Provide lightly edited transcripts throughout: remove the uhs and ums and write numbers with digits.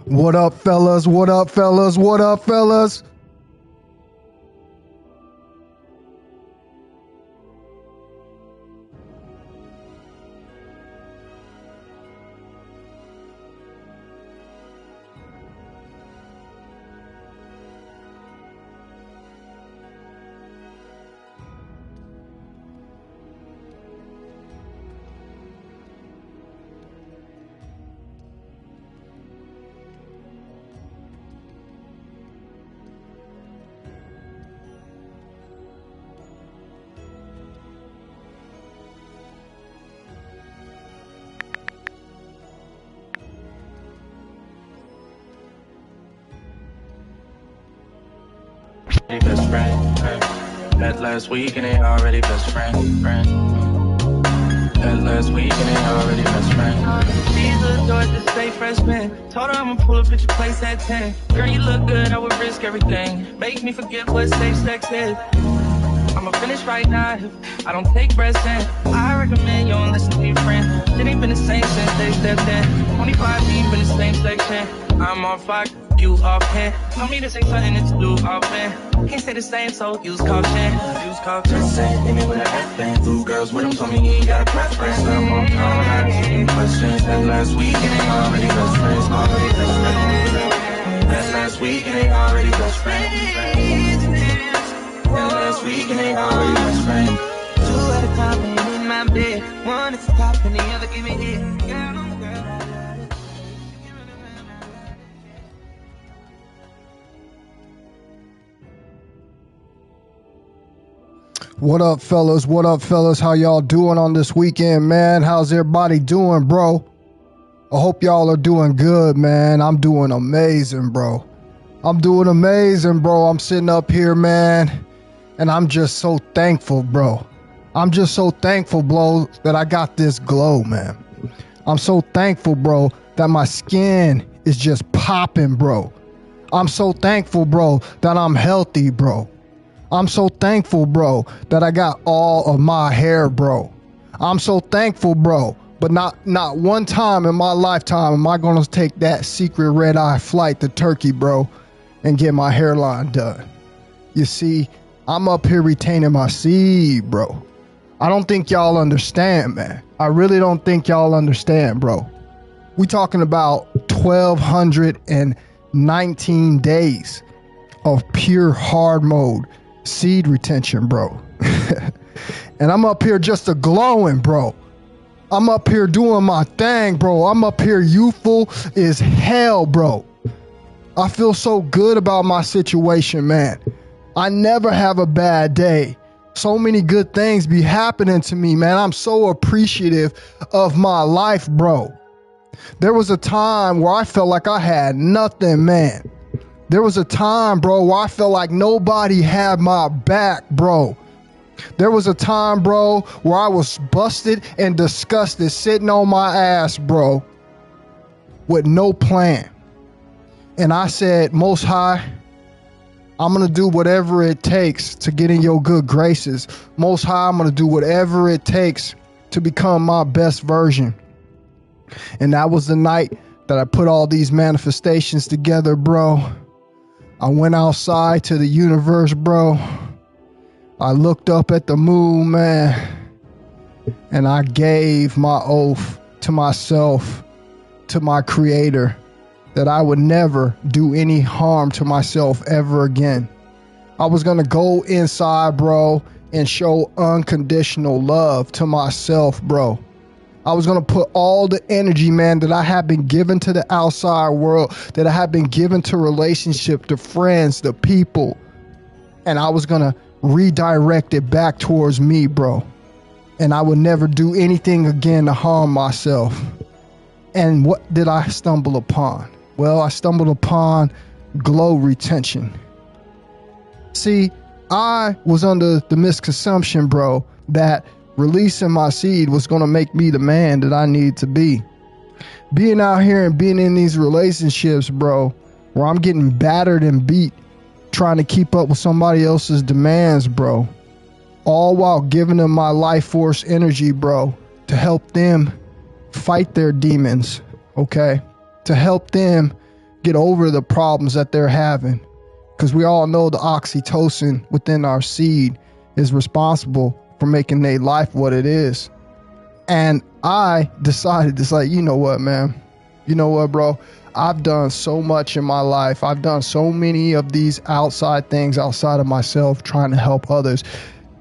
What up, fellas? What up, fellas? What up, fellas? Best friend, met last week and they already best friend. Met last week and they already best friend. She's adored to stay freshman. Told her I'ma pull up at your place at 10. Girl, you look good, I would risk everything. Make me forget what safe sex is. I'ma finish right now. I don't take breaths in. I recommend you don't listen to your friend. It ain't been the same since they stepped in. 25 deep in the same section. I'm on fire, you off hand. Tell me this ain't something to do often. Can't say the same, so use caution. Use caution. Same thing with a headband. Two girls with him told me he ain't got a preference. I'm on call, I asked any questions. That last week and they already best friends. Already best friends. That last week and they already best friends. That last week and they already best friends. Two at a time and in my bed. One at the top and the other give me head. What up, fellas? What up, fellas? How y'all doing on this weekend, man? How's everybody doing, bro? I hope y'all are doing good, man. I'm doing amazing, bro. I'm doing amazing, bro. I'm sitting up here, man, and I'm just so thankful, bro. I'm just so thankful, bro, that I got this glow, man. I'm so thankful, bro, that my skin is just popping, bro. I'm so thankful, bro, that I'm healthy, bro. I'm so thankful, bro, that I got all of my hair, bro. I'm so thankful, bro, but not one time in my lifetime am I going to take that secret red-eye flight to Turkey, bro, and get my hairline done. You see, I'm up here retaining my seed, bro. I don't think y'all understand, man. I really don't think y'all understand, bro. We talking about 1,219 days of pure hard mode seed retention, bro. And I'm up here just a glowing, bro. I'm up here doing my thing, bro. I'm up here youthful as hell, bro. I feel so good about my situation, man. I never have a bad day. So many good things be happening to me, man. I'm so appreciative of my life, bro. There was a time where I felt like I had nothing, man. There was a time, bro, where I felt like nobody had my back, bro. There was a time, bro, where I was busted and disgusted, sitting on my ass, bro, with no plan. And I said, Most High, I'm going to do whatever it takes to get in your good graces. Most High, I'm going to do whatever it takes to become my best version. And that was the night that I put all these manifestations together, bro. I went outside to the universe, bro. I looked up at the moon, man, and I gave my oath to myself, to my creator, that I would never do any harm to myself ever again. I was going to go inside, bro, and show unconditional love to myself, bro. I was going to put all the energy, man, that I have been given to the outside world, that I have been given to relationship, to friends, to people, and I was going to redirect it back towards me, bro. And I would never do anything again to harm myself. And what did I stumble upon? Well, I stumbled upon glow retention. See, I was under the misconception, bro, that releasing my seed was going to make me the man that I need to be. Being out here and being in these relationships, bro, where I'm getting battered and beat, trying to keep up with somebody else's demands, bro, all while giving them my life force energy, bro, to help them fight their demons, okay? To help them get over the problems that they're having. Because we all know the oxytocin within our seed is responsible for making their life what it is. And I decided, it's like, you know what, man? You know what, bro? I've done so much in my life. I've done so many of these outside things outside of myself trying to help others.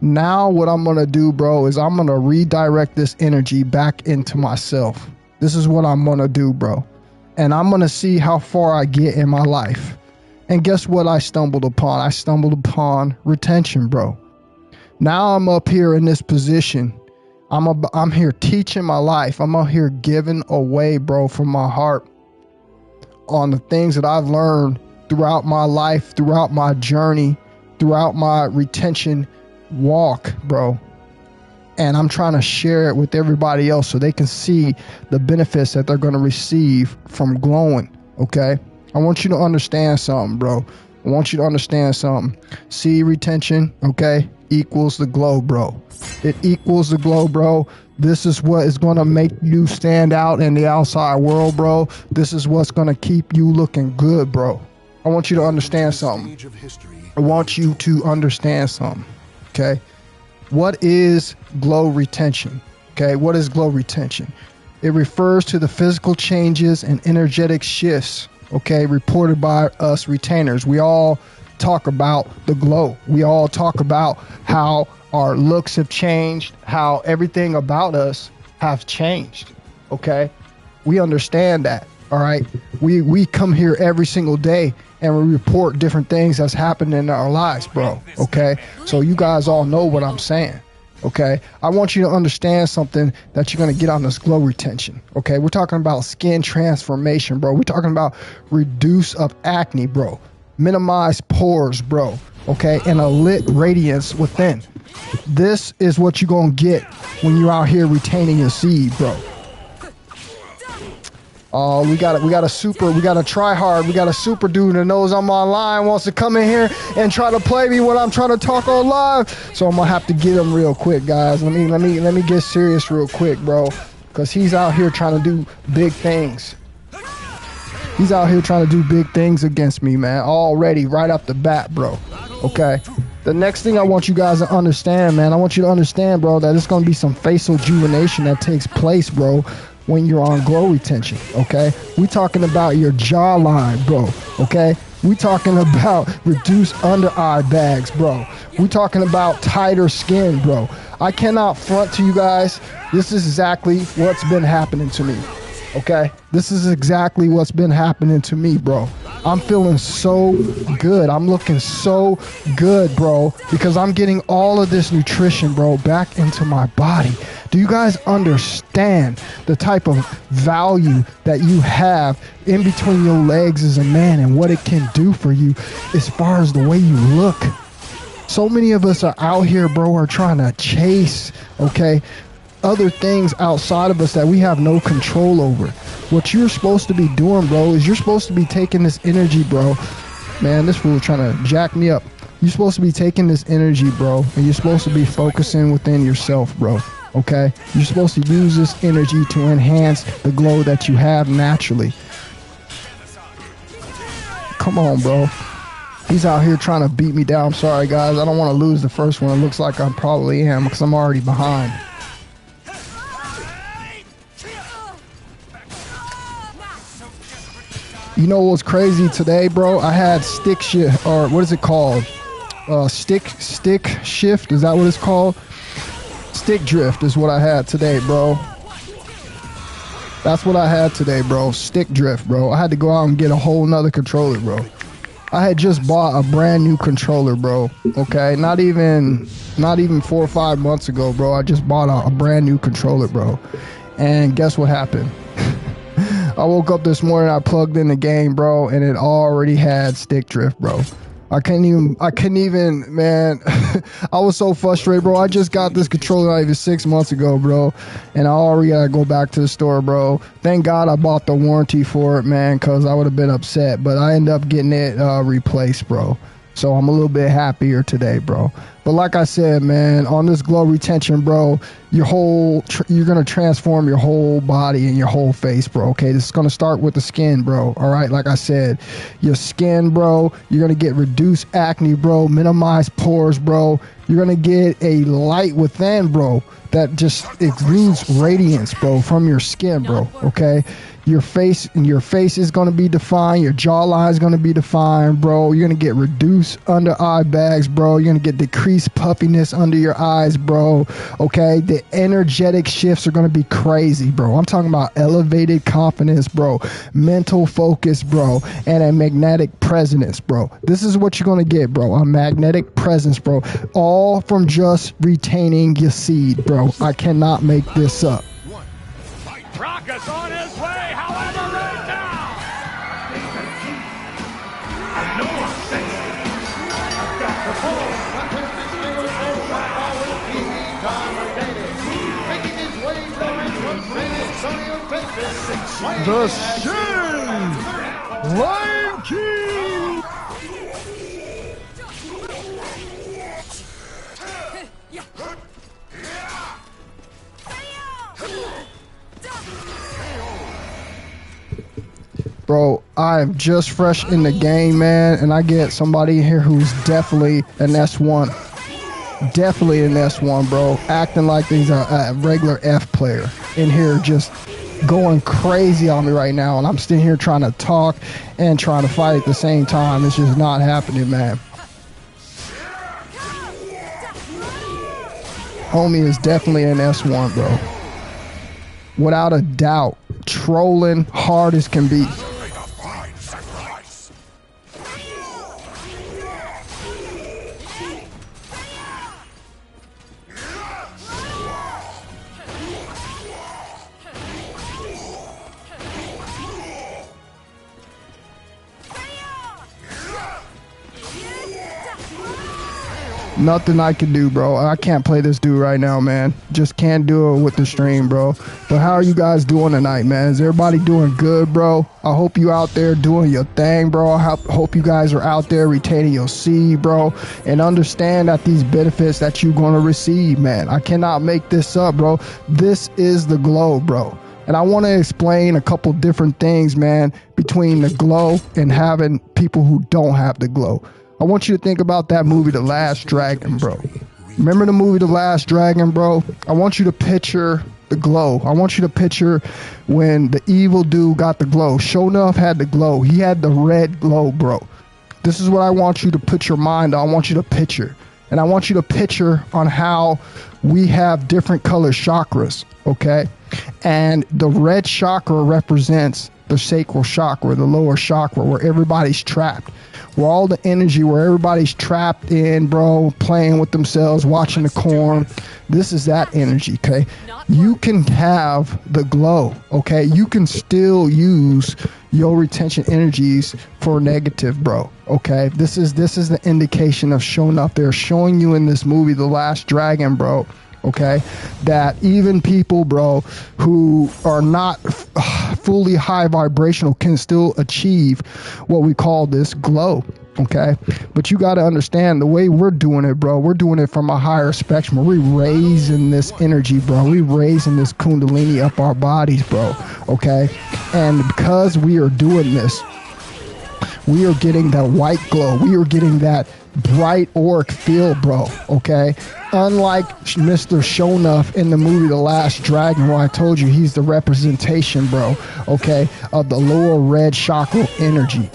Now what I'm going to do, bro, is I'm going to redirect this energy back into myself. This is what I'm going to do, bro. And I'm going to see how far I get in my life. And guess what I stumbled upon? I stumbled upon retention, bro. Now I'm up here in this position. I'm here teaching my life. I'm out here giving away, bro, from my heart on the things that I've learned throughout my life, throughout my journey, throughout my retention walk, bro. And I'm trying to share it with everybody else so they can see the benefits that they're going to receive from glowing, okay? I want you to understand something, bro. I want you to understand something. Seed retention, okay, equals the glow, bro. It equals the glow, bro. This is what is going to make you stand out in the outside world, bro. This is what's going to keep you looking good, bro. I want you to understand something. I want you to understand something, okay? What is glow retention? Okay, what is glow retention? It refers to the physical changes and energetic shifts, okay, reported by us retainers. We all talk about the glow. We all talk about how our looks have changed, how everything about us have changed, okay? We understand that, all right? We come here every single day and we report different things that's happened in our lives, bro, okay? So you guys all know what I'm saying, okay? I want you to understand something that you're going to get on this glow retention, okay? We're talking about skin transformation, bro. We're talking about reduce of acne, bro. Minimize pores, bro, okay? And a lit radiance within. This is what you're going to get when you're out here retaining your seed, bro. Oh, we got a try hard. We got a super dude that knows I'm online, wants to come in here and try to play me when I'm trying to talk on live. So I'm gonna have to get him real quick, guys. Let me get serious real quick, bro, because he's out here trying to do big things. He's out here trying to do big things against me, man. Already, right off the bat, bro. Okay. The next thing I want you guys to understand, man, I want you to understand, bro, that it's gonna be some facial rejuvenation that takes place, bro, when you're on glow retention, okay? We talking about your jawline, bro, okay? We talking about reduced under eye bags, bro. We talking about tighter skin, bro. I cannot front to you guys. This is exactly what's been happening to me, okay? This is exactly what's been happening to me, bro. I'm feeling so good. I'm looking so good, bro, because I'm getting all of this nutrition, bro, back into my body. Do you guys understand the type of value that you have in between your legs as a man and what it can do for you as far as the way you look? So many of us are out here, bro, are trying to chase, okay, other things outside of us that we have no control over. What you're supposed to be doing, bro, is you're supposed to be taking this energy, bro. Man, this fool trying to jack me up. You're supposed to be taking this energy, bro, and you're supposed to be focusing within yourself, bro. Okay? You're supposed to use this energy to enhance the glow that you have naturally. Come on, bro. He's out here trying to beat me down. I'm sorry, guys. I don't want to lose the first one. It looks like I probably am because I'm already behind. You know what's crazy today, bro? I had stick shift, or what is it called? Stick shift? Is that what it's called? Stick drift is what I had today, bro. That's what I had today, bro. Stick drift, bro. I had to go out and get a whole nother controller, bro. I had just bought a brand new controller, bro. Okay, not even 4 or 5 months ago, bro. I just bought a brand new controller, bro. And guess what happened? I woke up this morning, I plugged in the game, bro, and it already had stick drift, bro. I couldn't even, man. I was so frustrated, bro. I just got this controller not even 6 months ago, bro, and I already gotta go back to the store, bro. Thank God I bought the warranty for it, man, because I would have been upset, but I ended up getting it replaced, bro. So I'm a little bit happier today, bro. But like I said, man, on this glow retention, bro, you're going to transform your whole body and your whole face, bro. Okay, this is going to start with the skin, bro. All right, like I said, your skin, bro, you're going to get reduced acne, bro, minimized pores, bro. You're going to get a light within, bro, that just exudes radiance, bro, from your skin, bro. Okay, your face is going to be defined. Your jawline is going to be defined, bro. You're going to get reduced under eye bags, bro. You're going to get decreased puffiness under your eyes, bro. Okay, the energetic shifts are going to be crazy, bro. I'm talking about elevated confidence, bro, mental focus, bro, and a magnetic presence, bro. This is what you're going to get, bro, a magnetic presence, bro, all from just retaining your seed, bro. I cannot make this up. Brock is on his way, however, right now! I know I'm sexy. I've got the ball. Making his way from San Antonio, Texas. The Shin Lion King! Bro, I'm just fresh in the game, man, and I get somebody here who's definitely an S1. Definitely an S1, bro. Acting like he's a regular F player in here, just going crazy on me right now, and I'm sitting here trying to talk and trying to fight at the same time. It's just not happening, man. Homie is definitely an S1, bro. Without a doubt. Trolling hard as can be. Nothing I can do, bro. I can't play this dude right now, man. Just can't do it with the stream, bro. But how are you guys doing tonight, man? Is everybody doing good, bro? I hope you out there doing your thing, bro. I hope you guys are out there retaining your seed, bro. And understand that these benefits that you're going to receive, man. I cannot make this up, bro. This is the glow, bro. And I want to explain a couple different things, man, between the glow and having people who don't have the glow. I want you to think about that movie, The Last Dragon, bro. Remember the movie, The Last Dragon, bro? I want you to picture the glow. I want you to picture when the evil dude got the glow. Shonuff had the glow. He had the red glow, bro. This is what I want you to put your mind on. I want you to picture. And I want you to picture on how we have different color chakras, okay? And the red chakra represents the sacral chakra, the lower chakra, where everybody's trapped. Where all the energy, where everybody's trapped in, bro, playing with themselves, watching the corn. This is that energy, okay? You can have the glow, okay? You can still use your retention energies for negative, bro, okay? This is the indication of showing up there, showing you in this movie, The Last Dragon, bro, okay, that even people, bro, who are not fully high vibrational can still achieve what we call this glow, okay? But you got to understand the way we're doing it, bro. We're doing it from a higher spectrum. We're raising this energy, bro. We're raising this kundalini up our bodies, bro, okay? And because we are doing this, we are getting that white glow. We are getting that bright auric field, bro, okay? Unlike Mr. Shonuff in the movie The Last Dragon, where I told you he's the representation, bro, okay, of the lower red chakra energy.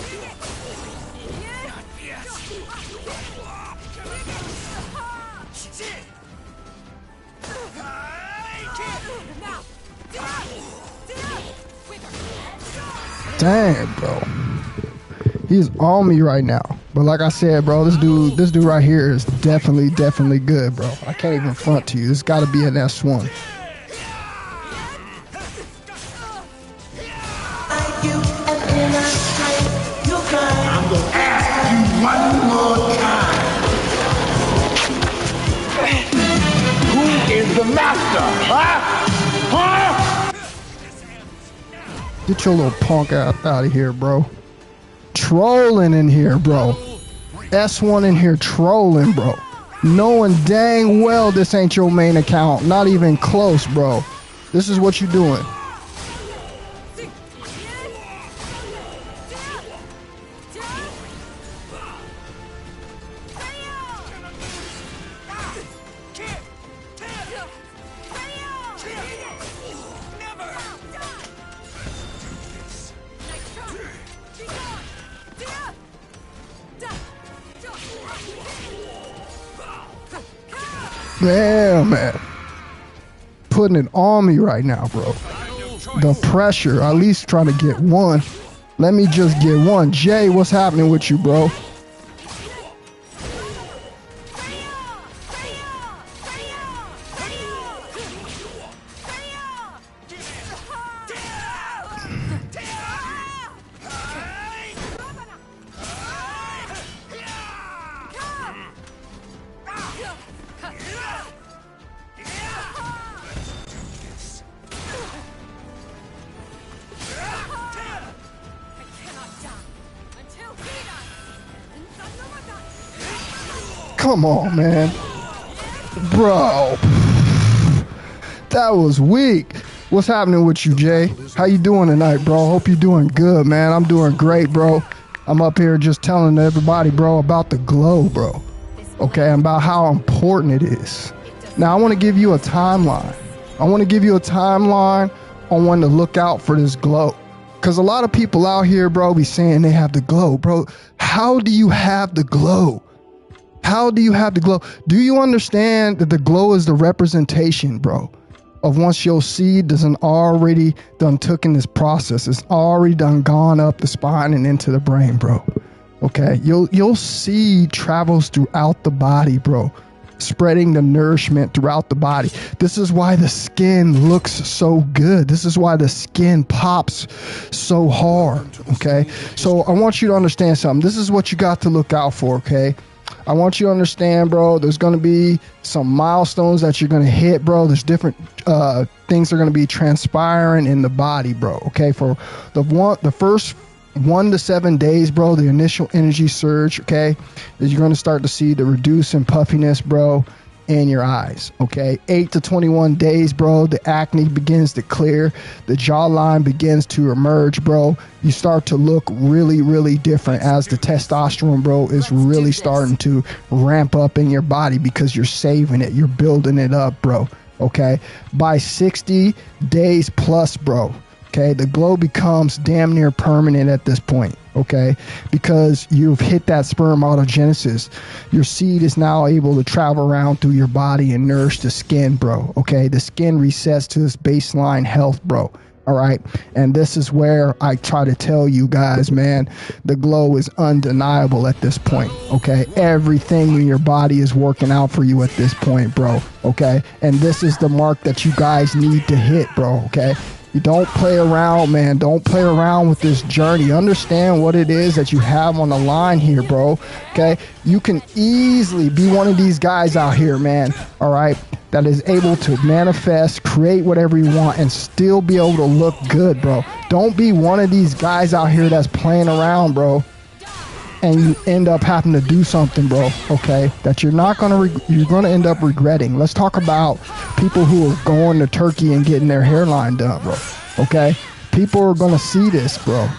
Damn, bro. He's on me right now. But like I said, bro, this dude right here is definitely good, bro. I can't even front to you. This got to be an S1. I'm going to ask you one more time. Who is the master, huh? Get your little punk out of here, bro. Trolling in here, bro. S1 in here trolling, bro. Knowing dang well this ain't your main account. Not even close, bro. This is what you doing. Damn, man. Putting it on me right now, bro. The pressure, at least trying to get one. Let me just get one. Jay, what's happening with you, bro? Come on, man. Bro. That was weak. What's happening with you, Jay? How you doing tonight, bro? Hope you're doing good, man. I'm doing great, bro. I'm up here just telling everybody, bro, about the glow, bro. Okay, and about how important it is. Now, I want to give you a timeline. I want to give you a timeline on when to look out for this glow. Because a lot of people out here, bro, be saying they have the glow. Bro, how do you have the glow? How do you have the glow? Do you understand that the glow is the representation, bro, of once your seed doesn't already done took in this process? It's already done gone up the spine and into the brain, bro. Okay, your seed travels throughout the body, bro, spreading the nourishment throughout the body. This is why the skin looks so good. This is why the skin pops so hard. Okay, so I want you to understand something. This is what you got to look out for. Okay. I want you to understand, bro, there's going to be some milestones that you're going to hit, bro. There's different things that are going to be transpiring in the body, bro. Okay, for the first 1 to 7 days, bro, the initial energy surge, okay, is you're going to start to see the reduce in puffiness, bro, in your eyes. Okay, 8 to 21 days, bro, the acne begins to clear, the jawline begins to emerge, bro. You start to look really, really different as the testosterone, bro, is really starting to ramp up in your body because you're saving it, you're building it up, bro. Okay, by 60 days plus, bro, okay, the glow becomes damn near permanent at this point, okay, because you've hit that spermatogenesis. Your seed is now able to travel around through your body and nourish the skin, bro, okay? The skin resets to its baseline health, bro, all right? And this is where I try to tell you guys, man, the glow is undeniable at this point, okay? Everything in your body is working out for you at this point, bro, okay? And this is the mark that you guys need to hit, bro, okay? You don't play around, man. Don't play around with this journey. Understand what it is that you have on the line here, bro. Okay? You can easily be one of these guys out here, man. All right? That is able to manifest, create whatever you want, and still be able to look good, bro. Don't be one of these guys out here that's playing around, bro, and you end up having to do something, bro, okay, that you're not gonna you're gonna end up regretting. Let's talk about people who are going to Turkey and getting their hairline done, bro, okay? People are gonna see this, bro.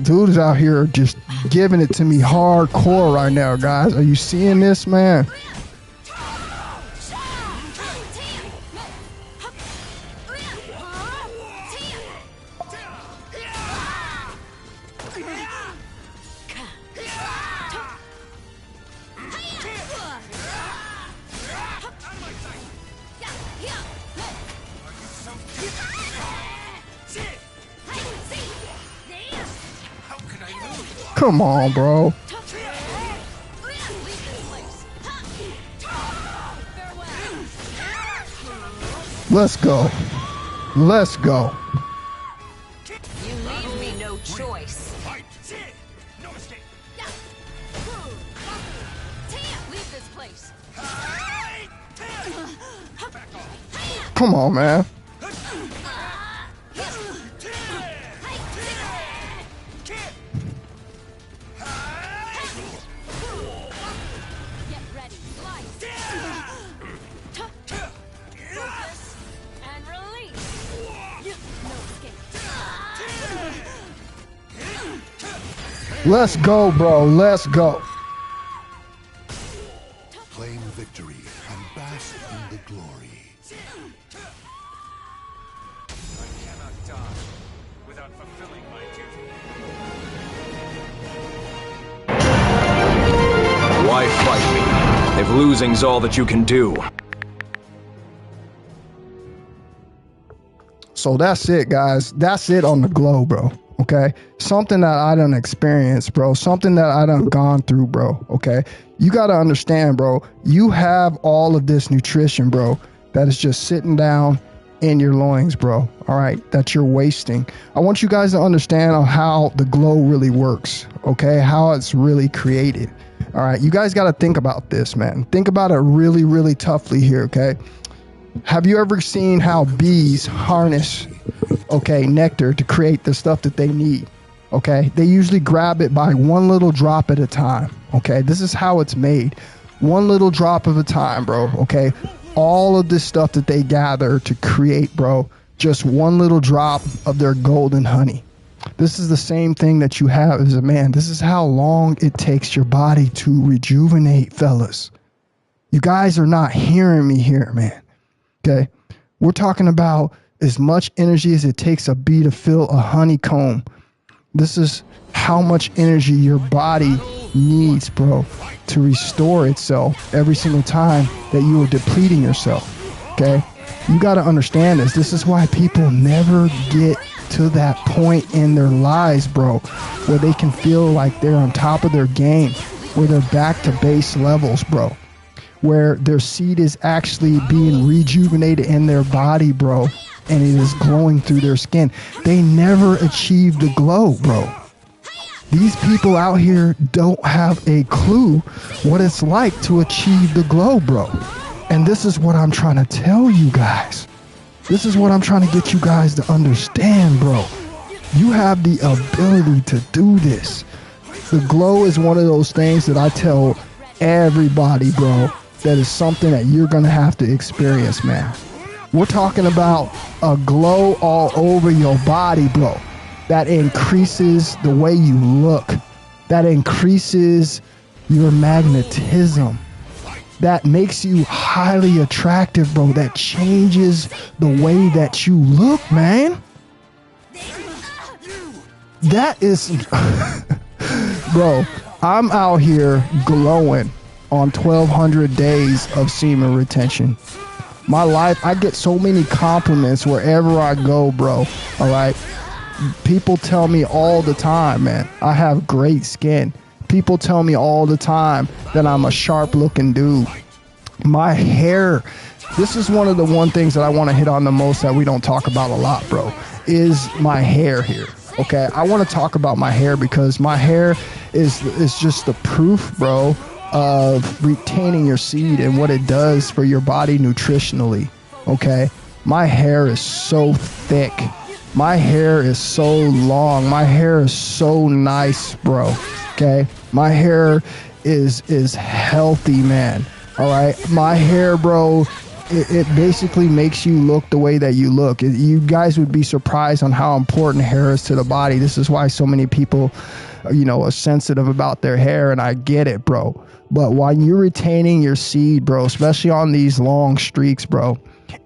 Dude is out here just giving it to me hardcore right now, guys. Are you seeing this, man? Come on, bro. Let's go. Let's go. You leave me no choice. No mistake. Leave this place. Come on, man. Let's go, bro. Let's go. Claim victory and bask in the glory. I cannot die without fulfilling my duty. Why fight me if losing's all that you can do? So that's it, guys. That's it on the glow, bro. Okay, something that I done experienced, bro. Something that I done gone through, bro. Okay, you gotta understand, bro. You have all of this nutrition, bro, that is just sitting down in your loins, bro. All right, that you're wasting. I want you guys to understand on how the glow really works. Okay, how it's really created. All right, you guys gotta think about this, man. Think about it really, really toughly here. Okay, have you ever seen how bees harness, okay, nectar to create the stuff that they need? Okay, they usually grab it by one little drop at a time. Okay, this is how it's made. One little drop of a time, bro. Okay, all of this stuff that they gather to create, bro, just one little drop of their golden honey. This is the same thing that you have as a man. This is how long it takes your body to rejuvenate, fellas. You guys are not hearing me here, man. Okay, we're talking about as much energy as it takes a bee to fill a honeycomb. This is how much energy your body needs, bro, to restore itself every single time that you are depleting yourself. Okay, you got to understand this. This is why people never get to that point in their lives, bro, where they can feel like they're on top of their game, where they're back to base levels, bro, where their seed is actually being rejuvenated in their body, bro, and it is glowing through their skin. They never achieve the glow, bro. These people out here don't have a clue what it's like to achieve the glow, bro. And this is what I'm trying to tell you guys. This is what I'm trying to get you guys to understand, bro. You have the ability to do this. The glow is one of those things that I tell everybody, bro, that is something that you're going to have to experience, man. We're talking about a glow all over your body, bro, that increases the way you look, that increases your magnetism, that makes you highly attractive, bro, that changes the way that you look, man. That is, bro, I'm out here glowing on 1,200 days of semen retention. My life, I get so many compliments wherever I go, bro. All right. People tell me all the time, man, I have great skin. People tell me all the time that I'm a sharp looking dude. My hair, this is one of the things that I want to hit on the most that we don't talk about a lot, bro, is my hair here. Okay. I want to talk about my hair because my hair is just the proof, bro, of retaining your seed and what it does for your body nutritionally. Okay, my hair is so thick, my hair is so long, my hair is so nice, bro. Okay, my hair is healthy, man. All right, my hair, bro, it basically makes you look the way that you look. You guys would be surprised on how important hair is to the body. This is why so many people, you know, are sensitive about their hair, and I get it, bro. But while you're retaining your seed, bro, especially on these long streaks, bro,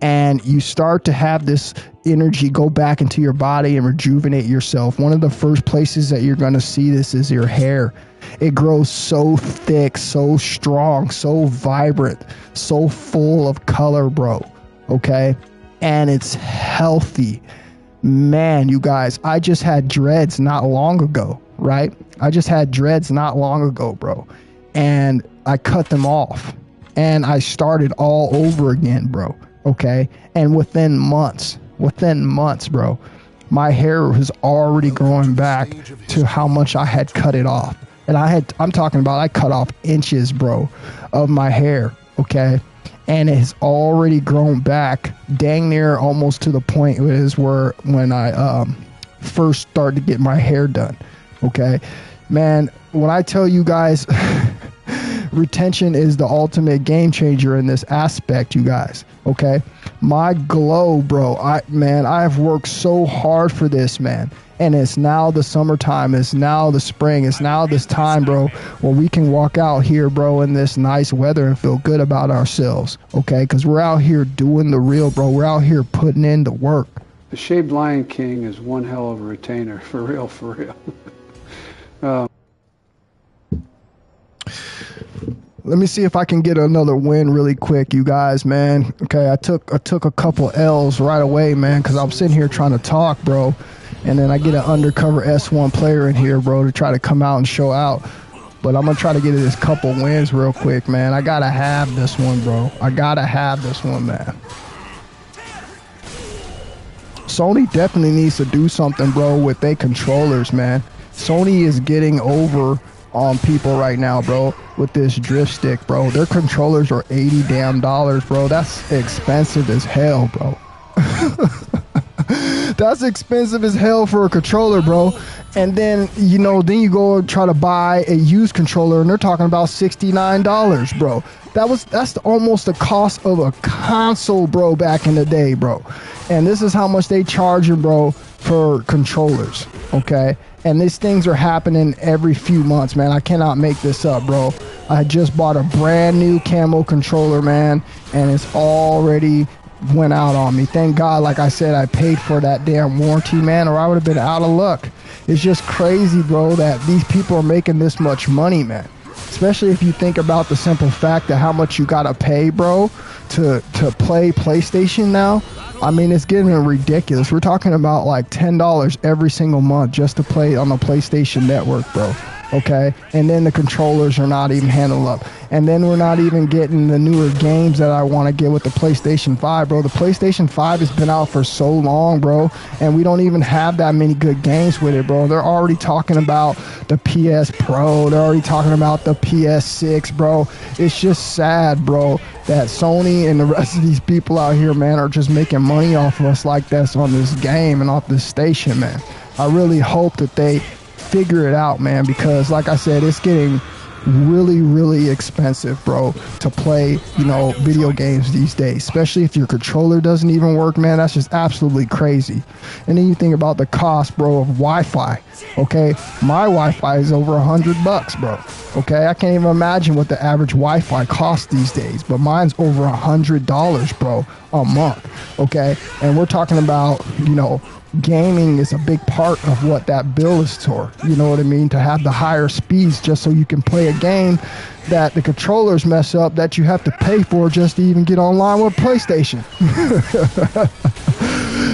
and you start to have this energy go back into your body and rejuvenate yourself, one of the first places that you're going to see this is your hair. It grows so thick, so strong, so vibrant, so full of color, bro. Okay? And it's healthy. Man, you guys, I just had dreads not long ago, right? I just had dreads not long ago, bro. And I cut them off and I started all over again, bro. Okay. And within months, bro, my hair was already growing back to how much I had cut it off. And I'm talking about, I cut off inches, bro, of my hair. Okay. And it has already grown back dang near almost to the point it is where when I first started to get my hair done. Okay. Man, when I tell you guys, retention is the ultimate game changer in this aspect, you guys. Okay. My glow, bro. I have worked so hard for this, man. And it's now the summertime. It's now the spring. It's now this time, bro, where we can walk out here, bro, in this nice weather and feel good about ourselves, okay? Because we're out here doing the real, bro. We're out here putting in the work. The Shaved Lion King is one hell of a retainer, for real, for real. Let me see if I can get another win really quick, you guys, man. Okay, I took a couple L's right away, man, because I'm sitting here trying to talk, bro. And then I get an undercover S1 player in here, bro, to try to come out and show out. But I'm going to try to get this couple wins real quick, man. I got to have this one, bro. I got to have this one, man. Sony definitely needs to do something, bro, with their controllers, man. Sony is getting over on people right now, bro, with this drift stick, bro. Their controllers are $80 damn, bro. That's expensive as hell, bro. That's expensive as hell for a controller, bro. And then, you know, then you go try to buy a used controller and they're talking about $69, bro. That's almost the cost of a console, bro, back in the day, bro. And this is how much they charge you, bro, for controllers, okay? And these things are happening every few months, man. I cannot make this up, bro. I just bought a brand new camo controller, man, and it's already went out on me. Thank God, like I said, I paid for that damn warranty, man, or I would have been out of luck. It's just crazy, bro, that these people are making this much money, man. Especially if you think about the simple fact that how much you gotta pay, bro, to play PlayStation now. I mean, it's getting ridiculous. We're talking about like $10 every single month just to play on the PlayStation Network, bro. Okay? And then the controllers are not even handled up. And then we're not even getting the newer games that I want to get with the PlayStation 5, bro. The PlayStation 5 has been out for so long, bro. And we don't even have that many good games with it, bro. They're already talking about the PS Pro. They're already talking about the PS6, bro. It's just sad, bro, that Sony and the rest of these people out here, man, are just making money off of us like this on this game and off this station, man. I really hope that they figure it out, man, because like I said, it's getting really, really expensive, bro, to play, you know, video games these days, especially if your controller doesn't even work, man. That's just absolutely crazy. And then you think about the cost, bro, of Wi-Fi. Okay, my Wi-Fi is over $100, bro. Okay, I can't even imagine what the average Wi-Fi costs these days, but mine's over $100, bro, a month. Okay, and we're talking about, you know, gaming is a big part of what that bill is for. You know what I mean? To have the higher speeds just so you can play a game that the controllers mess up that you have to pay for just to even get online with PlayStation.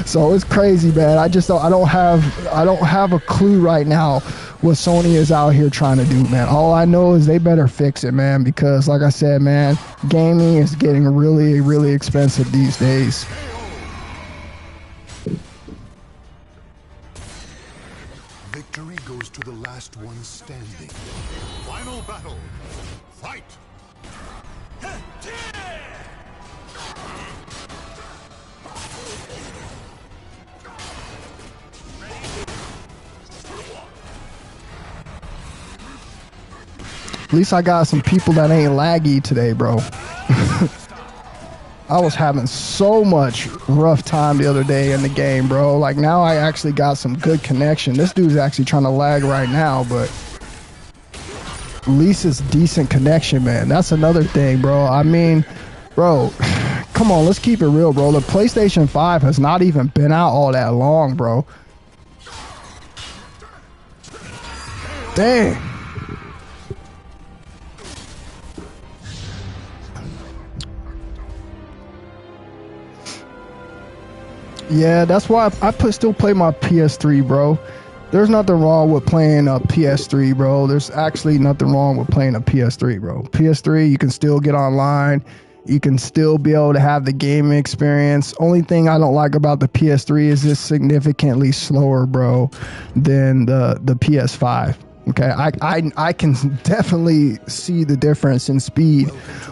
So it's crazy, man. I don't have a clue right now what Sony is out here trying to do, man. All I know is they better fix it, man, because like I said, man, gaming is getting really, really expensive these days. Victory goes to the last one standing. Final battle. Fight! At least I got some people that ain't laggy today, bro. I was having so much rough time the other day in the game, bro. Like, now I actually got some good connection. This dude's actually trying to lag right now, but at least it's decent connection, man. That's another thing, bro. I mean, bro, come on, let's keep it real, bro. The PlayStation 5 has not even been out all that long, bro. Dang. Yeah, that's why I still play my PS3, bro. There's nothing wrong with playing a PS3, bro. There's actually nothing wrong with playing a PS3, bro. PS3, you can still get online. You can still be able to have the gaming experience. Only thing I don't like about the PS3 is it's significantly slower, bro, than the PS5. Okay, I can definitely see the difference in speed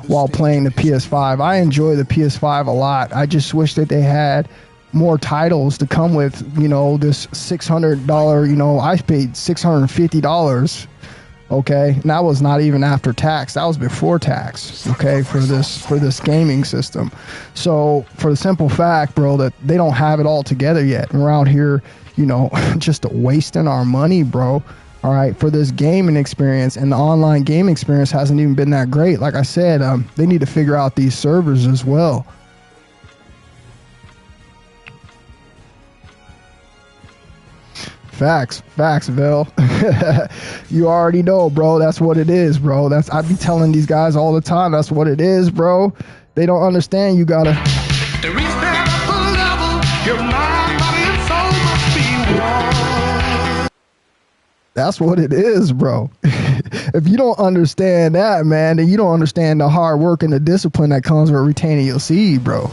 while playing the PS5. I enjoy the PS5 a lot. I just wish that they had more titles to come with, you know, this $600, you know, I paid $650 Okay, and that was not even after tax. That was before tax. Okay, for this gaming system. So for the simple fact, bro, that they don't have it all together yet. We're out here, you know, just wasting our money, bro. All right, for this gaming experience, and the online game experience hasn't even been that great. Like I said, they need to figure out these servers as well. Facts, Vel. You already know, bro. That's what it is, bro. I be telling these guys all the time. That's what it is, bro. They don't understand. You gotta. To reach that upper level, your mind, body, and soul must be one. That's what it is, bro. If you don't understand that, man, then you don't understand the hard work and the discipline that comes with retaining your seed, bro.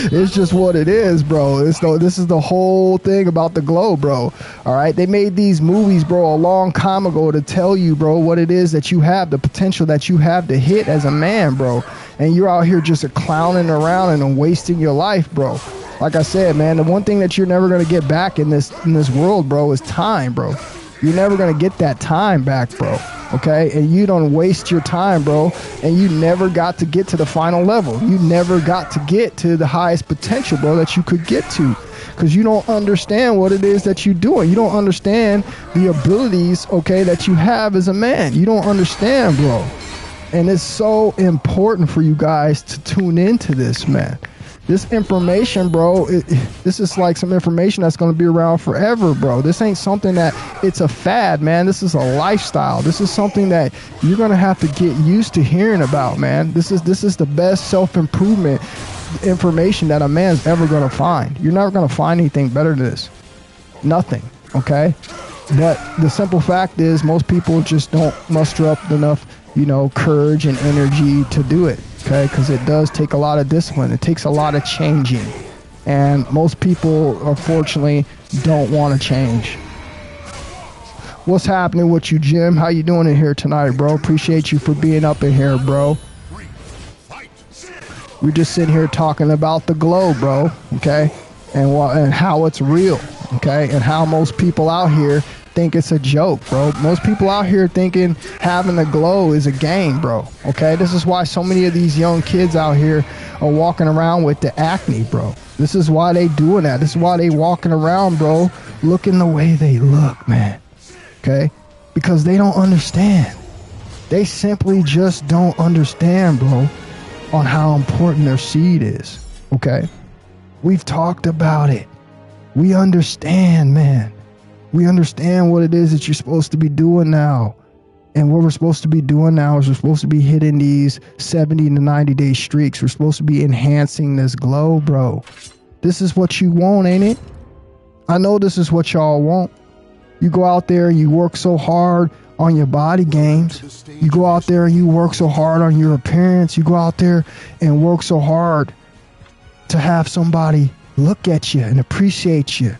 It's just what it is, bro. This is the whole thing about the glow, bro. All right, they made these movies, bro, a long time ago to tell you, bro, what it is that you have, the potential that you have to hit as a man, bro. And you're out here just clowning around and wasting your life, bro. Like I said, man, the one thing that you're never gonna get back in this world, bro, is time, bro. You're never gonna get that time back, bro. Okay, and you don't waste your time, bro, and you never got to get to the final level. You never got to get to the highest potential, bro, that you could get to, because you don't understand what it is that you're doing. You don't understand the abilities, okay, that you have as a man. You don't understand, bro. And it's so important for you guys to tune into this, man. This information, bro, this is like some information that's going to be around forever, bro. This ain't something that it's a fad, man. This is a lifestyle. This is something that you're going to have to get used to hearing about, man. This is the best self-improvement information that a man's ever going to find. You're never going to find anything better than this. Nothing, okay? But the simple fact is most people just don't muster up enough, you know, courage and energy to do it. Okay, because it does take a lot of discipline. It takes a lot of changing. And most people, unfortunately, don't want to change. What's happening with you, Jim? How you doing in here tonight, bro? Appreciate you for being up in here, bro. We're just sitting here talking about the glow, bro, okay? And how it's real, okay? And how most people out here think it's a joke, bro. Most people out here thinking having a glow is a game, bro. Okay, this is why so many of these young kids out here are walking around with the acne, bro. This is why they doing that. This is why they walking around, bro, looking the way they look, man. Okay, because they don't understand. They simply just don't understand, bro, on how important their seed is. Okay, we've talked about it. We understand, man. We understand what it is that you're supposed to be doing now. And what we're supposed to be doing now is we're supposed to be hitting these 70 to 90 day streaks. We're supposed to be enhancing this glow, bro. This is what you want, ain't it? I know this is what y'all want. You go out there and you work so hard on your body games. You go out there and you work so hard on your appearance. You go out there and work so hard to have somebody look at you and appreciate you.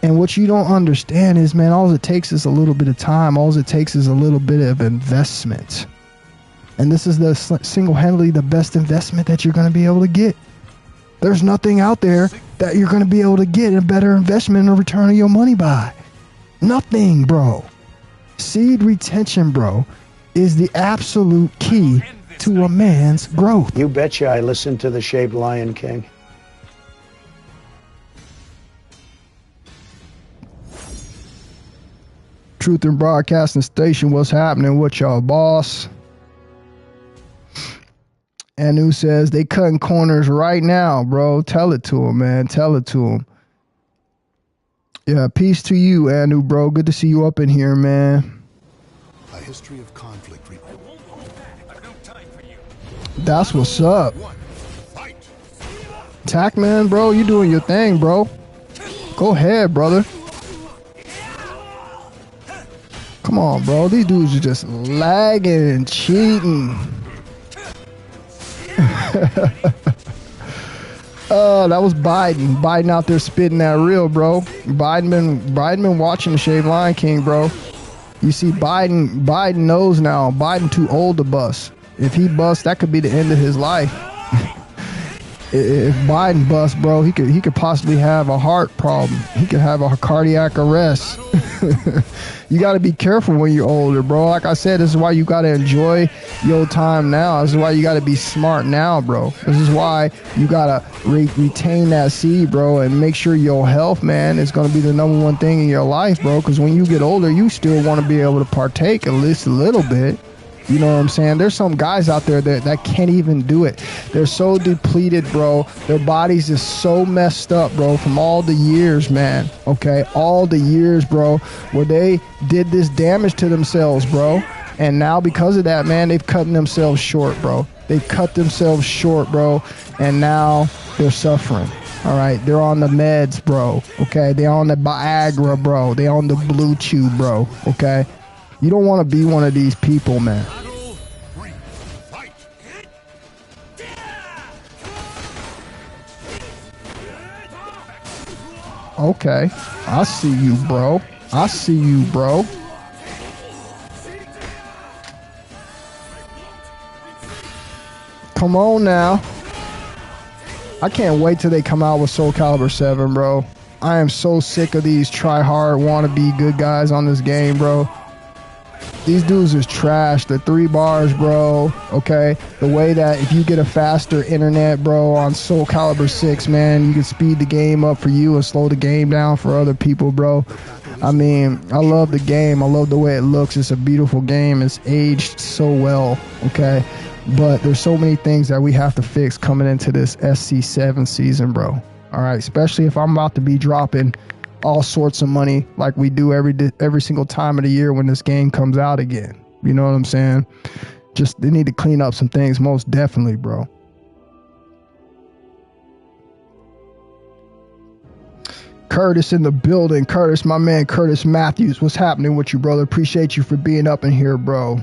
And what you don't understand is, man, all it takes is a little bit of time. All it takes is a little bit of investment. And this is the single-handedly the best investment that you're going to be able to get. There's nothing out there that you're going to be able to get a better investment in return of your money by. Nothing, bro. Seed retention, bro, is the absolute key to a man's growth. You betcha I listened to the Shaved Lion King. Truth in Broadcasting Station, what's happening with y'all, boss? And who says they cutting corners right now, bro? Tell it to him, man. Tell it to him. Yeah, peace to you, Anu, bro. Good to see you up in here, man. A history of conflict. That's what's up. Tackman, bro, you doing your thing, bro. Go ahead, brother. Come on, bro. These dudes are just lagging and cheating. That was Biden. Biden out there spitting that real, bro. Biden been watching the Shaved Lion King, bro. You see, Biden knows now. Biden too old to bust. If he busts, that could be the end of his life. If Biden busts, bro, he could possibly have a heart problem. He could have a cardiac arrest. You got to be careful when you're older, bro. Like I said, this is why you got to enjoy your time now. This is why you got to be smart now, bro. This is why you got to retain that seed, bro, and make sure your health, man, is going to be the number one thing in your life, bro, because when you get older, you still want to be able to partake at least a little bit. You know what I'm saying? There's some guys out there that can't even do it. They're so depleted, bro. Their bodies is so messed up, bro, from all the years, man. Okay? All the years, bro, where they did this damage to themselves, bro. And now because of that, man, they've cut themselves short, bro. They've cut themselves short, bro. And now they're suffering. All right? They're on the meds, bro. Okay? They're on the Viagra, bro. They're on the Blue Chew, bro. Okay? You don't want to be one of these people, man. Okay. I see you, bro. I see you, bro. Come on now. I can't wait till they come out with Soul Calibur 7, bro. I am so sick of these try-hard, wannabe good guys on this game, bro. These dudes is trash. The 3 bars, bro. Okay. The way that if you get a faster internet, bro, on Soul Calibur 6, man, you can speed the game up for you and slow the game down for other people, bro. I mean, I love the game. I love the way it looks. It's a beautiful game. It's aged so well. Okay. But there's so many things that we have to fix coming into this SC7 season, bro. All right. Especially if I'm about to be dropping all sorts of money like we do every single time of the year when this game comes out again. You know what I'm saying? Just they need to clean up some things, most definitely, bro. Curtis in the building. Curtis, my man, Curtis Matthews. What's happening with you, brother? Appreciate you for being up in here, bro.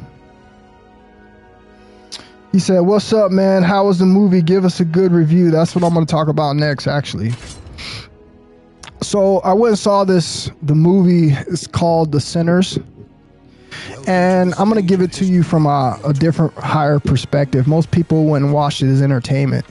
He said, what's up, man? How was the movie? Give us a good review. That's what I'm going to talk about next, actually. So I went and saw the movie is called The Sinners, and I'm going to give it to you from a different, higher perspective. Most people wouldn't watch it as entertainment.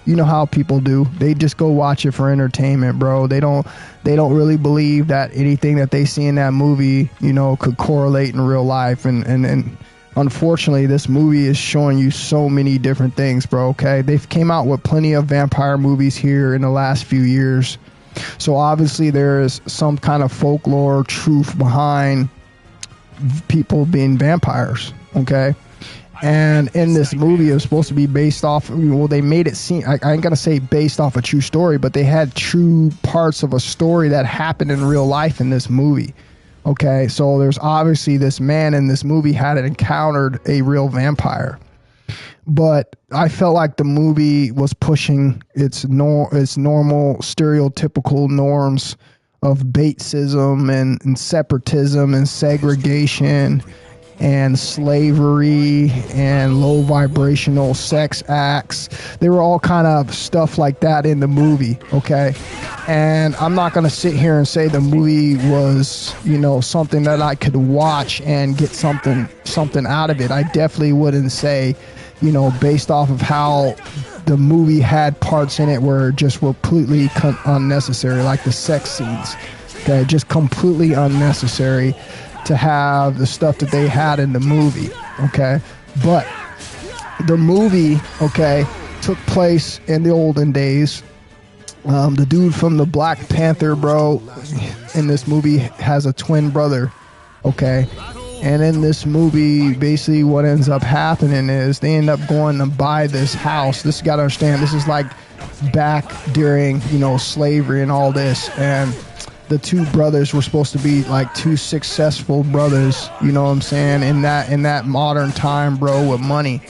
You know how people do. They just go watch it for entertainment, bro. They don't really believe that anything that they see in that movie, you know, could correlate in real life. And unfortunately, this movie is showing you so many different things, bro, okay? They've came out with plenty of vampire movies here in the last few years. So obviously there is some kind of folklore truth behind people being vampires, okay? And in this movie, it was supposed to be based off, well, they made it seem, I ain't gonna say based off a true story, but they had true parts of a story that happened in real life in this movie, okay? So there's obviously this man in this movie had encountered a real vampire. But I felt like the movie was pushing its normal stereotypical norms of Batesism and separatism and segregation and slavery and low vibrational sex acts. There were all kind of stuff like that in the movie, okay? And I'm not going to sit here and say the movie was, you know, something that I could watch and get something out of it. I definitely wouldn't say, you know, based off of how the movie had parts in it where just were completely unnecessary, like the sex scenes. Okay, just completely unnecessary to have the stuff that they had in the movie. Okay, but the movie, okay, took place in the olden days. The dude from the Black Panther, bro, in this movie has a twin brother. Okay. And in this movie, basically what ends up happening is they end up going to buy this house. This, you got to understand, this is like back during, you know, slavery and all this. And the two brothers were supposed to be like two successful brothers, you know what I'm saying, in that modern time, bro, with money.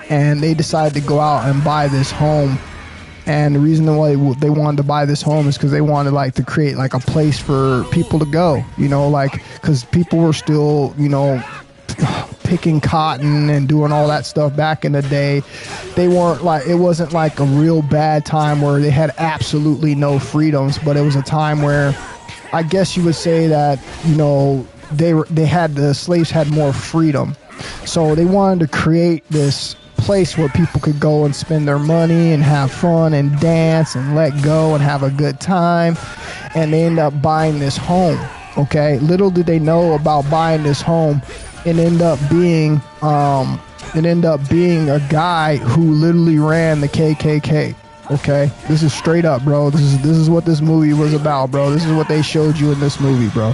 And they decided to go out and buy this home. And the reason why they wanted to buy this home is because they wanted like to create like a place for people to go, you know, like because people were still, you know, picking cotton and doing all that stuff back in the day. They weren't like, it wasn't like a real bad time where they had absolutely no freedoms, but it was a time where I guess you would say that, you know, the slaves had more freedom. So they wanted to create this place where people could go and spend their money and have fun and dance and let go and have a good time. And they end up buying this home. Okay, little did they know about buying this home. It ended up being a guy who literally ran the KKK. Okay, this is straight up, bro. This is what this movie was about, bro. This is what they showed you in this movie, bro.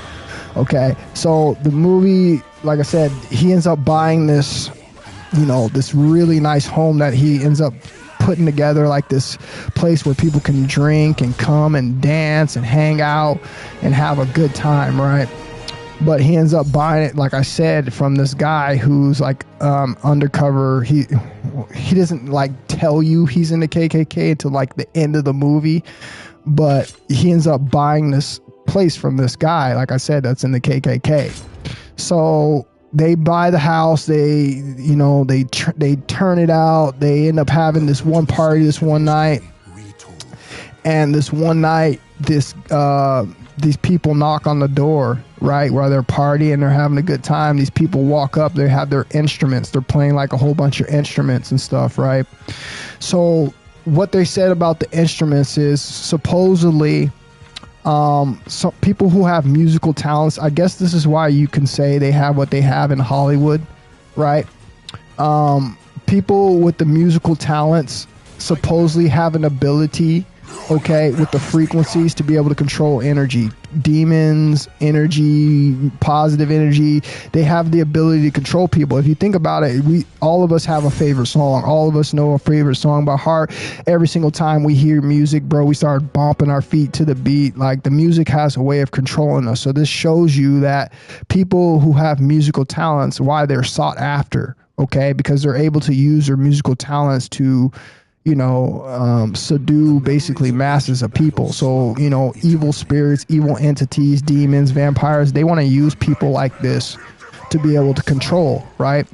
Okay, so the movie, like I said, he ends up buying this, you know, this really nice home that he ends up putting together, like this place where people can drink and come and dance and hang out and have a good time, right? But he ends up buying it, like I said, from this guy who's like undercover. He doesn't like tell you he's in the KKK until like the end of the movie, but he ends up buying this place from this guy, like I said, that's in the KKK. So they buy the house. They turn it out. They end up having this one party this one night, and this one night, these people knock on the door, right, while they're partying, they're having a good time. These people walk up, they have their instruments, they're playing like a whole bunch of instruments and stuff, right? So what they said about the instruments is supposedly some people who have musical talents, I guess this is why you can say they have what they have in Hollywood, right? People with the musical talents supposedly have an ability, okay, with the frequencies to be able to control energy, demons, energy, positive energy. They have the ability to control people. If you think about it, all of us have a favorite song. All of us know a favorite song by heart. Every single time we hear music, bro, we start bumping our feet to the beat. Like, the music has a way of controlling us. So this shows you that people who have musical talents, why they're sought after, okay, because they're able to use their musical talents to, you know, subdue basically masses of people. So, you know, evil spirits, evil entities, demons, vampires, they want to use people like this to be able to control, right?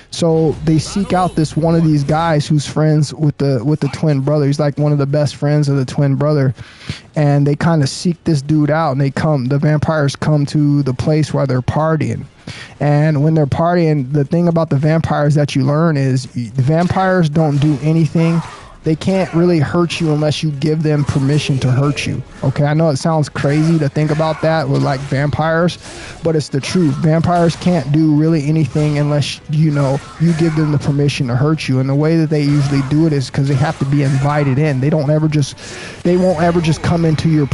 So they seek out this one of these guys who's friends with the twin brother. He's like one of the best friends of the twin brother, and they kind of seek this dude out. And the vampires come to the place where they're partying. And when they're partying, the thing about the vampires that you learn is the vampires don't do anything. They can't really hurt you unless you give them permission to hurt you. Okay, I know it sounds crazy to think about that with like vampires, but it's the truth. Vampires can't do really anything unless, you know, you give them the permission to hurt you. And the way that they usually do it is because they have to be invited in. They won't ever just come into your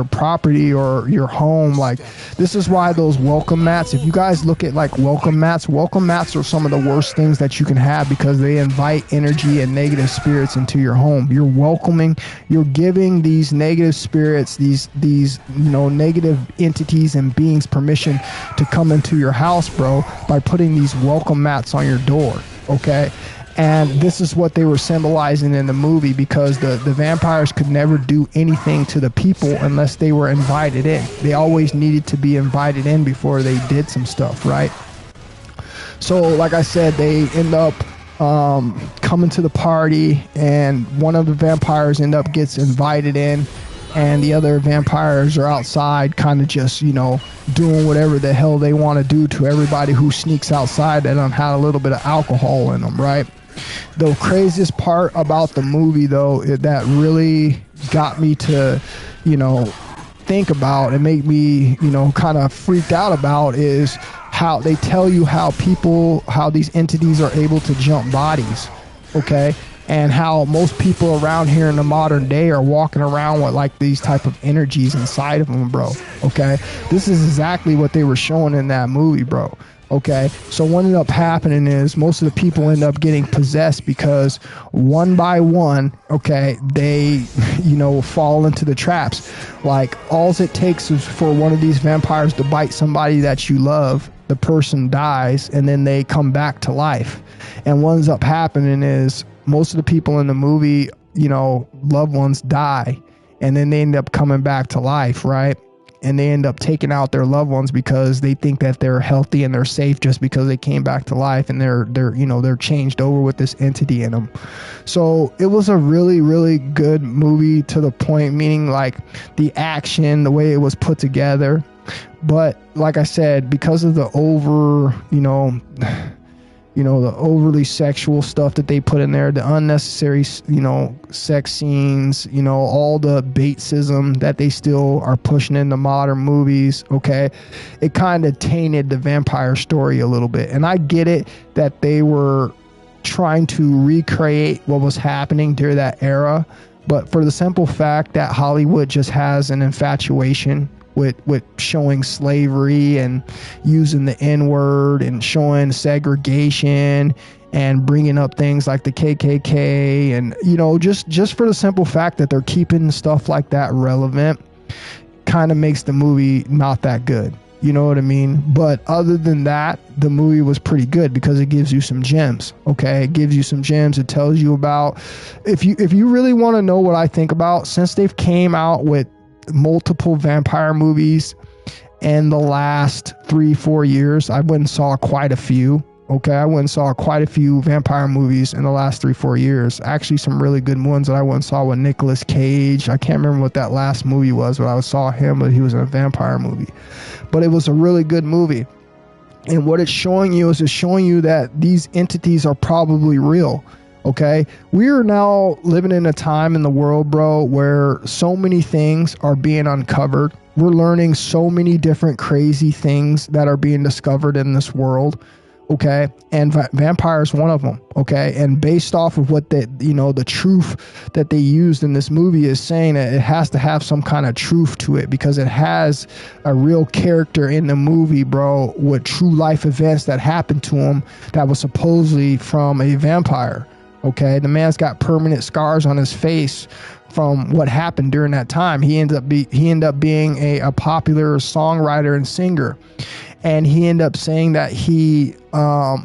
property or your home. Like, this is why those welcome mats, if you guys look at like welcome mats are some of the worst things that you can have, because they invite energy and negative spirits into your home. You're giving these negative spirits, these you know, negative entities and beings permission to come into your house, bro, by putting these welcome mats on your door, okay? And this is what they were symbolizing in the movie, because the vampires could never do anything to the people unless they were invited in. They always needed to be invited in before they did some stuff, right? So like I said, they end up coming to the party, and one of the vampires gets invited in, and the other vampires are outside kind of just, you know, doing whatever the hell they want to do to everybody who sneaks outside that had a little bit of alcohol in them, right? The craziest part about the movie, though, that really got me to, you know, think about and make me, you know, kind of freaked out about is how they tell you how these entities are able to jump bodies, okay? And how most people around here in the modern day are walking around with like these type of energies inside of them, bro, okay? This is exactly what they were showing in that movie, bro. Okay, so what ended up happening is most of the people end up getting possessed because one by one, okay, they, you know, fall into the traps. Like, all it takes is for one of these vampires to bite somebody that you love, the person dies, and then they come back to life. And what ends up happening is most of the people in the movie, you know, loved ones die, and then they end up coming back to life, right? And they end up taking out their loved ones because they think that they're healthy and they're safe just because they came back to life, and they're changed over with this entity in them. So it was a really, really good movie to the point, meaning like the action, the way it was put together. But like I said, because of the you know, the overly sexual stuff that they put in there, the unnecessary, you know, sex scenes, you know, all the baitsism that they still are pushing into modern movies, okay? It kind of tainted the vampire story a little bit. And I get it that they were trying to recreate what was happening during that era, but for the simple fact that Hollywood just has an infatuation with showing slavery and using the N-word and showing segregation and bringing up things like the KKK, and, you know, just for the simple fact that they're keeping stuff like that relevant, kind of makes the movie not that good. You know what I mean? But other than that, the movie was pretty good because it gives you some gems. Okay, it gives you some gems. It tells you about, if you really want to know what I think about, since they've came out with multiple vampire movies in the last 3-4 years, I went and saw quite a few. Okay, I went and saw quite a few vampire movies in the last 3-4 years. Actually, some really good ones that I went and saw with Nicolas Cage. I can't remember what that last movie was, but I saw him, but he was in a vampire movie. But it was a really good movie. And what it's showing you is it's showing you that these entities are probably real. Okay, we are now living in a time in the world, bro, where so many things are being uncovered. We're learning so many different crazy things that are being discovered in this world. Okay, and vampire is one of them. Okay, and based off of what the truth that they used in this movie is saying that it has to have some kind of truth to it, because it has a real character in the movie, bro, with true life events that happened to him that was supposedly from a vampire. Okay, the man's got permanent scars on his face from what happened during that time. He ended up being a popular songwriter and singer, and he ended up saying that he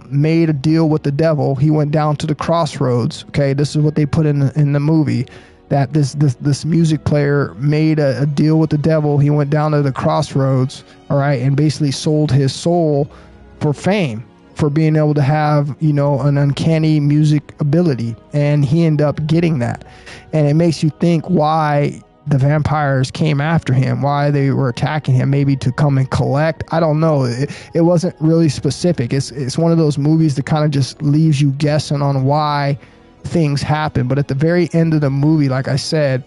made a deal with the devil. He went down to the crossroads. Okay, this is what they put in the movie, that this music player made a deal with the devil. He went down to the crossroads, all right, and basically sold his soul for fame, for being able to have, you know, an uncanny music ability, and he ended up getting that. And it makes you think why the vampires came after him, why they were attacking him, maybe to come and collect. I don't know. It wasn't really specific. It's one of those movies that kind of just leaves you guessing on why things happen. But at the very end of the movie, like I said,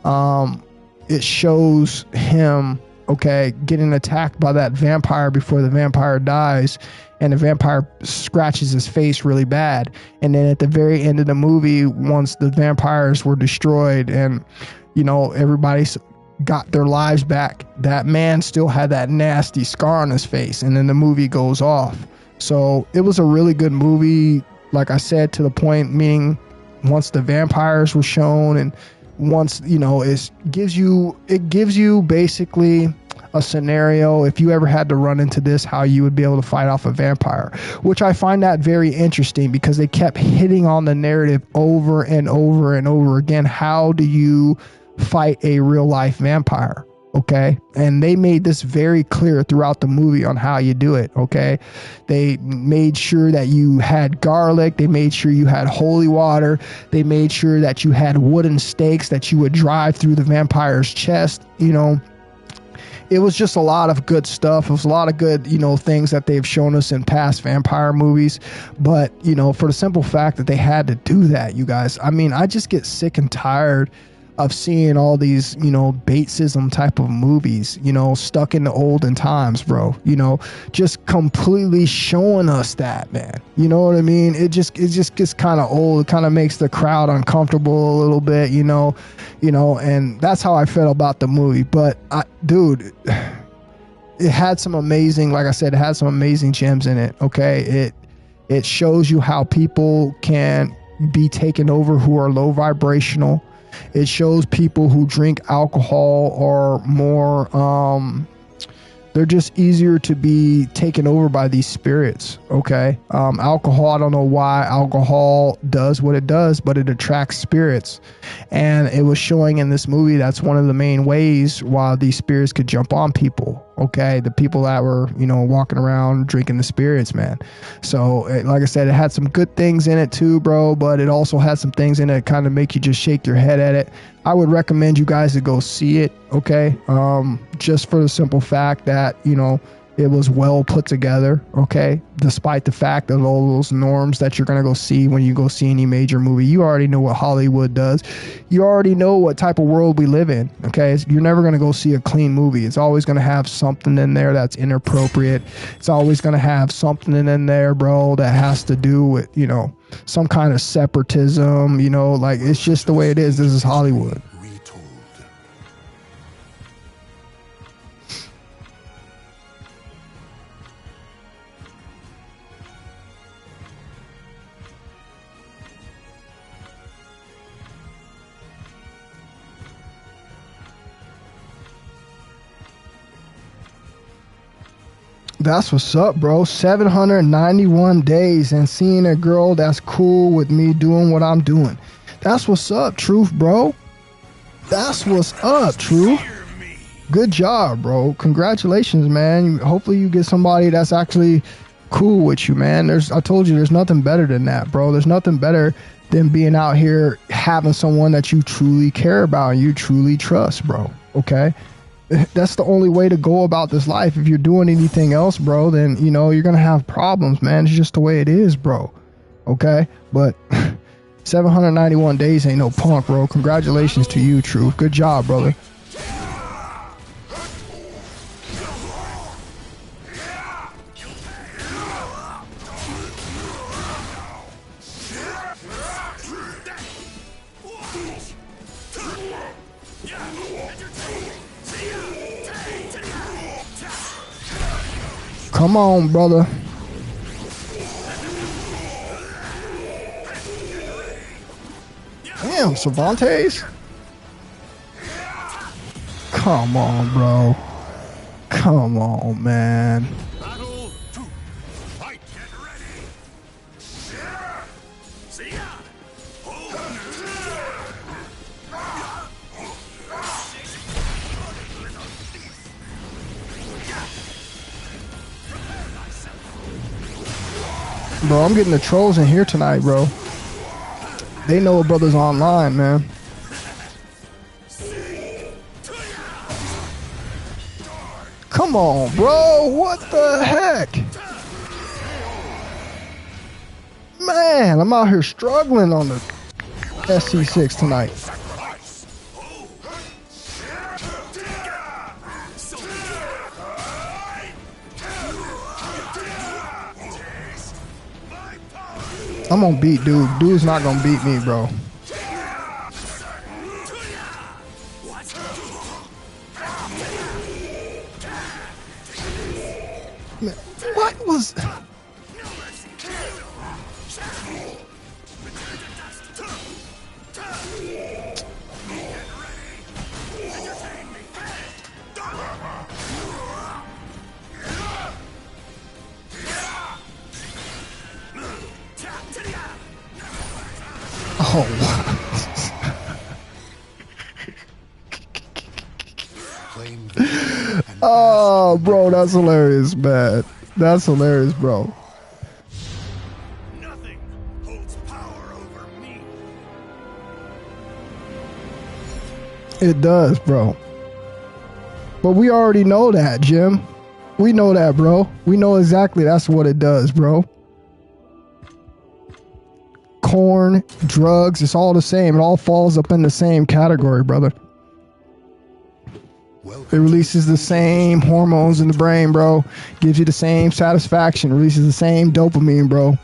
it shows him, okay, getting attacked by that vampire before the vampire dies, and the vampire scratches his face really bad. And then at the very end of the movie, once the vampires were destroyed and, you know, everybody's got their lives back, that man still had that nasty scar on his face, and then the movie goes off. So it was a really good movie, like I said, to the point, meaning once the vampires were shown, and once, you know, it gives you basically a scenario, if you ever had to run into this, how you would be able to fight off a vampire, which I find that very interesting, because they kept hitting on the narrative over and over and over again. How do you fight a real life vampire? Okay, and they made this very clear throughout the movie on how you do it. Okay, they made sure that you had garlic, they made sure you had holy water, they made sure that you had wooden stakes that you would drive through the vampire's chest. You know, it was just a lot of good stuff. It was a lot of good, you know, things that they've shown us in past vampire movies. But, you know, for the simple fact that they had to do that, you guys, I mean, I just get sick and tired of seeing all these, you know, baitsism type of movies, you know, stuck in the olden times, bro, you know, just completely showing us that, man. You know what I mean? It just gets kind of old. It kind of makes the crowd uncomfortable a little bit, you know, and that's how I felt about the movie. But dude, it had some amazing, like I said, it had some amazing gems in it. Okay. It shows you how people can be taken over who are low vibrational. It shows people who drink alcohol are more, they're just easier to be taken over by these spirits. Okay. Alcohol, I don't know why alcohol does what it does, but it attracts spirits. And it was showing in this movie that's one of the main ways why these spirits could jump on people. Okay, the people that were, you know, walking around drinking the spirits, man. So, like I said, it had some good things in it too, bro, but it also had some things in it that kind of make you just shake your head at it. I would recommend you guys to go see it, okay? Just for the simple fact that, you know, It was well put together, okay? Despite the fact of all those norms that you're going to go see when you go see any major movie. You already know what Hollywood does. You already know what type of world we live in, okay? You're never going to go see a clean movie. It's always going to have something in there that's inappropriate. It's always going to have something in there, bro, that has to do with, you know, some kind of separatism, you know? Like, it's just the way it is. This is Hollywood. That's what's up, bro. 791 days and seeing a girl that's cool with me doing what I'm doing. That's what's up, Truth, bro. That's what's up, Truth. Good job, bro. Congratulations, man. Hopefully you get somebody that's actually cool with you, man. I told you there's nothing better than that, bro. There's nothing better than being out here having someone that you truly care about and you truly trust, bro. Okay? That's the only way to go about this life. If you're doing anything else, bro, then, you know, you're going to have problems, man. It's just the way it is, bro. Okay? But 791 days ain't no punk, bro. Congratulations to you, Truth. Good job, brother. Come on, brother. Damn, Cervantes. Come on, bro. Come on, man. Battle 2. Fight. Get ready. See ya. Bro, I'm getting the trolls in here tonight, bro. They know a brother's online, man. Come on, bro. What the heck? Man, I'm out here struggling on the SC6 tonight. I'm gonna beat dude. Dude's not gonna beat me, bro. Man, what was... Oh, bro, that's hilarious, man. That's hilarious, bro. Nothing holds power over me. It does, bro. But we already know that, Jim. We know that, bro. We know exactly that's what it does, bro. Corn, drugs, it's all the same. It all falls up in the same category, brother. It releases the same hormones in the brain, bro. Gives you the same satisfaction. Releases the same dopamine, bro.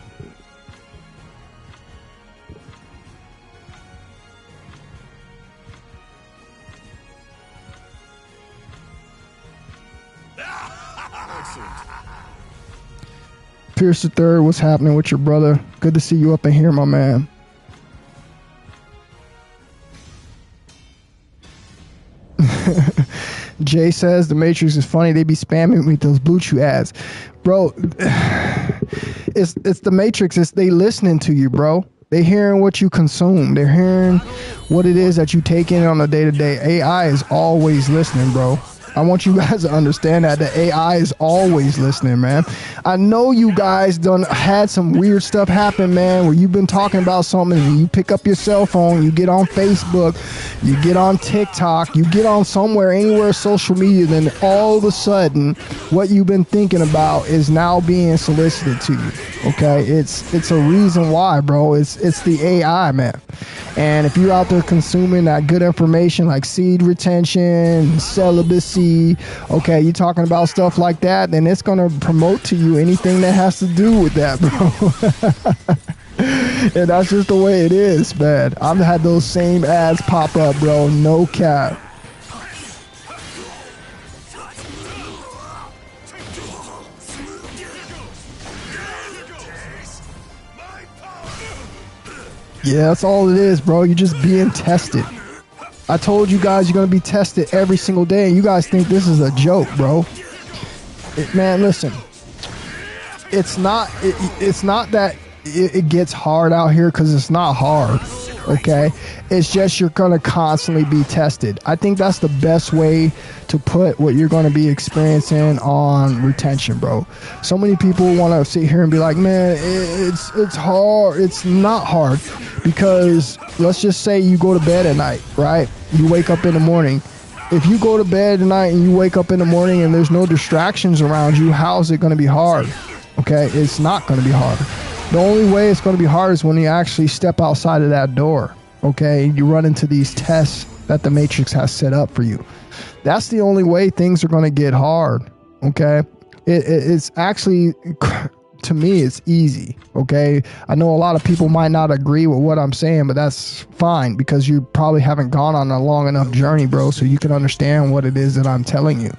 Pierce the Third, what's happening with your brother? Good to see you up in here, my man. Jay says the Matrix is funny. They be spamming me with those Blue Chew ads, bro. It's the Matrix. It's they listening to you, bro. They hearing what you consume. They're hearing what it is that you take in on a day-to-day. AI is always listening, bro. I want you guys to understand that the AI is always listening, man. I know you guys done had some weird stuff happen, man, where you've been talking about something and you pick up your cell phone, you get on Facebook, you get on TikTok, you get on somewhere, anywhere social media, then all of a sudden what you've been thinking about is now being solicited to you. Okay, it's a reason why, bro. It's the AI, man. And if you're out there consuming that good information like seed retention, celibacy, okay, you're talking about stuff like that, then it's gonna promote to you anything that has to do with that, bro. And that's just the way it is, man. I've had those same ads pop up, bro. No cap. Yeah, that's all it is, bro. You're just being tested. I told you guys you're going to be tested every single day, and you guys think this is a joke, bro. Man, listen. It's not that it gets hard out here, because it's not hard, okay? It's just you're going to constantly be tested. I think that's the best way to put what you're going to be experiencing on retention, bro. So many people want to sit here and be like, man, it's hard. It's not hard, because let's just say you go to bed at night, right? You wake up in the morning. If you go to bed at night and you wake up in the morning and there's no distractions around you, how's it going to be hard? Okay, it's not going to be hard. The only way it's going to be hard is when you actually step outside of that door, okay? You run into these tests that the Matrix has set up for you. That's the only way things are going to get hard, okay? It's actually, to me, it's easy, okay? I know a lot of people might not agree with what I'm saying, but that's fine, because you probably haven't gone on a long enough journey, bro, so you can understand what it is that I'm telling you,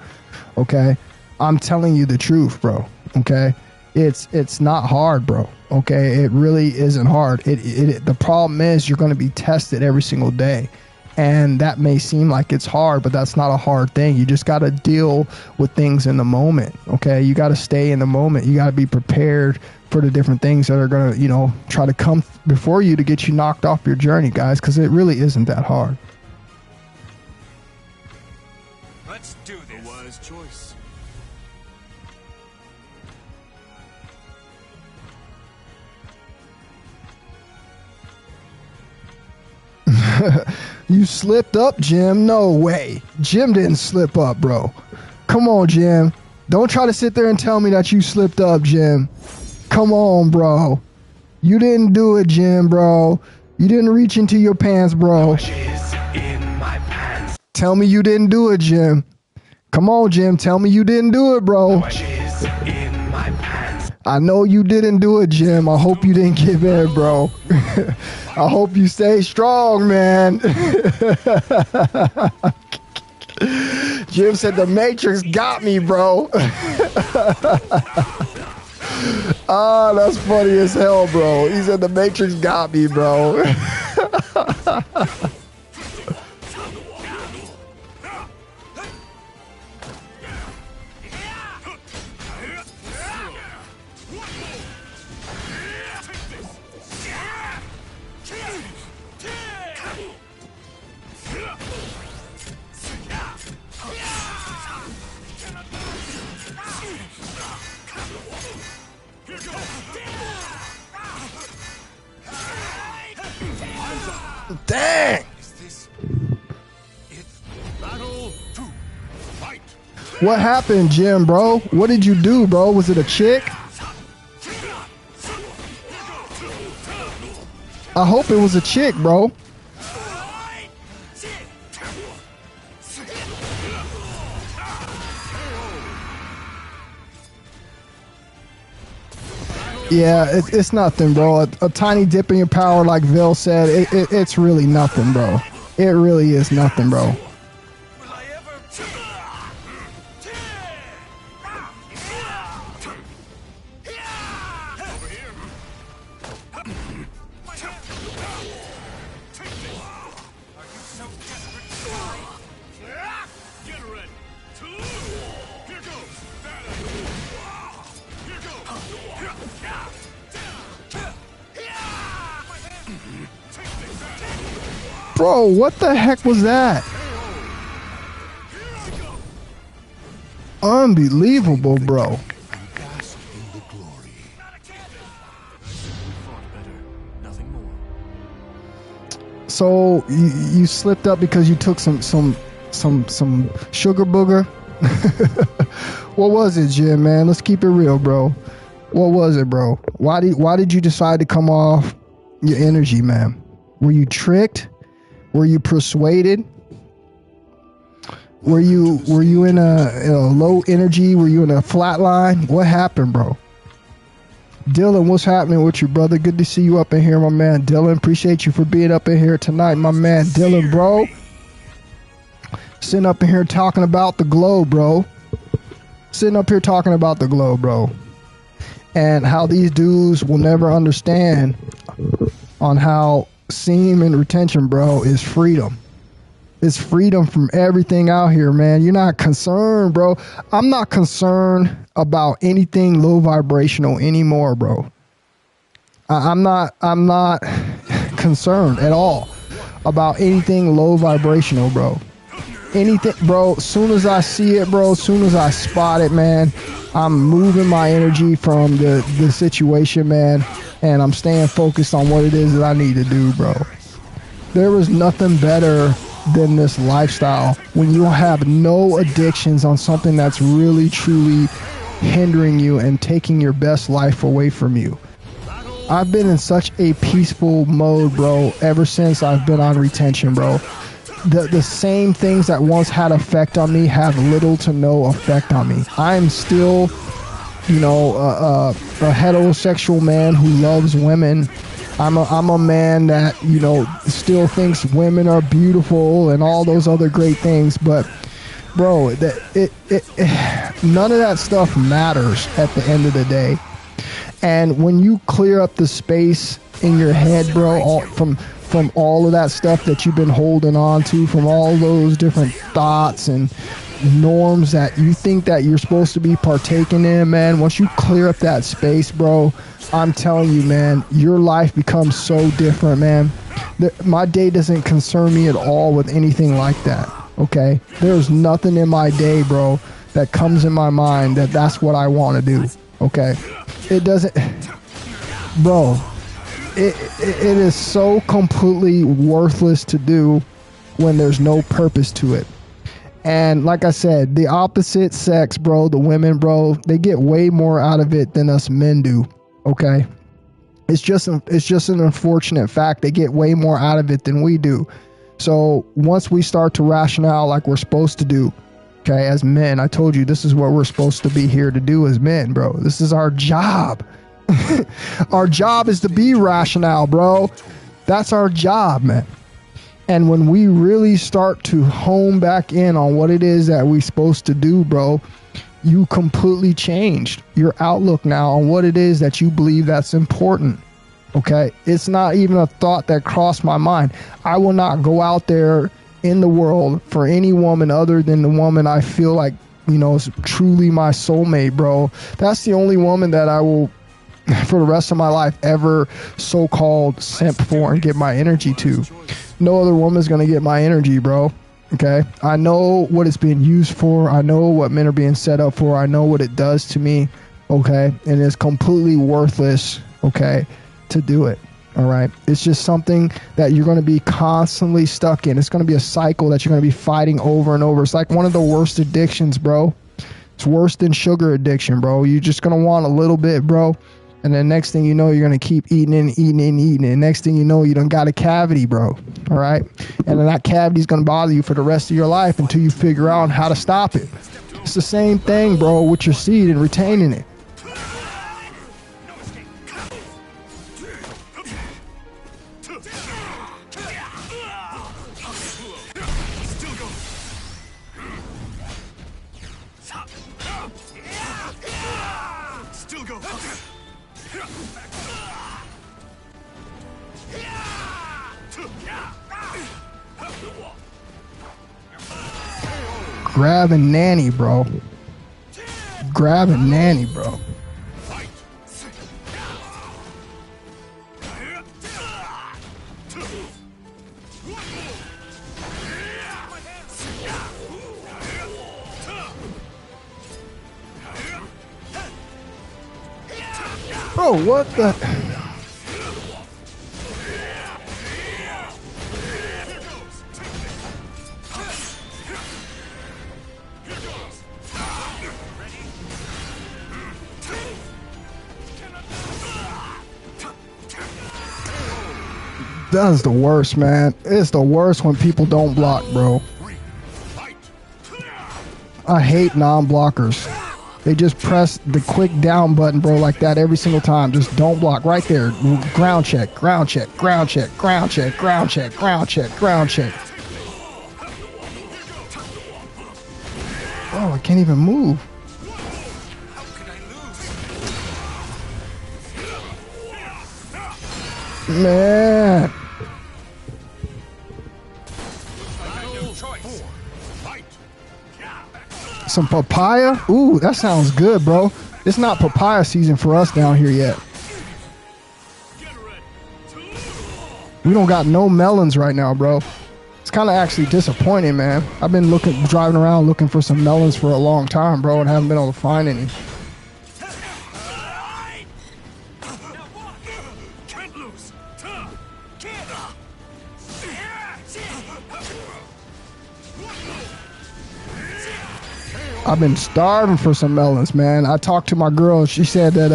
okay? I'm telling you the truth, bro, okay? It's not hard, bro. Okay, it really isn't hard. The problem is you're going to be tested every single day, and that may seem like it's hard, but that's not a hard thing. You just got to deal with things in the moment. Okay, you got to stay in the moment. You got to be prepared for the different things that are going to, try to come before you to get you knocked off your journey, guys, because it really isn't that hard. Let's do this. A wise choice. You slipped up, Jim? No way. Jim didn't slip up, bro. Come on, Jim. Don't try to sit there and tell me that you slipped up, Jim. Come on, bro. You didn't do it, Jim, bro. You didn't reach into your pants, bro. In my pants. Tell me you didn't do it, Jim. Come on, Jim. Tell me you didn't do it, bro. In my pants. I know you didn't do it, Jim. I hope you didn't give in, bro. I hope you stay strong, man. Jim said the Matrix got me, bro. Ah, that's funny as hell, bro. He said the Matrix got me, bro. Dang! What happened, Jim, bro? What did you do, bro? Was it a chick? I hope it was a chick, bro. Yeah, it's nothing, bro. A tiny dip in your power, like Vil said, it's really nothing, bro. It really is nothing, bro. Bro, what the heck was that? Unbelievable, bro. And bask in the glory. So you slipped up because you took some sugar booger. What was it, Jim, man? Let's keep it real, bro. What was it, bro? Why did you decide to come off your energy, man? Were you tricked? Were you persuaded? Were you in a low energy? Were you in a flat line? What happened, bro? Dylan, what's happening with you, brother? Good to see you up in here, my man. Dylan, appreciate you for being up in here tonight, my man. Dylan, bro. Sitting up in here talking about the glow, bro. Sitting up here talking about the glow, bro. And how these dudes will never understand on how semen retention, bro, is freedom. It's freedom from everything out here, man. You're not concerned, bro. I'm not concerned about anything low vibrational anymore, bro. I'm not concerned at all about anything low vibrational, bro. Anything, bro. Soon as I see it, bro, soon as I spot it, man, I'm moving my energy from the situation, man, and I'm staying focused on what it is that I need to do, bro. There was nothing better than this lifestyle when you have no addictions on something that's really, truly hindering you and taking your best life away from you. I've been in such a peaceful mode, bro, ever since I've been on retention, bro. The same things that once had effect on me have little to no effect on me. I'm still, you know, a heterosexual man who loves women. I'm a man that, you know, still thinks women are beautiful and all those other great things. But, bro, none of that stuff matters at the end of the day. And when you clear up the space in your head, bro, from all of that stuff that you've been holding on to, from all those different thoughts and norms that you think that you're supposed to be partaking in, man, once you clear up that space, bro, I'm telling you, man, your life becomes so different, man. My day doesn't concern me at all with anything like that, okay? There's nothing in my day, bro, that comes in my mind that's what I want to do, okay? It doesn't, bro, it is so completely worthless to do when there's no purpose to it. And like I said, the opposite sex, bro, the women, bro, they get way more out of it than us men do. Okay, it's just an unfortunate fact. They get way more out of it than we do. So once we start to rationale like we're supposed to do, okay, as men, I told you this is what we're supposed to be here to do as men, bro. This is our job. Our job is to be rationale, bro. That's our job, man. And when we really start to hone back in on what it is that we're supposed to do, bro, you completely changed your outlook now on what it is that you believe that's important. Okay? It's not even a thought that crossed my mind. I will not go out there in the world for any woman other than the woman I feel like, you know, is truly my soulmate, bro. That's the only woman that I will, for the rest of my life, ever so-called simp for and get my energy to. No other woman's going to get my energy, bro. Okay? I know what it's being used for. I know what men are being set up for. I know what it does to me. Okay? And it's completely worthless, okay, to do it. All right? It's just something that you're going to be constantly stuck in. It's going to be a cycle that you're going to be fighting over and over. It's like one of the worst addictions, bro. It's worse than sugar addiction, bro. You're just going to want a little bit, bro. And then next thing you know, you're going to keep eating and eating and eating. And next thing you know, you done got a cavity, bro. All right? And then that cavity is going to bother you for the rest of your life until you figure out how to stop it. It's the same thing, bro, with your seed and retaining it. Grab a nanny, bro. Grab a nanny, bro. Bro, what the? That is the worst, man. It's the worst when people don't block, bro. I hate non-blockers. They just press the quick down button, bro, like that every single time. Just don't block right there. Ground check, ground check, ground check, ground check, ground check, ground check, ground check. Oh, I can't even move. Man. Some papaya? Ooh, that sounds good, bro. It's not papaya season for us down here yet. We don't got no melons right now, bro. It's kind of actually disappointing, man. I've been driving around looking for some melons for a long time, bro, and haven't been able to find any. I've been starving for some melons, man. I talked to my girl. She said that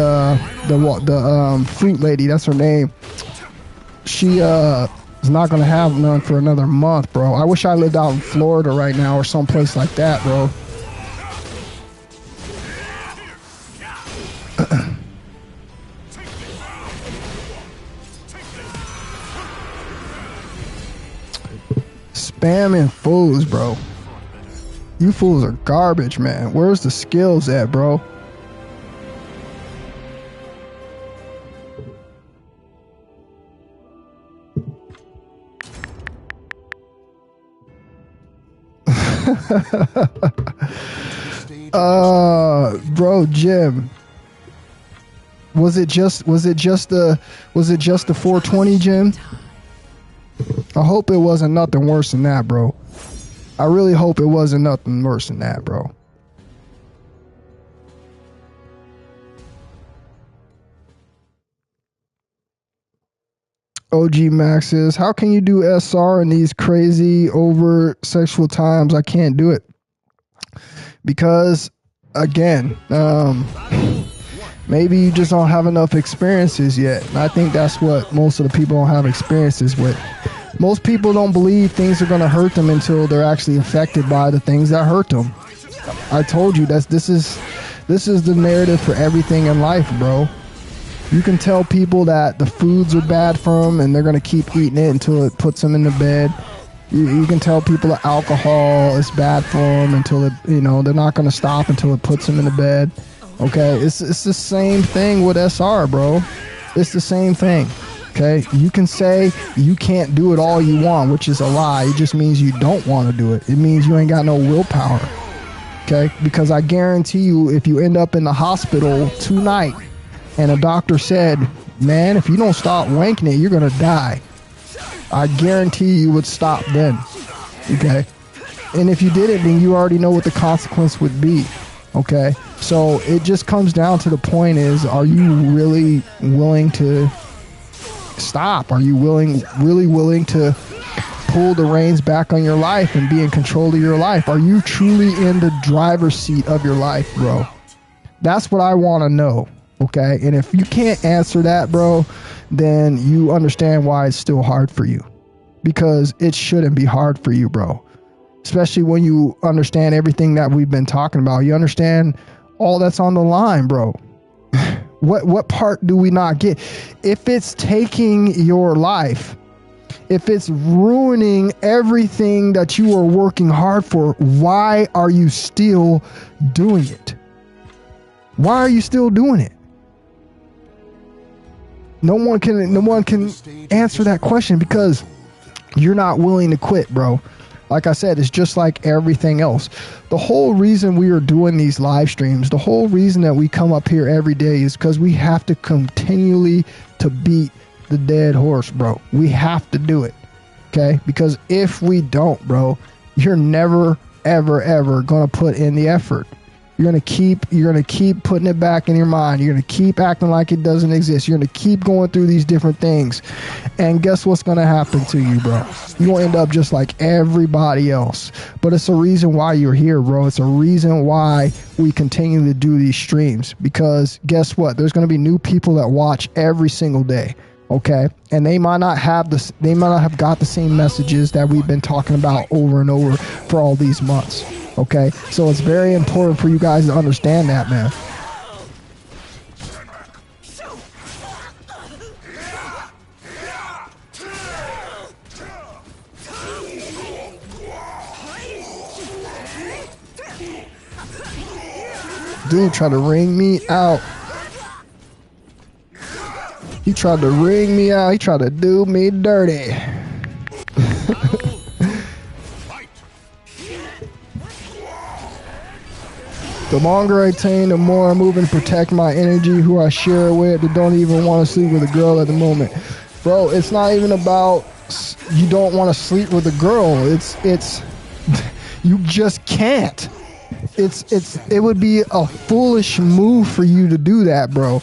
the fruit lady, that's her name, she is not gonna have none for another month, bro. I wish I lived out in Florida right now or someplace like that, bro. Spamming fools, bro. You fools are garbage, man. Where's the skills at, bro? Bro, Jim. Was it just the 420, Jim? I hope it wasn't nothing worse than that, bro. I really hope it wasn't nothing worse than that, bro. OG Max says, how can you do SR in these crazy over sexual times? I can't do it. Because, again, maybe you just don't have enough experiences yet. And I think that's what most of the people don't have experiences with. Most people don't believe things are going to hurt them until they're actually affected by the things that hurt them. I told you this is the narrative for everything in life, bro. You can tell people that the foods are bad for them and they're going to keep eating it until it puts them in the bed. You can tell people that alcohol is bad for them until it, they're not going to stop until it puts them in the bed. Okay, it's the same thing with SR, bro. It's the same thing. Okay, you can say you can't do it all you want, which is a lie. It just means you don't want to do it. It means you ain't got no willpower. Okay, because I guarantee you, if you end up in the hospital tonight and a doctor said, man, if you don't stop wanking it, you're going to die, I guarantee you would stop then. Okay, and if you didn't, then you already know what the consequence would be. Okay, so it just comes down to the point is, are you really willing to stop? Are you really willing to pull the reins back on your life and be in control of your life? Are you truly in the driver's seat of your life, bro? That's what I want to know. Okay, and if you can't answer that, bro, then you understand why it's still hard for you, because it shouldn't be hard for you, bro. Especially when you understand everything that we've been talking about. You understand all that's on the line, bro. What part do we not get? If it's taking your life, if it's ruining everything that you are working hard for, why are you still doing it? Why are you still doing it? No one can answer that question, because you're not willing to quit, bro. Like I said, it's just like everything else. The whole reason we are doing these live streams, the whole reason that we come up here every day is because we have to continually to beat the dead horse, bro. We have to do it, okay? Because if we don't, bro, you're never, ever, ever going to put in the effort. You're gonna keep putting it back in your mind. You're gonna keep acting like it doesn't exist. You're gonna keep going through these different things, and guess what's gonna happen to you, bro? You're gonna end up just like everybody else. But it's a reason why you're here, bro. It's a reason why we continue to do these streams, because guess what? There's gonna be new people that watch every single day. Okay, and they might not have got the same messages that we've been talking about over and over for all these months. Okay, so it's very important for you guys to understand that, man. Dude tried to ring me out. He tried to ring me out. He tried to do me dirty. The longer I train, the more I move and protect my energy, who I share it with, that don't even want to sleep with a girl at the moment. Bro, it's not even about you don't want to sleep with a girl. It's you just can't. It would be a foolish move for you to do that, bro.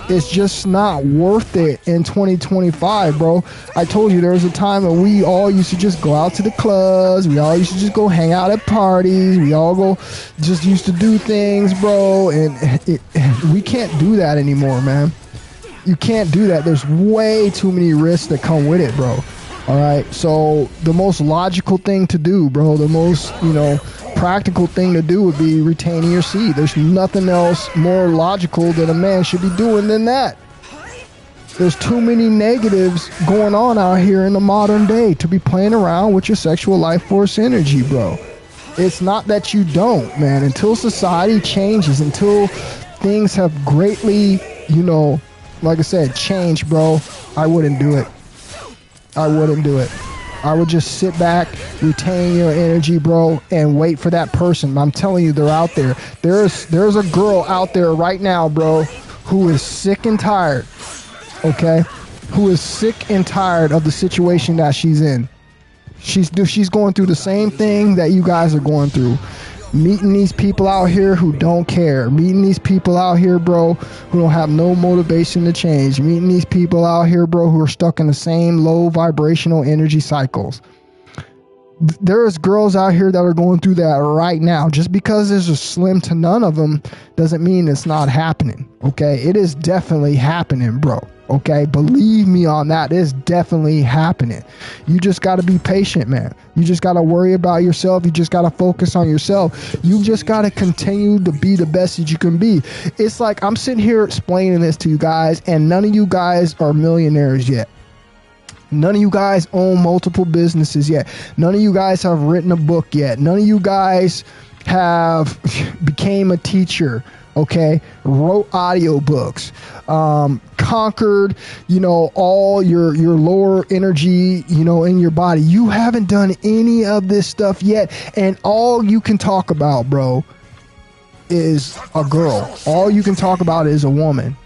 It's just not worth it in 2025, bro. I told you there was a time when we all used to just go out to the clubs. We all used to just go hang out at parties. We all just used to do things, bro. And we can't do that anymore, man. You can't do that. There's way too many risks that come with it, bro. All right. So the most logical thing to do, bro, the most, practical thing to do would be retaining your seed. There's nothing else more logical that a man should be doing than that. There's too many negatives going on out here in the modern day to be playing around with your sexual life force energy, bro. It's not that you don't, man. Until society changes, until things have greatly, like I said, changed, bro, I wouldn't do it. I wouldn't do it. I would just sit back, retain your energy, bro, and wait for that person. I'm telling you, they're out there. There's a girl out there right now, bro, who is sick and tired, okay? Who is sick and tired of the situation that she's in. She's going through the same thing that you guys are going through. Meeting these people out here who don't care. Meeting these people out here, bro, who don't have no motivation to change. Meeting these people out here, bro, who are stuck in the same low vibrational energy cycles. There's girls out here that are going through that right now. Just because there's a slim to none of them doesn't mean it's not happening, okay? It is definitely happening, bro. Okay, believe me on that. It's definitely happening. You just got to be patient, man. You just got to worry about yourself. You just got to focus on yourself. You just got to continue to be the best that you can be. It's like I'm sitting here explaining this to you guys, and none of you guys are millionaires yet. None of you guys own multiple businesses yet. None of you guys have written a book yet. None of you guys have became a teacher. Okay, wrote audiobooks, conquered, all your lower energy, in your body. You haven't done any of this stuff yet, and all you can talk about, bro, is a girl. All you can talk about is a woman.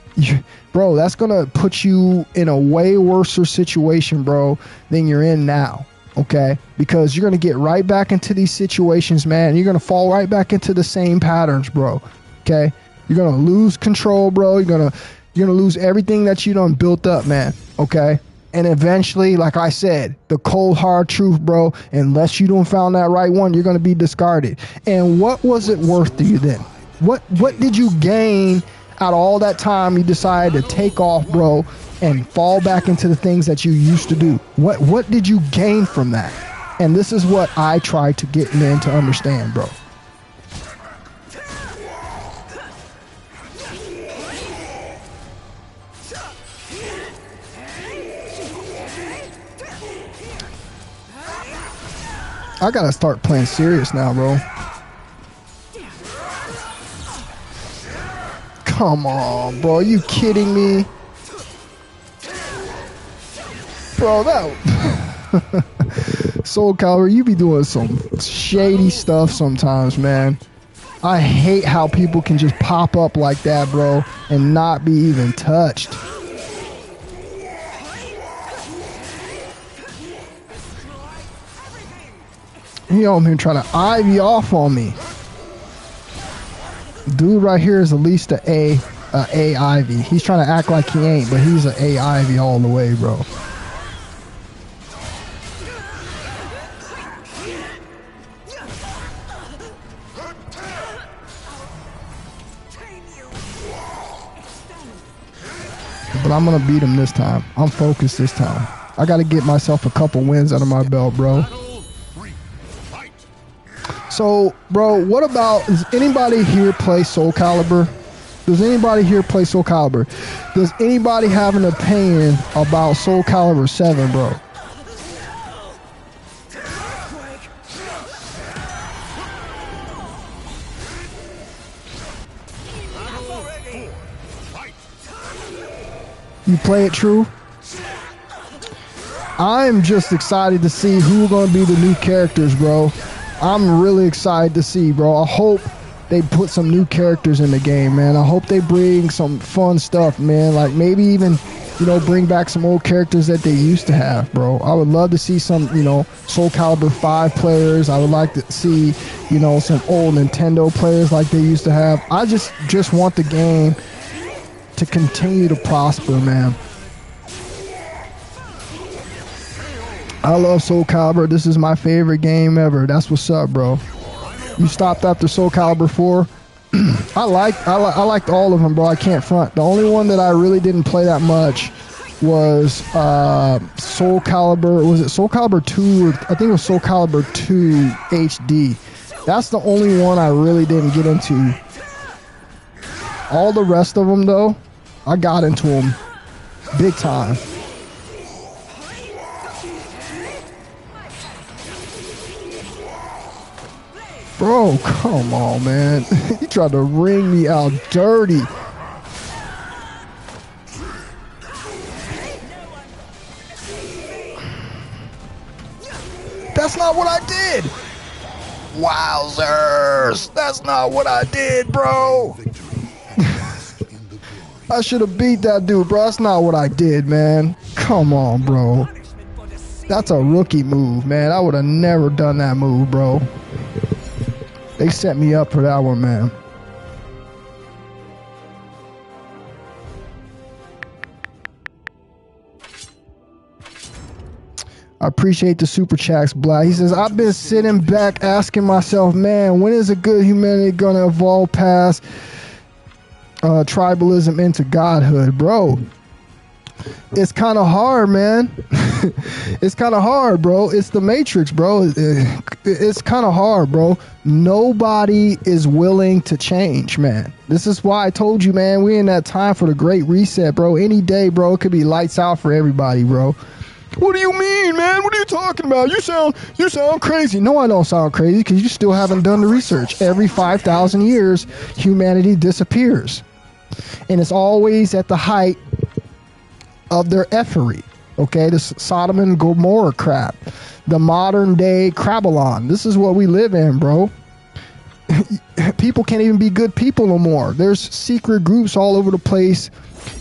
Bro, that's gonna put you in a way worse situation, bro, than you're in now. Okay, because you're gonna get right back into these situations, man. And you're gonna fall right back into the same patterns, bro. Okay, you're gonna lose control, bro. You're gonna lose everything that you done built up, man. Okay, and eventually, like I said, the cold hard truth, bro. Unless you don't found that right one, you're gonna be discarded. And what was it worth to you then? What did you gain out of all that time you decided to take off, bro, and fall back into the things that you used to do? What did you gain from that? And this is what I try to get men to understand, bro. I gotta start playing serious now, bro. Come on, bro. Are you kidding me? Bro, that... Soul Calibur, you be doing some shady stuff sometimes, man. I hate how people can just pop up like that, bro, and not be even touched. You know, I'm here trying to Ivy off on me. Dude right here is at least a Ivy. He's trying to act like he ain't, but he's a Ivy all the way, bro. But I'm gonna beat him this time. I'm focused this time. I gotta get myself a couple wins under my belt, bro. So, bro, what about, does anybody here play Soul Calibur? Does anybody here play Soul Calibur? Does anybody have an opinion about Soul Calibur 7, bro? You play it, True? I'm just excited to see who are going to be the new characters, bro. I'm really excited to see, bro. I hope they put some new characters in the game, man. I hope they bring some fun stuff, man. Like maybe even, you know, bring back some old characters that they used to have, bro. I would love to see some, you know, Soul Calibur 5 players. I would like to see, you know, some old Nintendo players like they used to have. I just want the game to continue to prosper, man. I love Soul Calibur. This is my favorite game ever. That's what's up, bro. You stopped after Soul Calibur 4. I liked all of them, bro. I can't front. The only one that I really didn't play that much was Soul Calibur. Was it Soul Calibur 2? Or I think it was Soul Calibur 2 HD. That's the only one I really didn't get into. All the rest of them, though, I got into them big time. Bro, come on, man. He tried to ring me out dirty. That's not what I did. Wowzers. That's not what I did, bro. I should have beat that dude, bro. That's not what I did, man. Come on, bro. That's a rookie move, man. I would have never done that move, bro. They set me up for that one, man. I appreciate the super chats, Black. He says, I've been sitting back asking myself, man, when is a good humanity going to evolve past tribalism into godhood? Bro, it's kind of hard, man. It's kind of hard, bro. It's the Matrix, bro. It's kind of hard, bro. Nobody is willing to change, man. This is why I told you, man, we're in that time for the great reset, bro. Any day, bro, it could be lights out for everybody, bro. What do you mean, man? What are you talking about? You sound crazy. No, I don't sound crazy because you still haven't done the research. Every 5,000 years, humanity disappears. And it's always at the height of their effery. Okay, this Sodom and Gomorrah crap. The modern day Crabalon. This is what we live in, bro. People can't even be good people no more. There's secret groups all over the place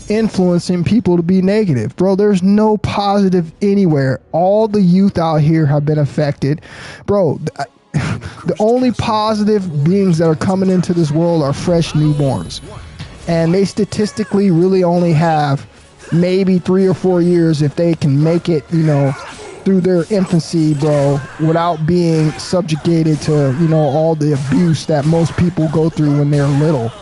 influencing people to be negative. Bro, there's no positive anywhere. All the youth out here have been affected. Bro, the only positive beings that are coming into this world are fresh newborns. And they statistically really only have maybe 3 or 4 years if they can make it, you know, through their infancy, bro, without being subjugated to, you know, all the abuse that most people go through when they're little.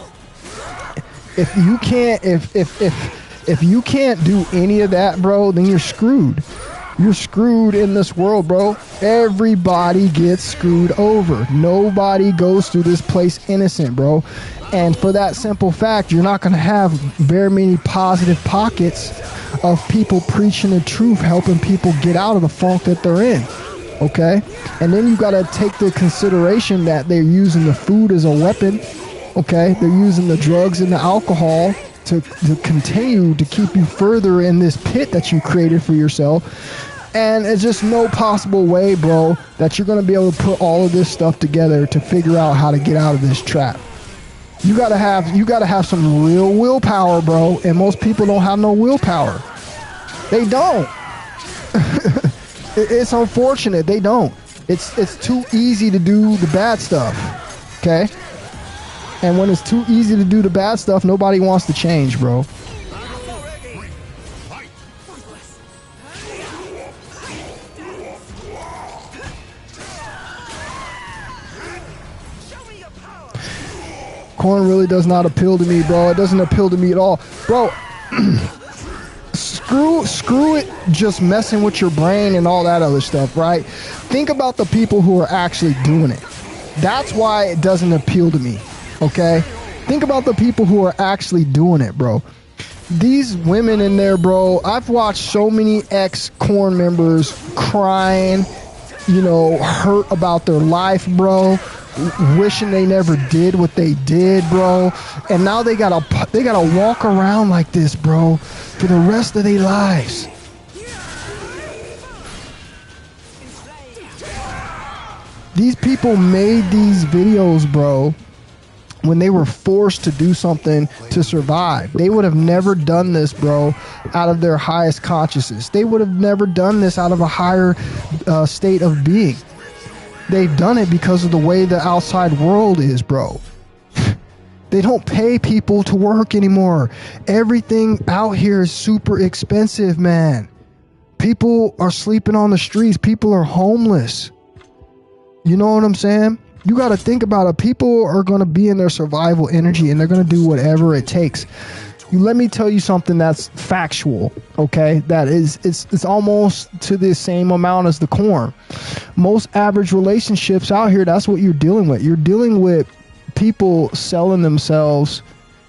If you can't, if you can't do any of that, bro, then you're screwed. You're screwed in this world, bro. Everybody gets screwed over. Nobody goes through this place innocent, bro. And for that simple fact, you're not going to have very many positive pockets of people preaching the truth, helping people get out of the funk that they're in. Okay? And then you got to take the consideration that they're using the food as a weapon. Okay? They're using the drugs and the alcohol to continue to keep you further in this pit that you created for yourself. And it's just no possible way, bro, that you're going to be able to put all of this stuff together to figure out how to get out of this trap. You gotta have some real willpower, bro. And most people don't have no willpower. They don't. It's unfortunate. They don't. It's too easy to do the bad stuff. Okay? And when it's too easy to do the bad stuff, nobody wants to change, bro. Corn really does not appeal to me, bro. It doesn't appeal to me at all. Bro, screw it just messing with your brain and all that other stuff, right? Think about the people who are actually doing it. That's why it doesn't appeal to me, okay? Think about the people who are actually doing it, bro. These women in there, bro, I've watched so many ex-Corn members crying, you know, hurt about their life, bro, wishing they never did what they did, bro, and now they gotta walk around like this, bro, for the rest of their lives. These people made these videos, bro, when they were forced to do something to survive. They would have never done this, bro, out of their highest consciousness. They would have never done this out of a higher state of being. They've done it because of the way the outside world is, bro. They don't pay people to work anymore. Everything out here is super expensive, man. People are sleeping on the streets. People are homeless. You know what I'm saying? You got to think about it. People are going to be in their survival energy, and they're going to do whatever it takes. Let me tell you something that's factual, okay? That is, it's almost to the same amount as the corn. Most average relationships out here, that's what you're dealing with. You're dealing with people selling themselves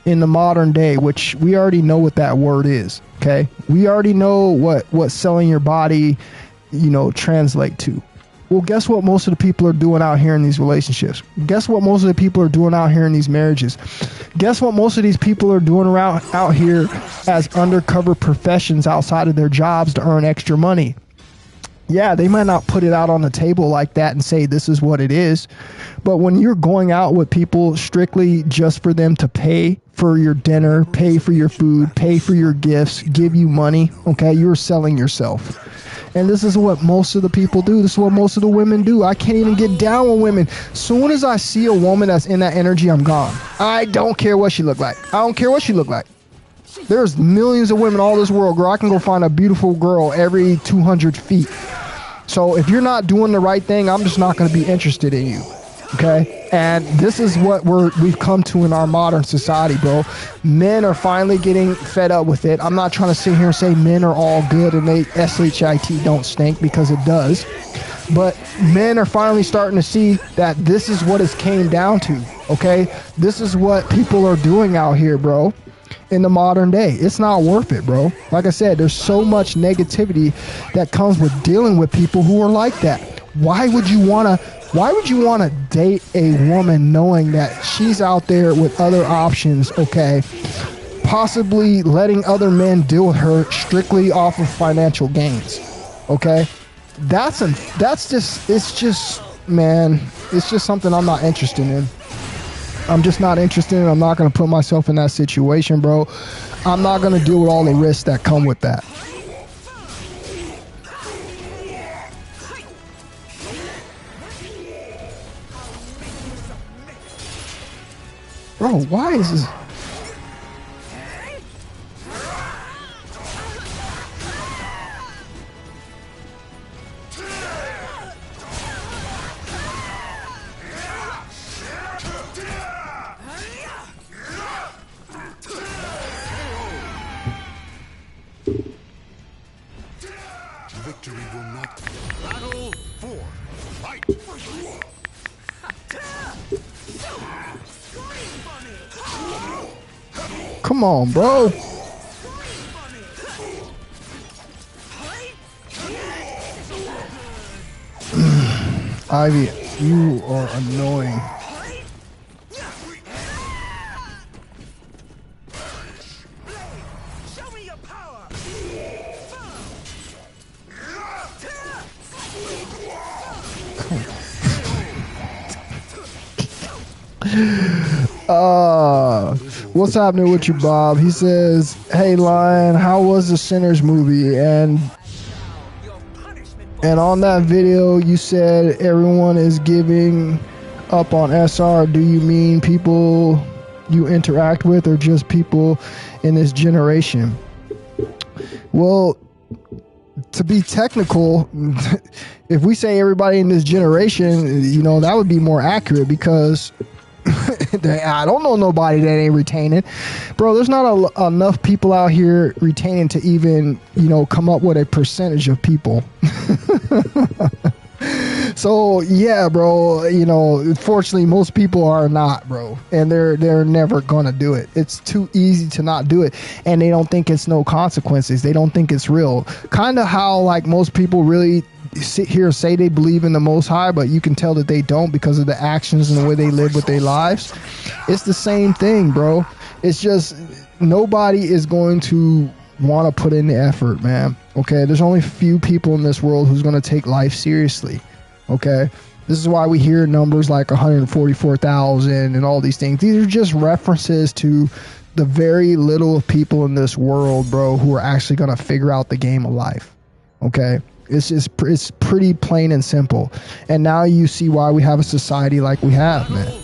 in the modern day, which we already know what that word is, okay? We already know what selling your body, you know, translate to. Well, guess what most of the people are doing out here in these relationships? Guess what most of the people are doing out here in these marriages? Guess what most of these people are doing out here as undercover professions outside of their jobs to earn extra money? Yeah, they might not put it out on the table like that and say this is what it is. But when you're going out with people strictly just for them to pay for your dinner, pay for your food, pay for your gifts, give you money, okay, you're selling yourself. And this is what most of the people do. This is what most of the women do. I can't even get down with women. Soon as I see a woman that's in that energy, I'm gone. I don't care what she look like. I don't care what she look like. There's millions of women all this world, girl. I can go find a beautiful girl every 200 feet. So if you're not doing the right thing, I'm just not going to be interested in you. Okay? And this is what we've come to in our modern society, bro. Men are finally getting fed up with it. I'm not trying to sit here and say men are all good and they SHIT don't stink, because it does. But men are finally starting to see that this is what it came down to. Okay? This is what people are doing out here, bro, in the modern day. It's not worth it, bro. Like I said, there's so much negativity that comes with dealing with people who are like that. Why would you want to date a woman knowing that she's out there with other options, okay, possibly letting other men deal with her strictly off of financial gains, okay? It's just something I'm not interested in. I'm just not interested in. I'm not going to put myself in that situation, bro. I'm not going to deal with all the risks that come with that. Bro, why is this? Victory will not. Battle 4. Fight. Come on, bro. Ivy, you are annoying. What's happening with you, Bob? He says, hey, Lion, how was the Sinners movie? And on that video, you said everyone is giving up on SR, do you mean people you interact with or just people in this generation? Well, to be technical, if we say everybody in this generation, you know, that would be more accurate because I don't know nobody that ain't retaining. Bro, there's not enough people out here retaining to even, you know, come up with a percentage of people. So yeah, bro, you know, fortunately most people are not, bro, and they're never gonna do it. It's too easy to not do it, and they don't think it's no consequences. They don't think it's real. Kind of how like most people really sit here and say they believe in the Most High, but you can tell that they don't because of the actions and the way they live with their lives. It's the same thing, bro. It's just nobody is going to want to put in the effort, man. Okay, there's only a few people in this world who's going to take life seriously. Okay, this is why we hear numbers like 144,000 and all these things. These are just references to the very little people in this world, bro, who are actually going to figure out the game of life. Okay, it's pretty plain and simple. And now you see why we have a society like we have, man.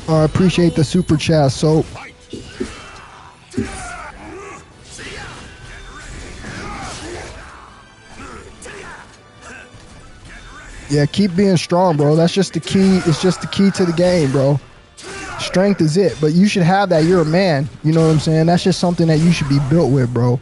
I appreciate the super chat, so yeah, keep being strong, bro. That's just the key. It's just the key to the game, bro. Strength is it, but you should have that. You're a man. You know what I'm saying? That's just something that you should be built with, bro.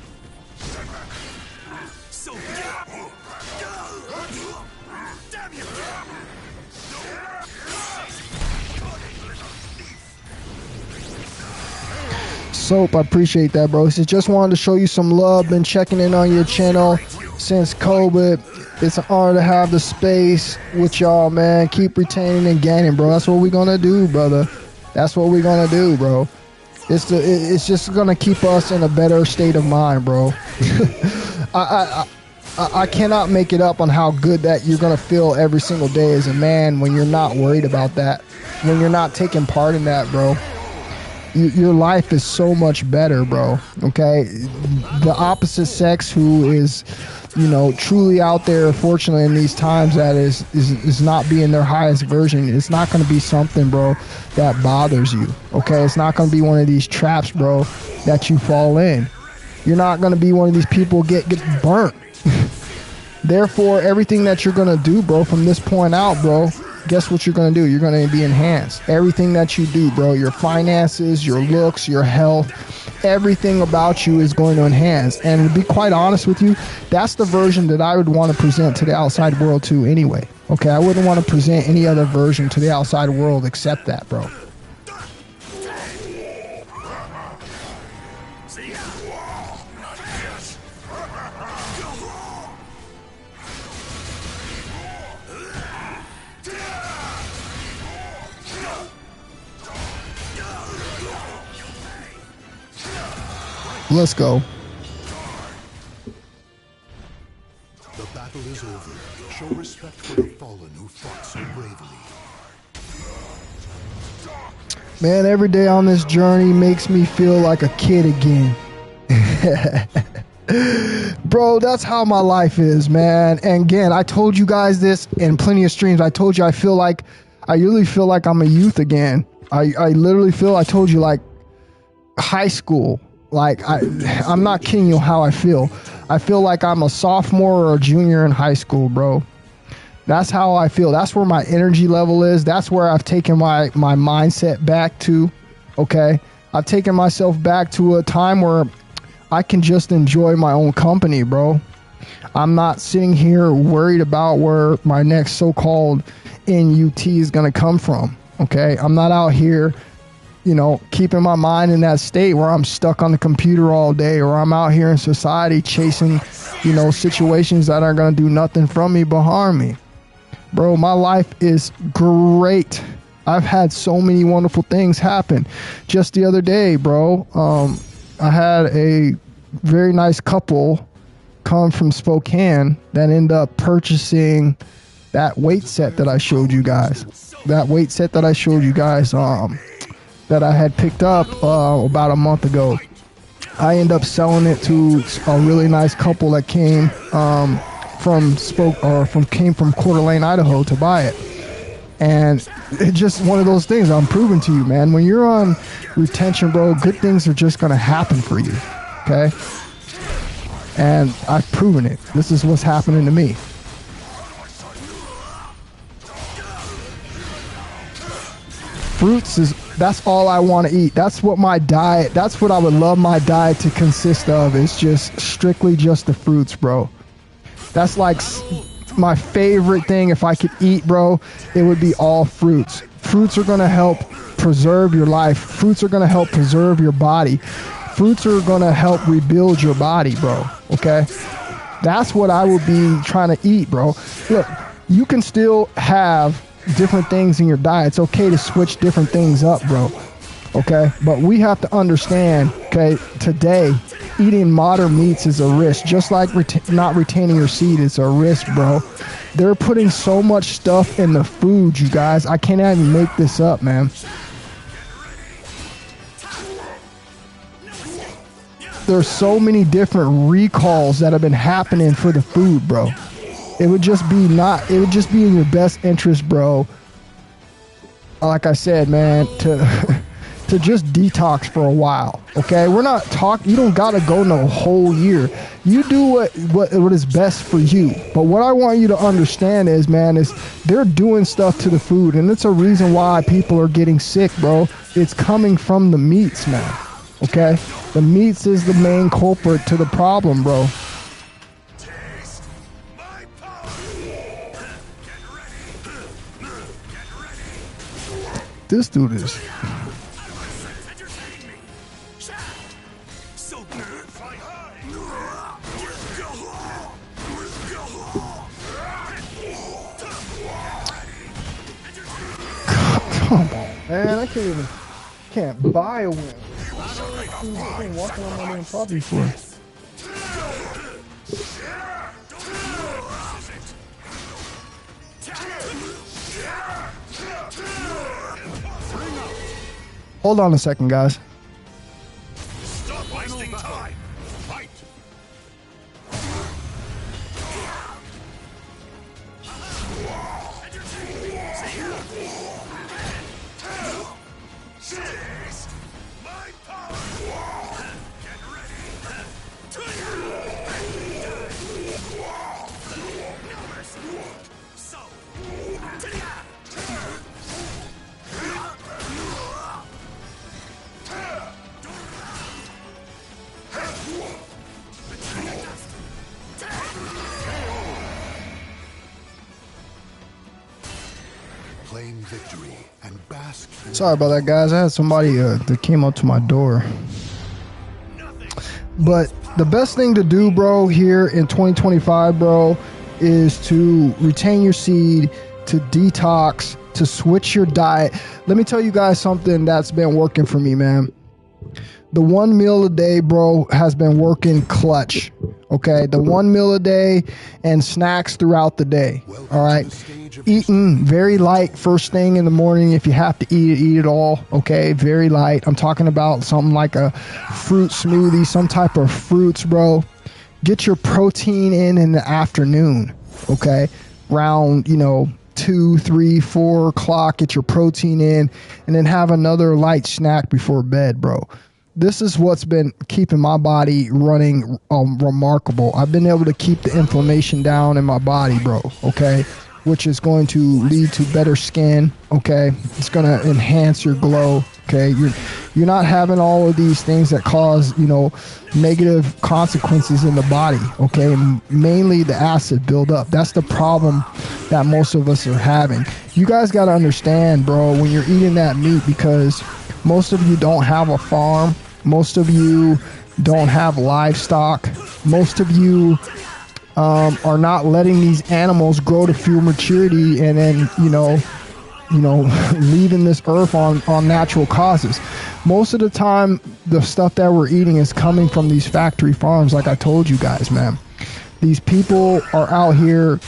Soap, I appreciate that, bro. So just wanted to show you some love. Been checking in on your channel since COVID. It's an honor to have the space with y'all, man. Keep retaining and gaining, bro. That's what we're gonna do, brother. That's what we're gonna do, bro. It's just gonna keep us in a better state of mind, bro. I cannot make it up on how good that you're gonna feel every single day as a man when you're not worried about that, when you're not taking part in that, bro. Your life is so much better, bro. Okay, the opposite sex who is, you know, truly out there, fortunately in these times, that is not being their highest version. It's not going to be something, bro, that bothers you. Okay, it's not going to be one of these traps, bro, that you fall in. You're not going to be one of these people get burnt. Therefore, everything that you're going to do, bro, from this point out, bro, guess what you're going to do? You're going to be enhanced. Everything that you do, bro, your finances, your looks, your health, everything about you is going to enhance. And to be quite honest with you, that's the version that I would want to present to the outside world too anyway. Okay, I wouldn't want to present any other version to the outside world except that, bro. Let's go. The battle is over. Show respect for the fallen who fought so bravely. Man, every day on this journey makes me feel like a kid again. Bro, that's how my life is, man. And again, I told you guys this in plenty of streams. I told you I really feel like I'm a youth again. I literally feel, I told you, like high school. Like, I'm not kidding you how I feel. I feel like I'm a sophomore or a junior in high school, bro. That's how I feel. That's where my energy level is. That's where I've taken my mindset back to, okay? I've taken myself back to a time where I can just enjoy my own company, bro. I'm not sitting here worried about where my next so-called NUT is going to come from, okay? I'm not out here, you know, keeping my mind in that state where I'm stuck on the computer all day, or I'm out here in society chasing, you know, situations that aren't going to do nothing from me but harm me. Bro, my life is great. I've had so many wonderful things happen. Just the other day, bro, I had a very nice couple come from Spokane that ended up purchasing that weight set that I showed you guys. That weight set that I showed you guys that I had picked up about a month ago. I ended up selling it to a really nice couple that came from Coeur d'Alene, Idaho to buy it. And it's just one of those things. I'm proving to you, man. When you're on retention, bro, good things are just going to happen for you. Okay? And I've proven it. This is what's happening to me. Fruits that's all I want to eat. That's what my diet, that's what I would love my diet to consist of. It's just strictly just the fruits, bro. That's like my favorite thing. If I could eat, bro, it would be all fruits. Fruits are going to help preserve your life. Fruits are going to help preserve your body. Fruits are going to help rebuild your body, bro. Okay? That's what I would be trying to eat, bro. Look, you can still have different things in your diet. It's okay to switch different things up, bro. Okay? But we have to understand, okay, today, eating modern meats is a risk. Just like not retaining your seed is a risk, bro. They're putting so much stuff in the food, you guys. I can't even make this up, man. There's so many different recalls that have been happening for the food, bro. It would just be in your best interest, bro. Like I said, man, to just detox for a while. Okay, we're not talking. You don't gotta go no whole year. You do what is best for you. But what I want you to understand is, man, is they're doing stuff to the food, and it's a reason why people are getting sick, bro. It's coming from the meats, man. Okay, the meats is the main culprit to the problem, bro. This dude is. Come on, man! I can't buy a win. I've been walking on my own property for. Hold on a second, guys. Stop wasting time. Fight. Claim victory and bask. Sorry about that, guys. I had somebody that came up to my door. But the best thing to do, bro, here in 2025, bro, is to retain your seed, to detox, to switch your diet. Let me tell you guys something that's been working for me, man. The 1 meal a day, bro, has been working clutch. Okay, the 1 meal a day and snacks throughout the day. All right, eating very light first thing in the morning. If you have to eat it all. Okay, very light. I'm talking about something like a fruit smoothie, some type of fruits, bro. Get your protein in the afternoon. Okay, around 2, 3, 4 o'clock. Get your protein in, and then have another light snack before bed, bro. This is what's been keeping my body running remarkable. I've been able to keep the inflammation down in my body, bro, okay? Which is going to lead to better skin, okay? It's going to enhance your glow, okay? You're not having all of these things that cause, negative consequences in the body, okay? Mainly the acid buildup. That's the problem that most of us are having. You guys got to understand, bro, when you're eating that meat, because most of you don't have a farm. Most of you don't have livestock. Most of you are not letting these animals grow to full maturity and then, leaving this earth on natural causes. most of the time, the stuff that we're eating is coming from these factory farms, like I told you guys, man. These people are out here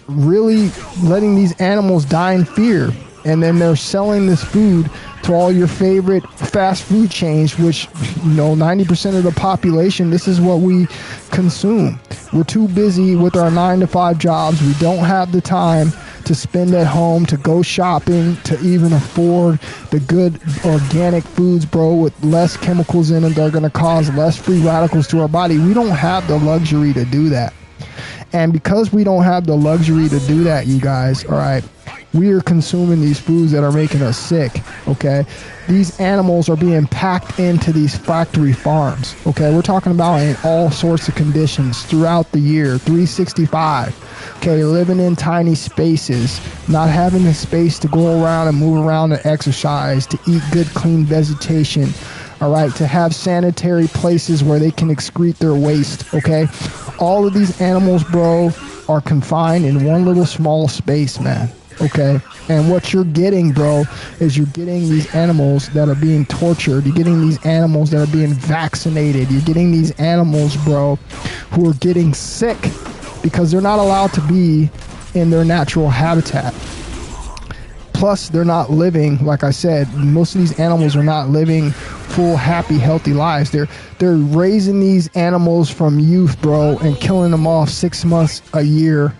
really letting these animals die in fear. And then they're selling this food to all your favorite fast food chains, which, 90% of the population, this is what we consume. We're too busy with our 9-to-5 jobs. We don't have the time to spend at home, to go shopping, to even afford the good organic foods, bro, with less chemicals in them that are going to cause less free radicals to our body. We don't have the luxury to do that. And because we don't have the luxury to do that, you guys, all right, we are consuming these foods that are making us sick, okay? These animals are being packed into these factory farms, okay? We're talking about in all sorts of conditions throughout the year, 365, okay? Living in tiny spaces, not having the space to go around and move around and exercise, to eat good, clean vegetation, all right? To have sanitary places where they can excrete their waste, okay? All of these animals, bro, are confined in one little small space, man. Okay, and what you're getting, bro, is you're getting these animals that are being tortured. You're getting these animals that are being vaccinated. You're getting these animals, bro, who are getting sick because they're not allowed to be in their natural habitat. Plus, they're not living, like I said, most of these animals are not living full, happy, healthy lives. They're raising these animals from youth, bro, and killing them off 6 months, a year,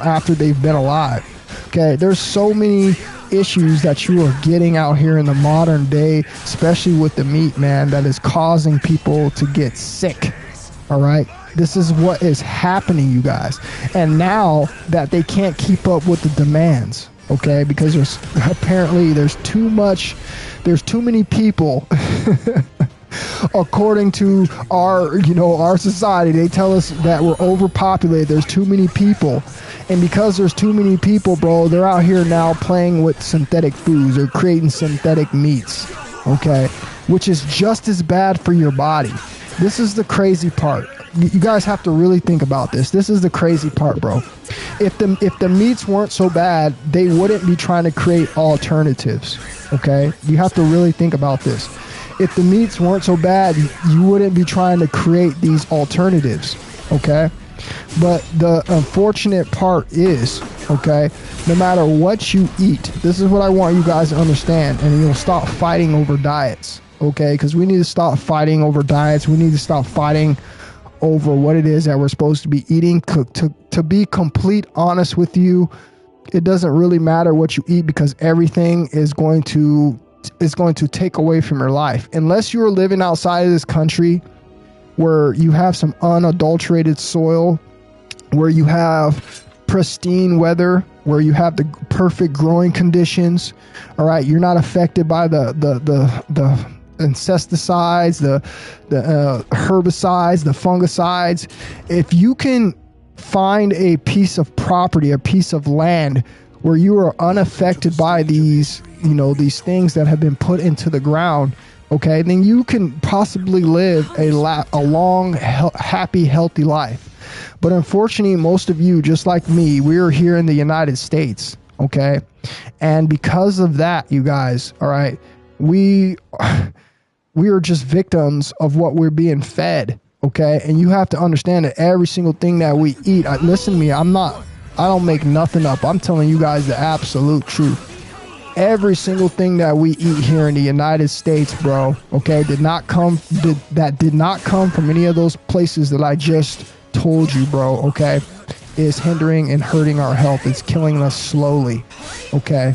after they've been alive. Okay, there's so many issues that you are getting out here in the modern day, especially with the meat, man, that is causing people to get sick. All right, this is what is happening, you guys. And now that they can't keep up with the demands, okay, because there's too many people. According to our society, they tell us that we're overpopulated. There's too many people. And because there's too many people, bro, they're out here now playing with synthetic foods. They're creating synthetic meats, okay, which is just as bad for your body. This is the crazy part. You guys have to really think about this. This is the crazy part, bro. If the meats weren't so bad, they wouldn't be trying to create alternatives, okay? You have to really think about this. If the meats weren't so bad, you wouldn't be trying to create these alternatives, okay? But the unfortunate part is, okay, no matter what you eat, this is what I want you guys to understand, and you'll stop fighting over diets, okay? Because we need to stop fighting over diets. We need to stop fighting over what it is that we're supposed to be eating. To be complete honest with you, it doesn't really matter what you eat because everything is going to take away from your life. Unless you're living outside of this country where you have some unadulterated soil, where you have pristine weather, where you have the perfect growing conditions, all right, you're not affected by the insecticides, the herbicides, the fungicides. If you can find a piece of property, a piece of land where you are unaffected by these things that have been put into the ground, okay, then you can possibly live a long, happy, healthy life. But unfortunately, most of you, just like me, we're here in the United States, okay? And because of that, you guys, all right, we are just victims of what we're being fed, okay? And you have to understand that every single thing that we eat, listen to me, I don't make nothing up. I'm telling you guys the absolute truth. Every single thing that we eat here in the United States, bro, okay, did not come from any of those places that I just told you, bro, okay, is hindering and hurting our health. It's killing us slowly, okay?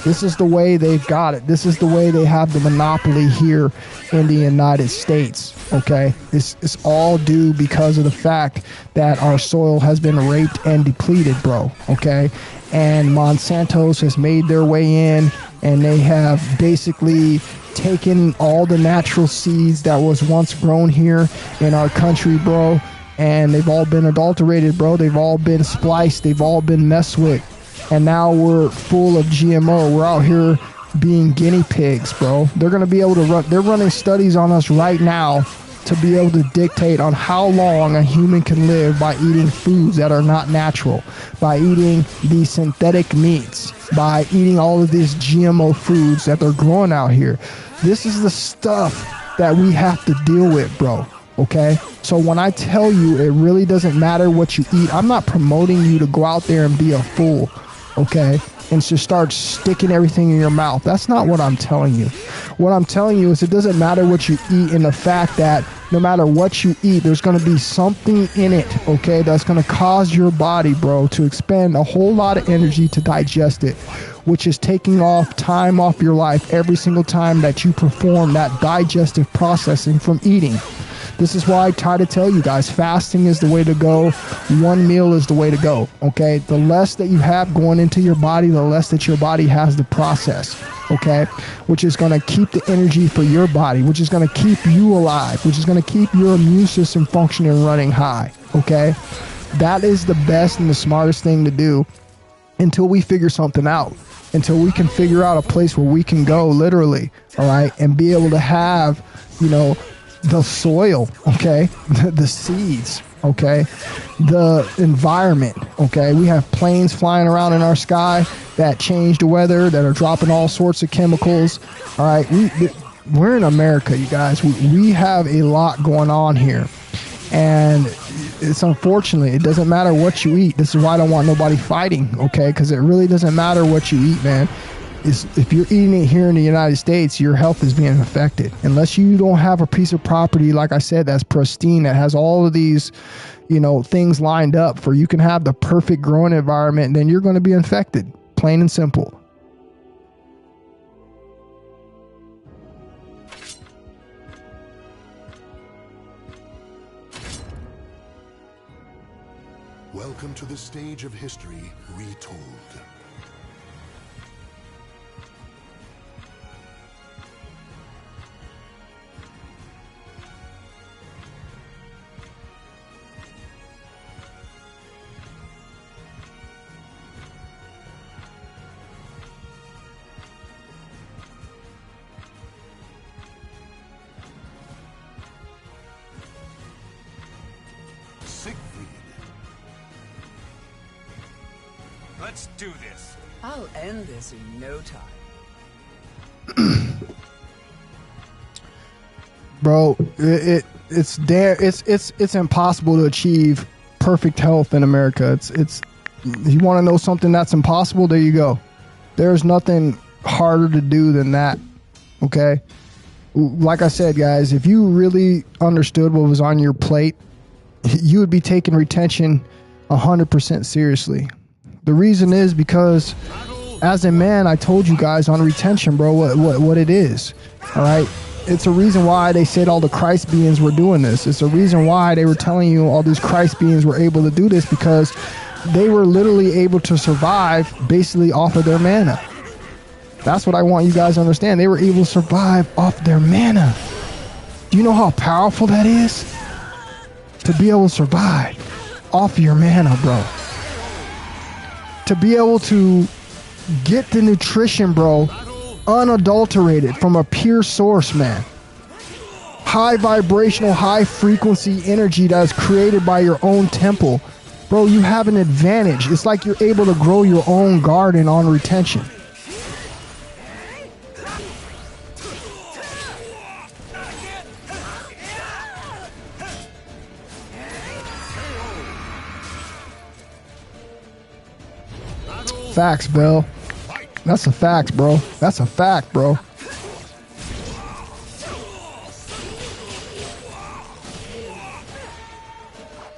This is the way they've got it. This is the way they have the monopoly here in the United States, okay? It's all due because of the fact that our soil has been raped and depleted, bro, okay? And Monsanto's has made their way in, and they have basically taken all the natural seeds that was once grown here in our country, bro, and they've all been adulterated, bro. They've all been spliced. They've all been messed with. And now we're full of GMO. We're out here being guinea pigs, bro. They're going to be able to run. They're running studies on us right now to be able to dictate on how long a human can live by eating foods that are not natural, by eating these synthetic meats, by eating all of these GMO foods that they're growing out here. This is the stuff that we have to deal with, bro. Okay? So when I tell you it really doesn't matter what you eat, I'm not promoting you to go out there and be a fool. Okay? And just start sticking everything in your mouth. That's not what I'm telling you. What I'm telling you is it doesn't matter what you eat, and the fact that no matter what you eat, there's going to be something in it, okay, that's going to cause your body, bro, to expend a whole lot of energy to digest it, which is taking off time off your life every single time that you perform that digestive processing from eating. This is why I try to tell you guys, fasting is the way to go. One meal is the way to go, okay? The less that you have going into your body, the less that your body has to process, okay? Which is going to keep the energy for your body, which is going to keep you alive, which is going to keep your immune system functioning and running high, okay? That is the best and the smartest thing to do until we figure something out, until we can figure out a place where we can go, literally, all right, and be able to have, you know, the soil, okay, the seeds, okay, the environment, okay. We have planes flying around in our sky that change the weather, that are dropping all sorts of chemicals, all right. We're in America, you guys. We have a lot going on here, and it's unfortunately, it doesn't matter what you eat. This is why I don't want nobody fighting, okay, because it really doesn't matter what you eat, man. If you're eating it here in the United States, your health is being affected. Unless you don't have a piece of property, like I said, that's pristine, that has all of these, you know, things lined up for you can have the perfect growing environment, then you're going to be infected, plain and simple. Welcome to the stage of history retold. Let's do this. I'll end this in no time. Bro, it's impossible to achieve perfect health in America. It's you want to know something that's impossible? There you go. There's nothing harder to do than that. Okay? Like I said, guys, if you really understood what was on your plate, you would be taking retention 100% seriously. The reason is because as a man, I told you guys on retention, bro, what it is. All right. It's a reason why they said all the Christ beings were doing this. It's a reason why they were telling you all these Christ beings were able to do this, because they were literally able to survive basically off of their mana. That's what I want you guys to understand. They were able to survive off their mana. Do you know how powerful that is? To be able to survive off your mana, bro. To be able to get the nutrition, bro, unadulterated from a pure source, man. High vibrational, high frequency energy that is created by your own temple. Bro, you have an advantage. It's like you're able to grow your own garden on retention. Facts, Bill. That's a fact, bro. That's a fact, bro.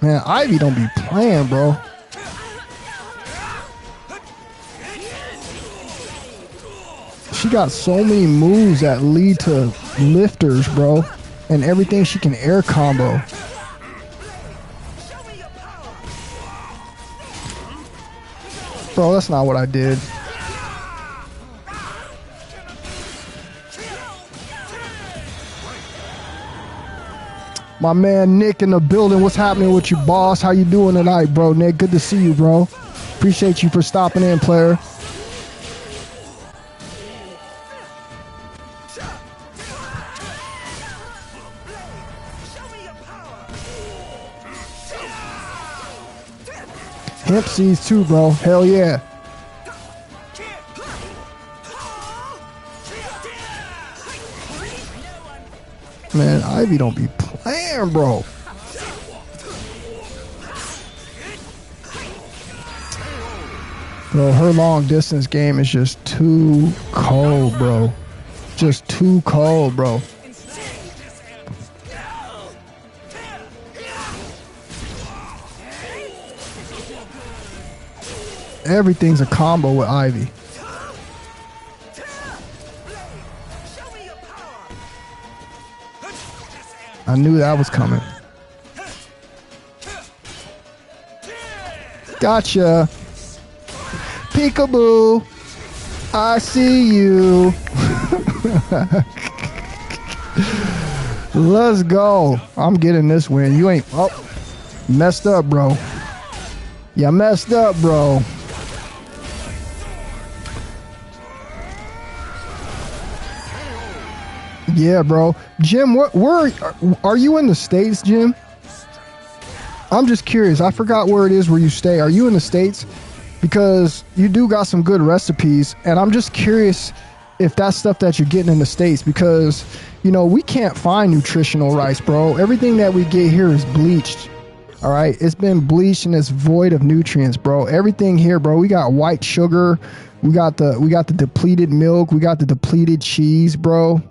Man, Ivy don't be playing, bro. She got so many moves that lead to lifters, bro. And everything she can air combo. Bro, that's not what I did. My man Nick in the building. What's happening with you, boss? How you doing tonight, bro? Nick, good to see you, bro. Appreciate you for stopping in, player. Hemp seeds too, bro. Hell yeah. Man, Ivy don't be playing, bro. Bro, her long distance game is just too cold, bro. Just too cold, bro. Everything's a combo with Ivy. I knew that was coming. Gotcha. Peekaboo. I see you. Let's go. I'm getting this win. You ain't... Oh, messed up, bro. You messed up, bro. Yeah, bro. Jim, where are you in the States, Jim? I'm just curious. I forgot where it is where you stay. Are you in the States? Because you do got some good recipes, and I'm just curious if that's stuff that you're getting in the States, because, you know, we can't find nutritional rice, bro. Everything that we get here is bleached. All right, it's been bleached and it's void of nutrients, bro. Everything here, bro. We got white sugar, we got the depleted milk, we got the depleted cheese, bro.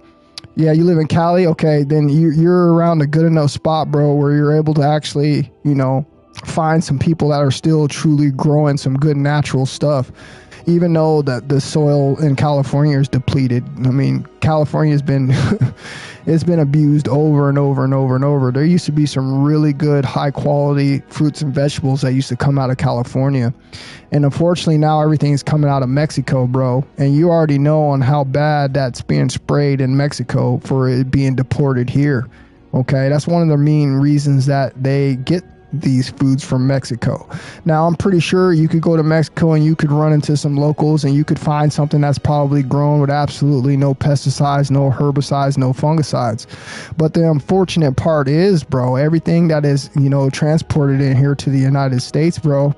Yeah, you live in Cali? Okay, then you're around a good enough spot, bro, where you're able to actually, you know, find some people that are still truly growing some good natural stuff. Even though that the soil in California is depleted. I mean, California's been it's been abused over and over and over and over. There used to be some really good high quality fruits and vegetables that used to come out of California. And unfortunately now everything's coming out of Mexico, bro. And you already know on how bad that's being sprayed in Mexico for it being deported here. Okay, that's one of the main reasons that they get these foods from Mexico. Now, I'm pretty sure you could go to Mexico and you could run into some locals and you could find something that's probably grown with absolutely no pesticides, no herbicides, no fungicides. But the unfortunate part is, bro, everything that is, you know, transported in here to the United States, bro,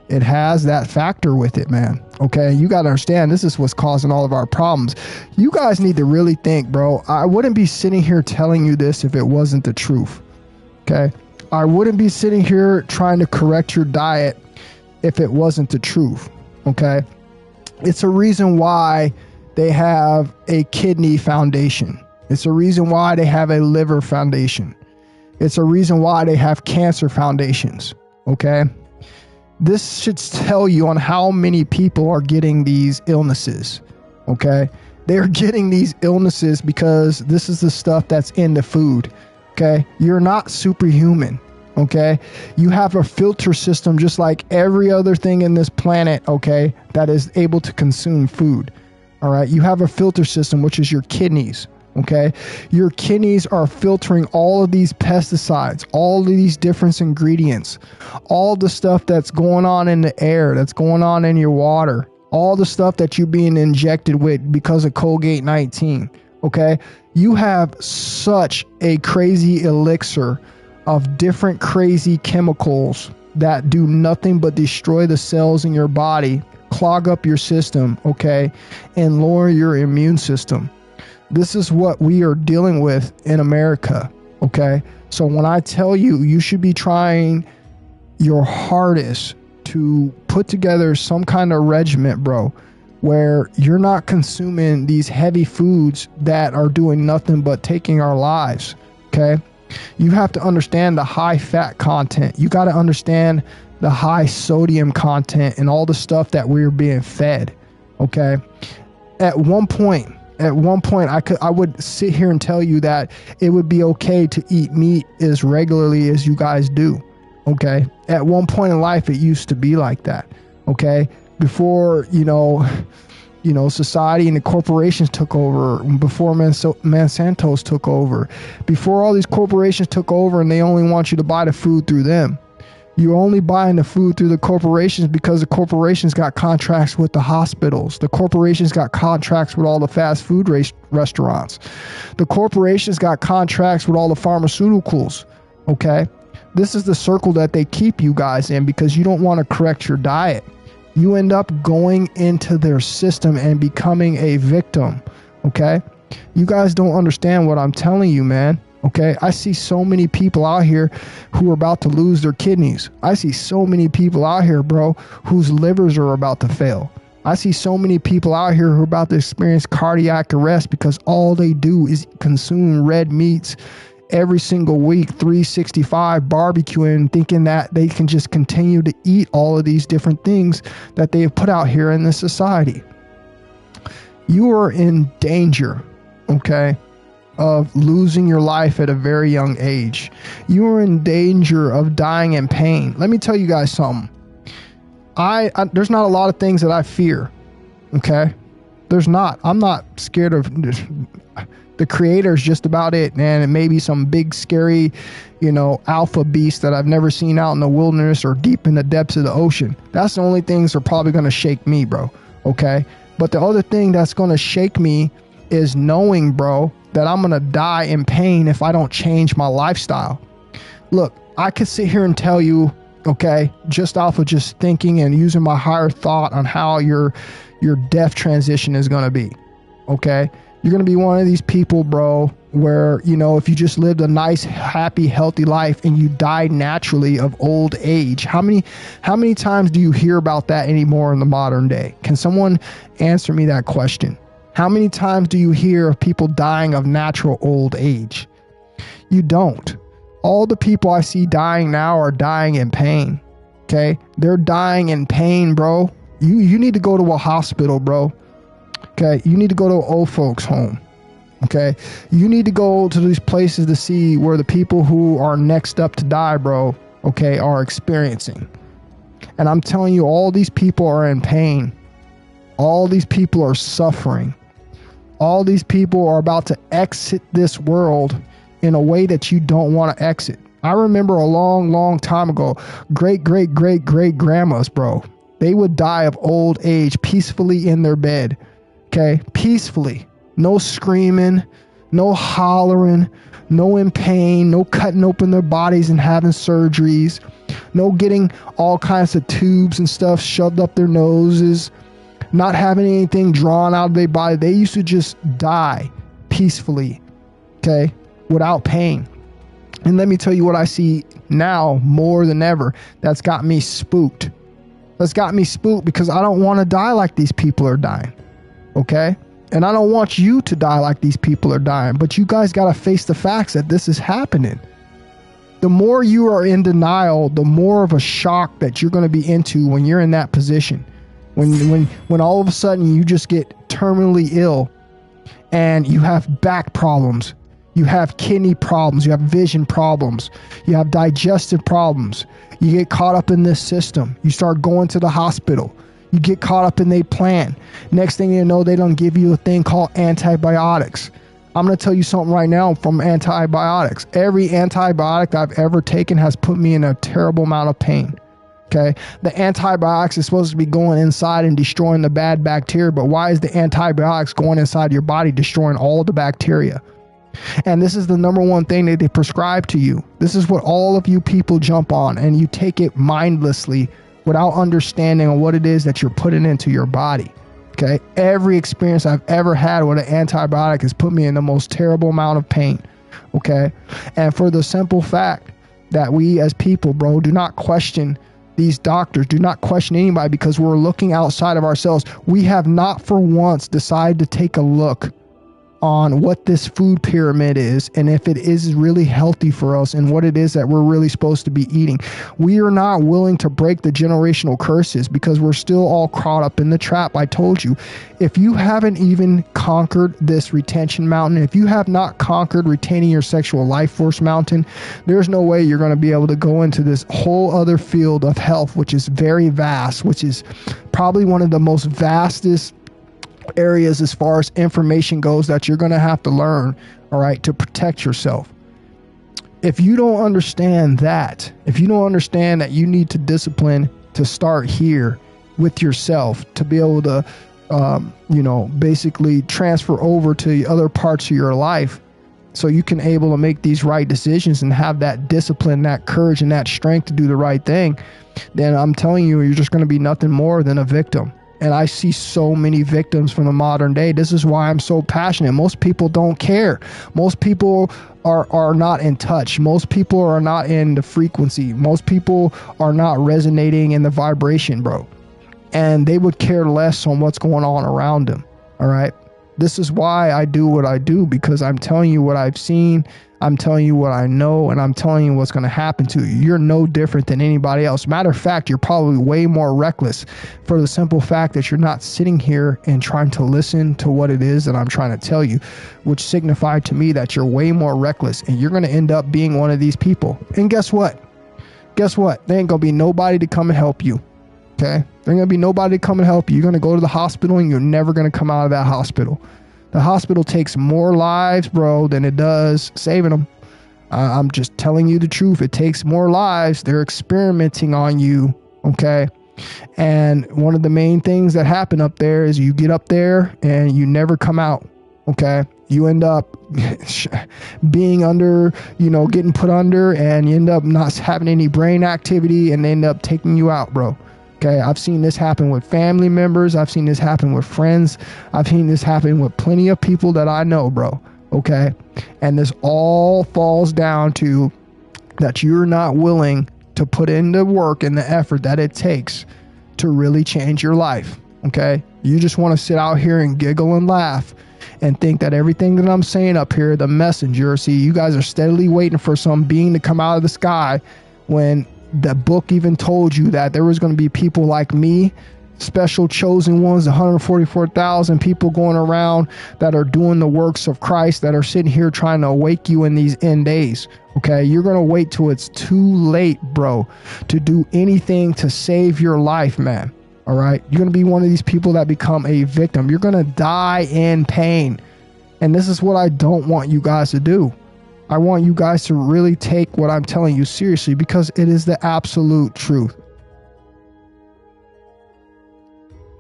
it has that factor with it, man. Okay, you got to understand, this is what's causing all of our problems. You guys need to really think, bro. I wouldn't be sitting here telling you this if it wasn't the truth. Okay, I wouldn't be sitting here trying to correct your diet if it wasn't the truth. Okay, it's a reason why they have a kidney foundation. It's a reason why they have a liver foundation. It's a reason why they have cancer foundations. Okay, this should tell you on how many people are getting these illnesses. Okay, they're getting these illnesses because this is the stuff that's in the food. Okay, you're not superhuman. Okay, you have a filter system just like every other thing in this planet, okay, that is able to consume food. All right, you have a filter system, which is your kidneys. Okay, your kidneys are filtering all of these pesticides, all of these different ingredients, all the stuff that's going on in the air, that's going on in your water, all the stuff that you're being injected with because of Colgate-19. Okay, you have such a crazy elixir of different crazy chemicals that do nothing but destroy the cells in your body, clog up your system, okay, and lower your immune system. This is what we are dealing with in America, okay? So when I tell you, you should be trying your hardest to put together some kind of regimen, bro, where you're not consuming these heavy foods that are doing nothing but taking our lives, okay? You have to understand the high fat content. You got to understand the high sodium content and all the stuff that we're being fed, okay? At one point, I would sit here and tell you that it would be okay to eat meat as regularly as you guys do, okay? At one point in life, it used to be like that, okay? Before, you know, society and the corporations took over, before Monsanto's took over, before all these corporations took over and they only want you to buy the food through them. You're only buying the food through the corporations because the corporations got contracts with the hospitals. The corporations got contracts with all the fast food restaurants. The corporations got contracts with all the pharmaceuticals, okay? This is the circle that they keep you guys in because you don't want to correct your diet. You end up going into their system and becoming a victim, okay? You guys don't understand what I'm telling you, man, okay? I see so many people out here who are about to lose their kidneys. I see so many people out here, bro, whose livers are about to fail. I see so many people out here who are about to experience cardiac arrest because all they do is consume red meats every single week, 365, barbecuing, thinking that they can just continue to eat all of these different things that they have put out here in this society. You are in danger, okay, of losing your life at a very young age. You are in danger of dying in pain. Let me tell you guys something. There's not a lot of things that I fear, okay? There's not. I'm not scared of the creator is just about it, man. It may be some big, scary, alpha beast that I've never seen out in the wilderness or deep in the depths of the ocean. That's the only things that are probably going to shake me, bro. Okay? But the other thing that's going to shake me is knowing, bro, that I'm going to die in pain if I don't change my lifestyle. Look, I could sit here and tell you, okay, just off of just thinking and using my higher thought on how your death transition is going to be. Okay? You're going to be one of these people, bro, where, if you just lived a nice, happy, healthy life and you died naturally of old age. How many times do you hear about that anymore in the modern day? Can someone answer me that question? How many times do you hear of people dying of natural old age? You don't. All the people I see dying now are dying in pain. Okay? They're dying in pain, bro. You need to go to a hospital, bro. Okay, you need to go to an old folks home. Okay, you need to go to these places to see where the people who are next up to die, bro, okay, are experiencing. And I'm telling you, all these people are in pain. All these people are suffering. All these people are about to exit this world in a way that you don't want to exit. I remember a long, long time ago, great-grandmas, bro, they would die of old age peacefully in their bed. Okay, peacefully. No screaming, no hollering, no in pain, no cutting open their bodies and having surgeries, no getting all kinds of tubes and stuff shoved up their noses, not having anything drawn out of their body. They used to just die peacefully, okay, without pain. And let me tell you what I see now more than ever. That's got me spooked. That's got me spooked because I don't want to die like these people are dying. Okay? And I don't want you to die like these people are dying. But you guys got to face the facts that this is happening. The more you are in denial, the more of a shock that you're going to be into when you're in that position. When all of a sudden you just get terminally ill and you have back problems, you have kidney problems, you have vision problems, you have digestive problems, you get caught up in this system, you start going to the hospital. You get caught up in their plan. Next thing you know, they don't give you a thing called antibiotics. I'm going to tell you something right now from antibiotics. Every antibiotic I've ever taken has put me in a terrible amount of pain. Okay? The antibiotics is supposed to be going inside and destroying the bad bacteria, but why is the antibiotics going inside your body destroying all the bacteria? And this is the number one thing that they prescribe to you. This is what all of you people jump on, and you take it mindlessly without understanding on what it is that you're putting into your body. Okay? Every experience I've ever had with an antibiotic has put me in the most terrible amount of pain. Okay? And for the simple fact that we as people, bro, do not question these doctors, do not question anybody because we're looking outside of ourselves. We have not for once decided to take a look on what this food pyramid is and if it is really healthy for us and what it is that we're really supposed to be eating. We are not willing to break the generational curses because we're still all caught up in the trap. I told you, if you haven't even conquered this retention mountain, if you have not conquered retaining your sexual life force mountain, there's no way you're going to be able to go into this whole other field of health, which is very vast, which is probably one of the most vastest areas as far as information goes that you're going to have to learn, all right, to protect yourself. If you don't understand that, if you don't understand that you need to discipline to start here with yourself to be able to, basically transfer over to the other parts of your life, so you can able to make these right decisions and have that discipline, that courage, and that strength to do the right thing, then I'm telling you, you're just going to be nothing more than a victim. And I see so many victims from the modern day. This is why I'm so passionate. Most people don't care. Most people are not in touch. Most people are not in the frequency. Most people are not resonating in the vibration, bro. And they would care less on what's going on around them. All right. This is why I do what I do, because I'm telling you what I've seen. I'm telling you what I know, and I'm telling you what's going to happen to you. You're no different than anybody else. Matter of fact, you're probably way more reckless, for the simple fact that you're not sitting here and trying to listen to what it is that I'm trying to tell you, which signified to me that you're way more reckless, and you're going to end up being one of these people. And guess what? Guess what? There ain't going to be nobody to come and help you. Okay? There ain't going to be nobody to come and help you. You're going to go to the hospital, and you're never going to come out of that hospital. The hospital takes more lives, bro, than it does saving them. I'm just telling you the truth. It takes more lives. They're experimenting on you, okay? And one of the main things that happen up there is you get up there and you never come out, okay? You end up being under, getting put under, and you end up not having any brain activity, and they end up taking you out, bro. Okay, I've seen this happen with family members. I've seen this happen with friends. I've seen this happen with plenty of people that I know, bro. Okay, and this all falls down to that you're not willing to put in the work and the effort that it takes to really change your life. Okay, you just want to sit out here and giggle and laugh and think that everything that I'm saying up here, the messenger, see, you guys are steadily waiting for some being to come out of the sky, when the book even told you that there was going to be people like me, special chosen ones, 144,000 people going around that are doing the works of Christ, that are sitting here trying to awake you in these end days. Okay, you're going to wait till it's too late, bro, to do anything to save your life, man. All right, you're going to be one of these people that become a victim. You're going to die in pain. And this is what I don't want you guys to do. I want you guys to really take what I'm telling you seriously, because it is the absolute truth.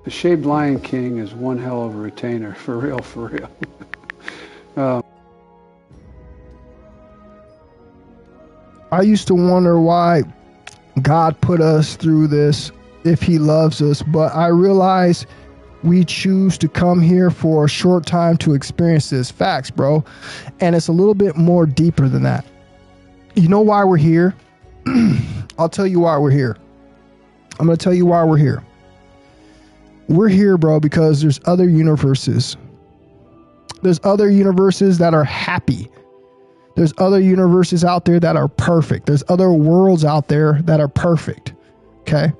The shaved Lion King is one hell of a retainer, for real, for real. I used to wonder why God put us through this, if he loves us, but I realize we choose to come here for a short time to experience this. Facts, bro. And it's a little bit more deeper than that. You know why we're here? I'll tell you why we're here. I'm going to tell you why we're here. We're here, bro, because there's other universes. There's other universes that are happy. There's other universes out there that are perfect. There's other worlds out there that are perfect. Okay?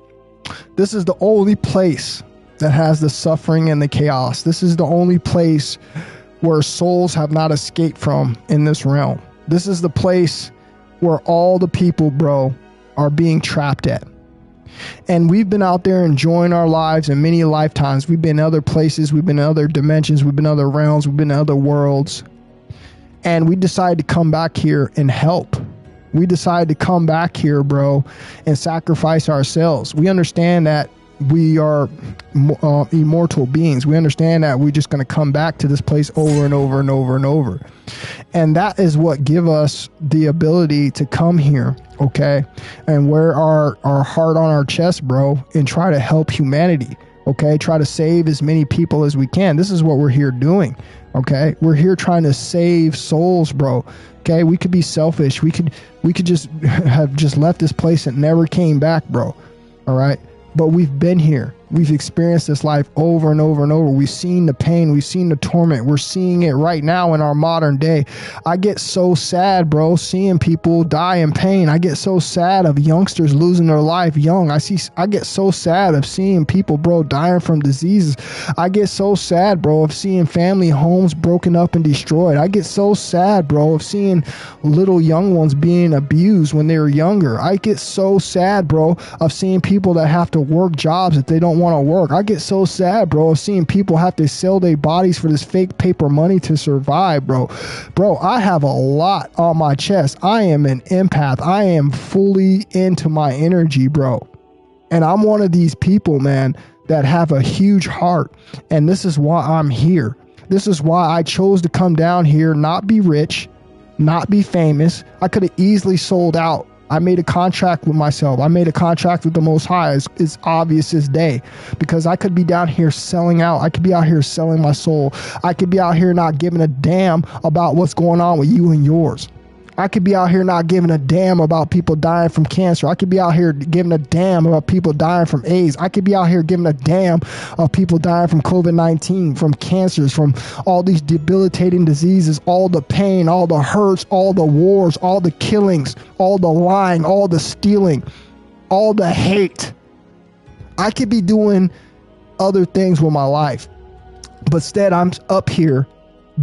This is the only place that has the suffering and the chaos. This is the only place where souls have not escaped from in this realm. This is the place where all the people, bro, are being trapped at. And we've been out there enjoying our lives in many lifetimes. We've been in other places. We've been in other dimensions. We've been in other realms. We've been in other worlds. And we decided to come back here and help. We decided to come back here, bro, and sacrifice ourselves. We understand that we are immortal beings. We understand that we're just going to come back to this place over and over and over and over. And that is what give us the ability to come here, okay, and wear our heart on our chest, bro, and try to help humanity, okay, try to save as many people as we can. This is what we're here doing, okay? We're here trying to save souls, bro. Okay, we could be selfish. We could just have just left this place and never came back, bro. All right? But we've been here. We've experienced this life over and over and over. We've seen the pain. We've seen the torment. We're seeing it right now in our modern day. I get so sad, bro, seeing people die in pain. I get so sad of youngsters losing their life young. I get so sad of seeing people, bro, dying from diseases. I get so sad, bro, of seeing family homes broken up and destroyed. I get so sad, bro, of seeing little young ones being abused when they were younger. I get so sad, bro, of seeing people that have to work jobs that they don't want to work. I get so sad, bro, of seeing people have to sell their bodies for this fake paper money to survive, bro. Bro, I have a lot on my chest. I am an empath. I am fully into my energy, bro. And I'm one of these people, man, that have a huge heart. And this is why I'm here. This is why I chose to come down here, not be rich, not be famous. I could have easily sold out. I made a contract with myself. I made a contract with the Most High. It's obvious as day, because I could be down here selling out. I could be out here selling my soul. I could be out here not giving a damn about what's going on with you and yours. I could be out here not giving a damn about people dying from cancer. I could be out here giving a damn about people dying from AIDS. I could be out here giving a damn of people dying from COVID-19, from cancers, from all these debilitating diseases, all the pain, all the hurts, all the wars, all the killings, all the lying, all the stealing, all the hate. I could be doing other things with my life, but instead I'm up here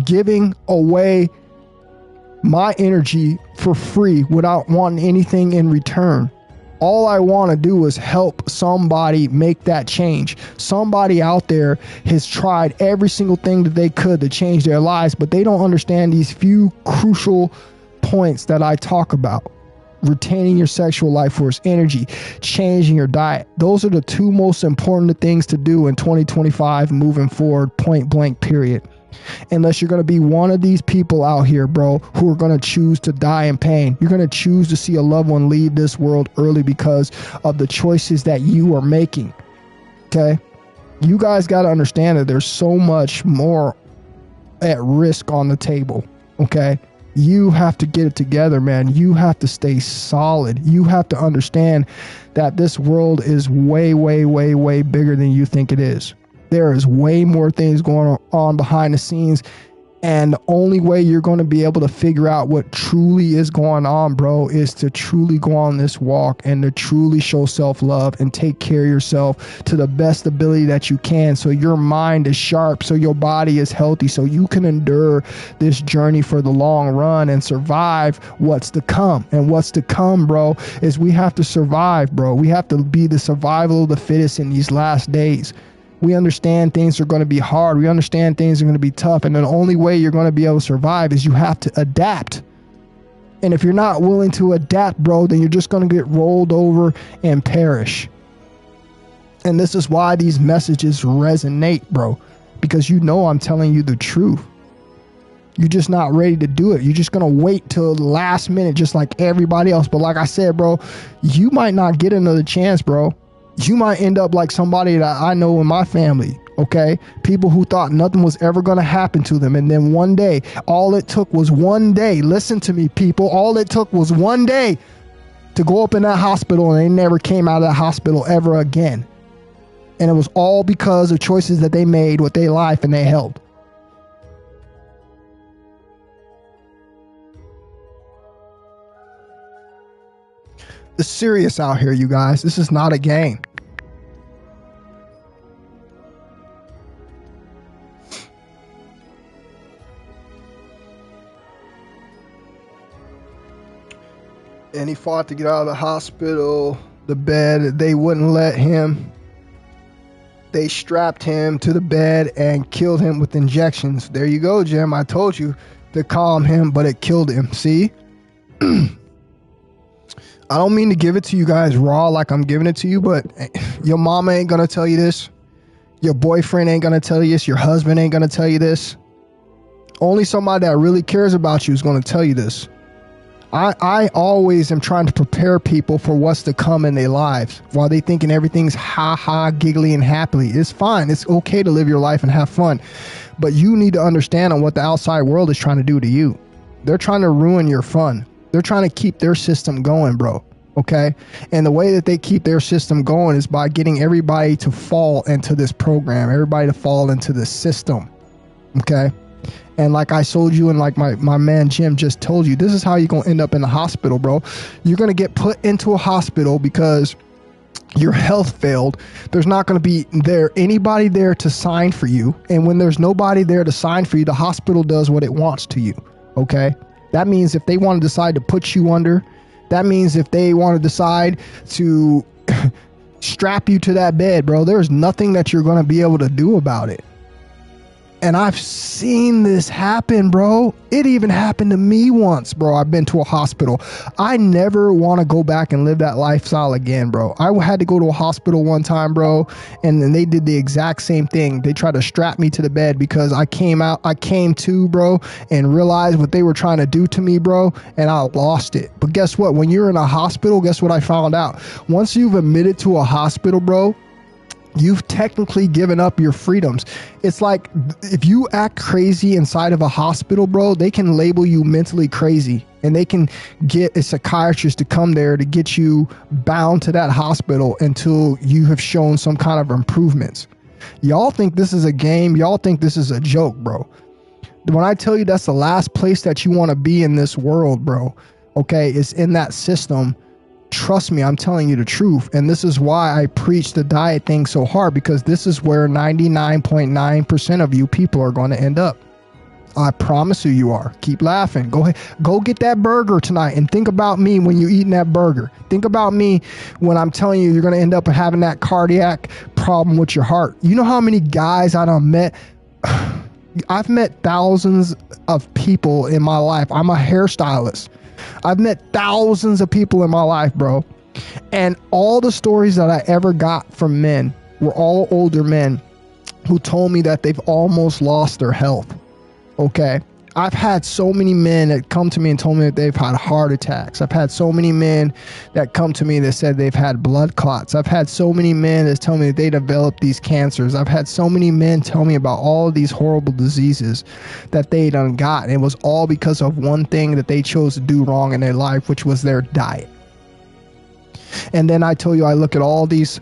giving away my energy for free without wanting anything in return. All I want to do is help somebody make that change. Somebody out there has tried every single thing that they could to change their lives, but they don't understand these few crucial points that I talk about. Retaining your sexual life force energy, changing your diet. Those are the two most important things to do in 2025 moving forward, point blank, period. Unless you're going to be one of these people out here, bro, who are going to choose to die in pain. You're going to choose to see a loved one leave this world early because of the choices that you are making. Okay? You guys got to understand that there's so much more at risk on the table. Okay? You have to get it together, man. You have to stay solid. You have to understand that this world is way, way, way, way bigger than you think it is. There is way more things going on behind the scenes, and the only way you're going to be able to figure out what truly is going on, bro, is to truly go on this walk and to truly show self-love and take care of yourself to the best ability that you can, so your mind is sharp, so your body is healthy, so you can endure this journey for the long run and survive what's to come. And what's to come, bro, is we have to survive, bro. We have to be the survival of the fittest in these last days. We understand things are going to be hard. We understand things are going to be tough. And the only way you're going to be able to survive is you have to adapt. And if you're not willing to adapt, bro, then you're just going to get rolled over and perish. And this is why these messages resonate, bro, because you know I'm telling you the truth. You're just not ready to do it. You're just going to wait till the last minute, just like everybody else. But like I said, bro, you might not get another chance, bro. You might end up like somebody that I know in my family, okay? People who thought nothing was ever going to happen to them. And then one day, all it took was one day. Listen to me, people. All it took was one day to go up in that hospital, and they never came out of that hospital ever again. And it was all because of choices that they made with their life and their health. It's serious out here, you guys. This is not a game. And he fought to get out of the hospital, the bed. They wouldn't let him. They strapped him to the bed and killed him with injections. There you go, Jim. I told you to calm him, but it killed him. See? I don't mean to give it to you guys raw like I'm giving it to you, but your mama ain't going to tell you this. Your boyfriend ain't going to tell you this. Your husband ain't going to tell you this. Only somebody that really cares about you is going to tell you this. I always am trying to prepare people for what's to come in their lives while they thinking everything's ha-ha, giggly, and happily. It's fine. It's okay to live your life and have fun. But you need to understand on what the outside world is trying to do to you. They're trying to ruin your fun. They're trying to keep their system going, bro. Okay? And the way that they keep their system going is by getting everybody to fall into this program, everybody to fall into this system. Okay? And like I told you, and like my man Jim just told you, this is how you're going to end up in the hospital, bro. You're going to get put into a hospital because your health failed. There's not going to be anybody there to sign for you. And when there's nobody there to sign for you, the hospital does what it wants to you. Okay? That means if they want to decide to put you under, that means if they want to decide to strap you to that bed, bro, there's nothing that you're going to be able to do about it. And I've seen this happen, bro. It even happened to me once, bro. I've been to a hospital. I never want to go back and live that lifestyle again, bro. I had to go to a hospital one time, bro, and then they did the exact same thing. They tried to strap me to the bed because I came to, bro, and realized what they were trying to do to me, bro, and I lost it. But guess what? When you're in a hospital, guess what I found out? Once you've admitted to a hospital, bro, you've technically given up your freedoms. It's like if you act crazy inside of a hospital, bro, they can label you mentally crazy, and they can get a psychiatrist to come there to get you bound to that hospital until you have shown some kind of improvements. Y'all think this is a game. Y'all think this is a joke, bro. When I tell you that's the last place that you want to be in this world, bro, okay, it's in that system. Trust me, I'm telling you the truth. And this is why I preach the diet thing so hard, because this is where 99.9% of you people are going to end up. I promise you are. Keep laughing. Go ahead. Go get that burger tonight and think about me when you're eating that burger. Think about me when I'm telling you you're going to end up having that cardiac problem with your heart. You know how many guys I done met? I've met thousands of people in my life. I'm a hairstylist. I've met thousands of people in my life, bro. And all the stories that I ever got from men were all older men who told me that they've almost lost their health. Okay. I've had so many men that come to me and told me that they've had heart attacks. I've had so many men that come to me that said they've had blood clots. I've had so many men that tell me that they developed these cancers. I've had so many men tell me about all of these horrible diseases that they done got. And it was all because of one thing that they chose to do wrong in their life, which was their diet. And then I tell you, I look at all these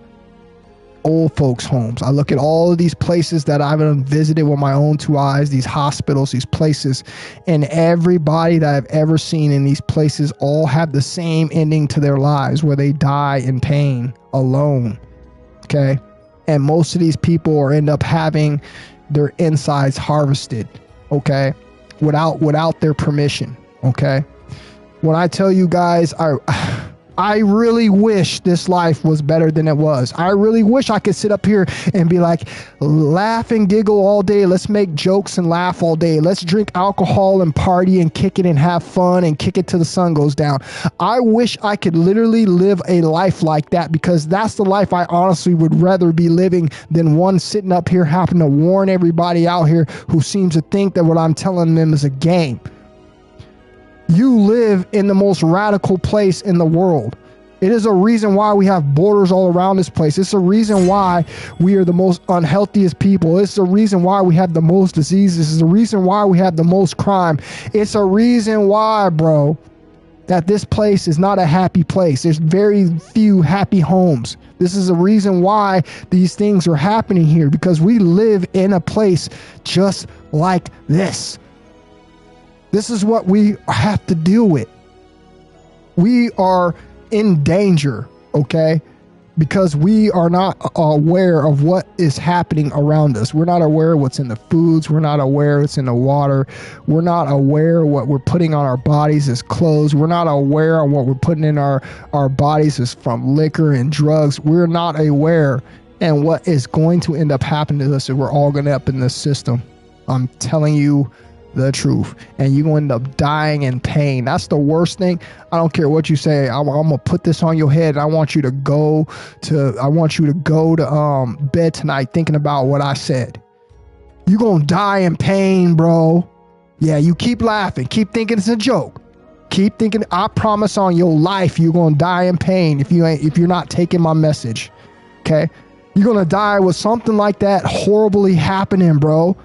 old folks' homes. I look at all of these places that I've visited with my own two eyes, these hospitals, these places, and everybody that I've ever seen in these places all have the same ending to their lives, where they die in pain alone. Okay. And most of these people are end up having their insides harvested. Okay. Without their permission. Okay. When I tell you guys, I really wish this life was better than it was. I really wish I could sit up here and be like, laugh and giggle all day. Let's make jokes and laugh all day. Let's drink alcohol and party and kick it and have fun and kick it till the sun goes down. I wish I could literally live a life like that, because that's the life I honestly would rather be living than one sitting up here having to warn everybody out here who seems to think that what I'm telling them is a game. You live in the most radical place in the world. It is a reason why we have borders all around this place. It's a reason why we are the most unhealthiest people. It's the reason why we have the most diseases. It's the reason why we have the most crime. It's a reason why, bro, that this place is not a happy place. There's very few happy homes. This is a reason why these things are happening here, because we live in a place just like this. This is what we have to deal with. We are in danger, okay? Because we are not aware of what is happening around us. We're not aware of what's in the foods. We're not aware of what's in the water. We're not aware of what we're putting on our bodies as clothes. We're not aware of what we're putting in our bodies as from liquor and drugs. We're not aware. And what is going to end up happening to us if we're all going to end up in this system. I'm telling you the truth, and you're going to end up dying in pain. That's the worst thing. I don't care what you say. I'm gonna put this on your head. I want you to go to bed tonight thinking about what I said. You're gonna die in pain, bro. Yeah, you keep laughing, keep thinking it's a joke, keep thinking. I promise on your life you're gonna die in pain if you're not taking my message. Okay, you're gonna die with something like that horribly happening, bro,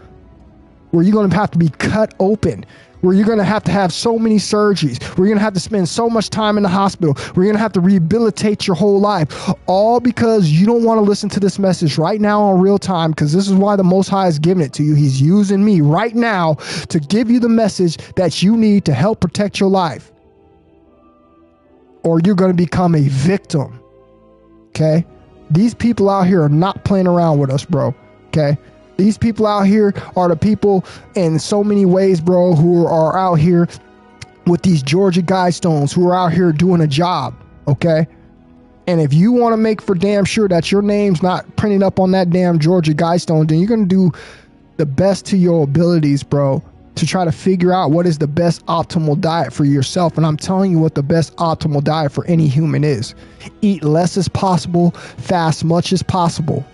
where you're going to have to be cut open, where you're going to have so many surgeries, where you're going to have to spend so much time in the hospital, where you're going to have to rehabilitate your whole life, all because you don't want to listen to this message right now on real time, because this is why the Most High is giving it to you. He's using me right now to give you the message that you need to help protect your life, or you're going to become a victim. Okay? These people out here are not playing around with us, bro. Okay? These people out here are the people in so many ways, bro, who are out here with these Georgia Guidestones, who are out here doing a job, okay? And if you want to make for damn sure that your name's not printed up on that damn Georgia Guidestone, then you're going to do the best to your abilities, bro, to try to figure out what is the best optimal diet for yourself. And I'm telling you what the best optimal diet for any human is. Eat less as possible, fast much as possible.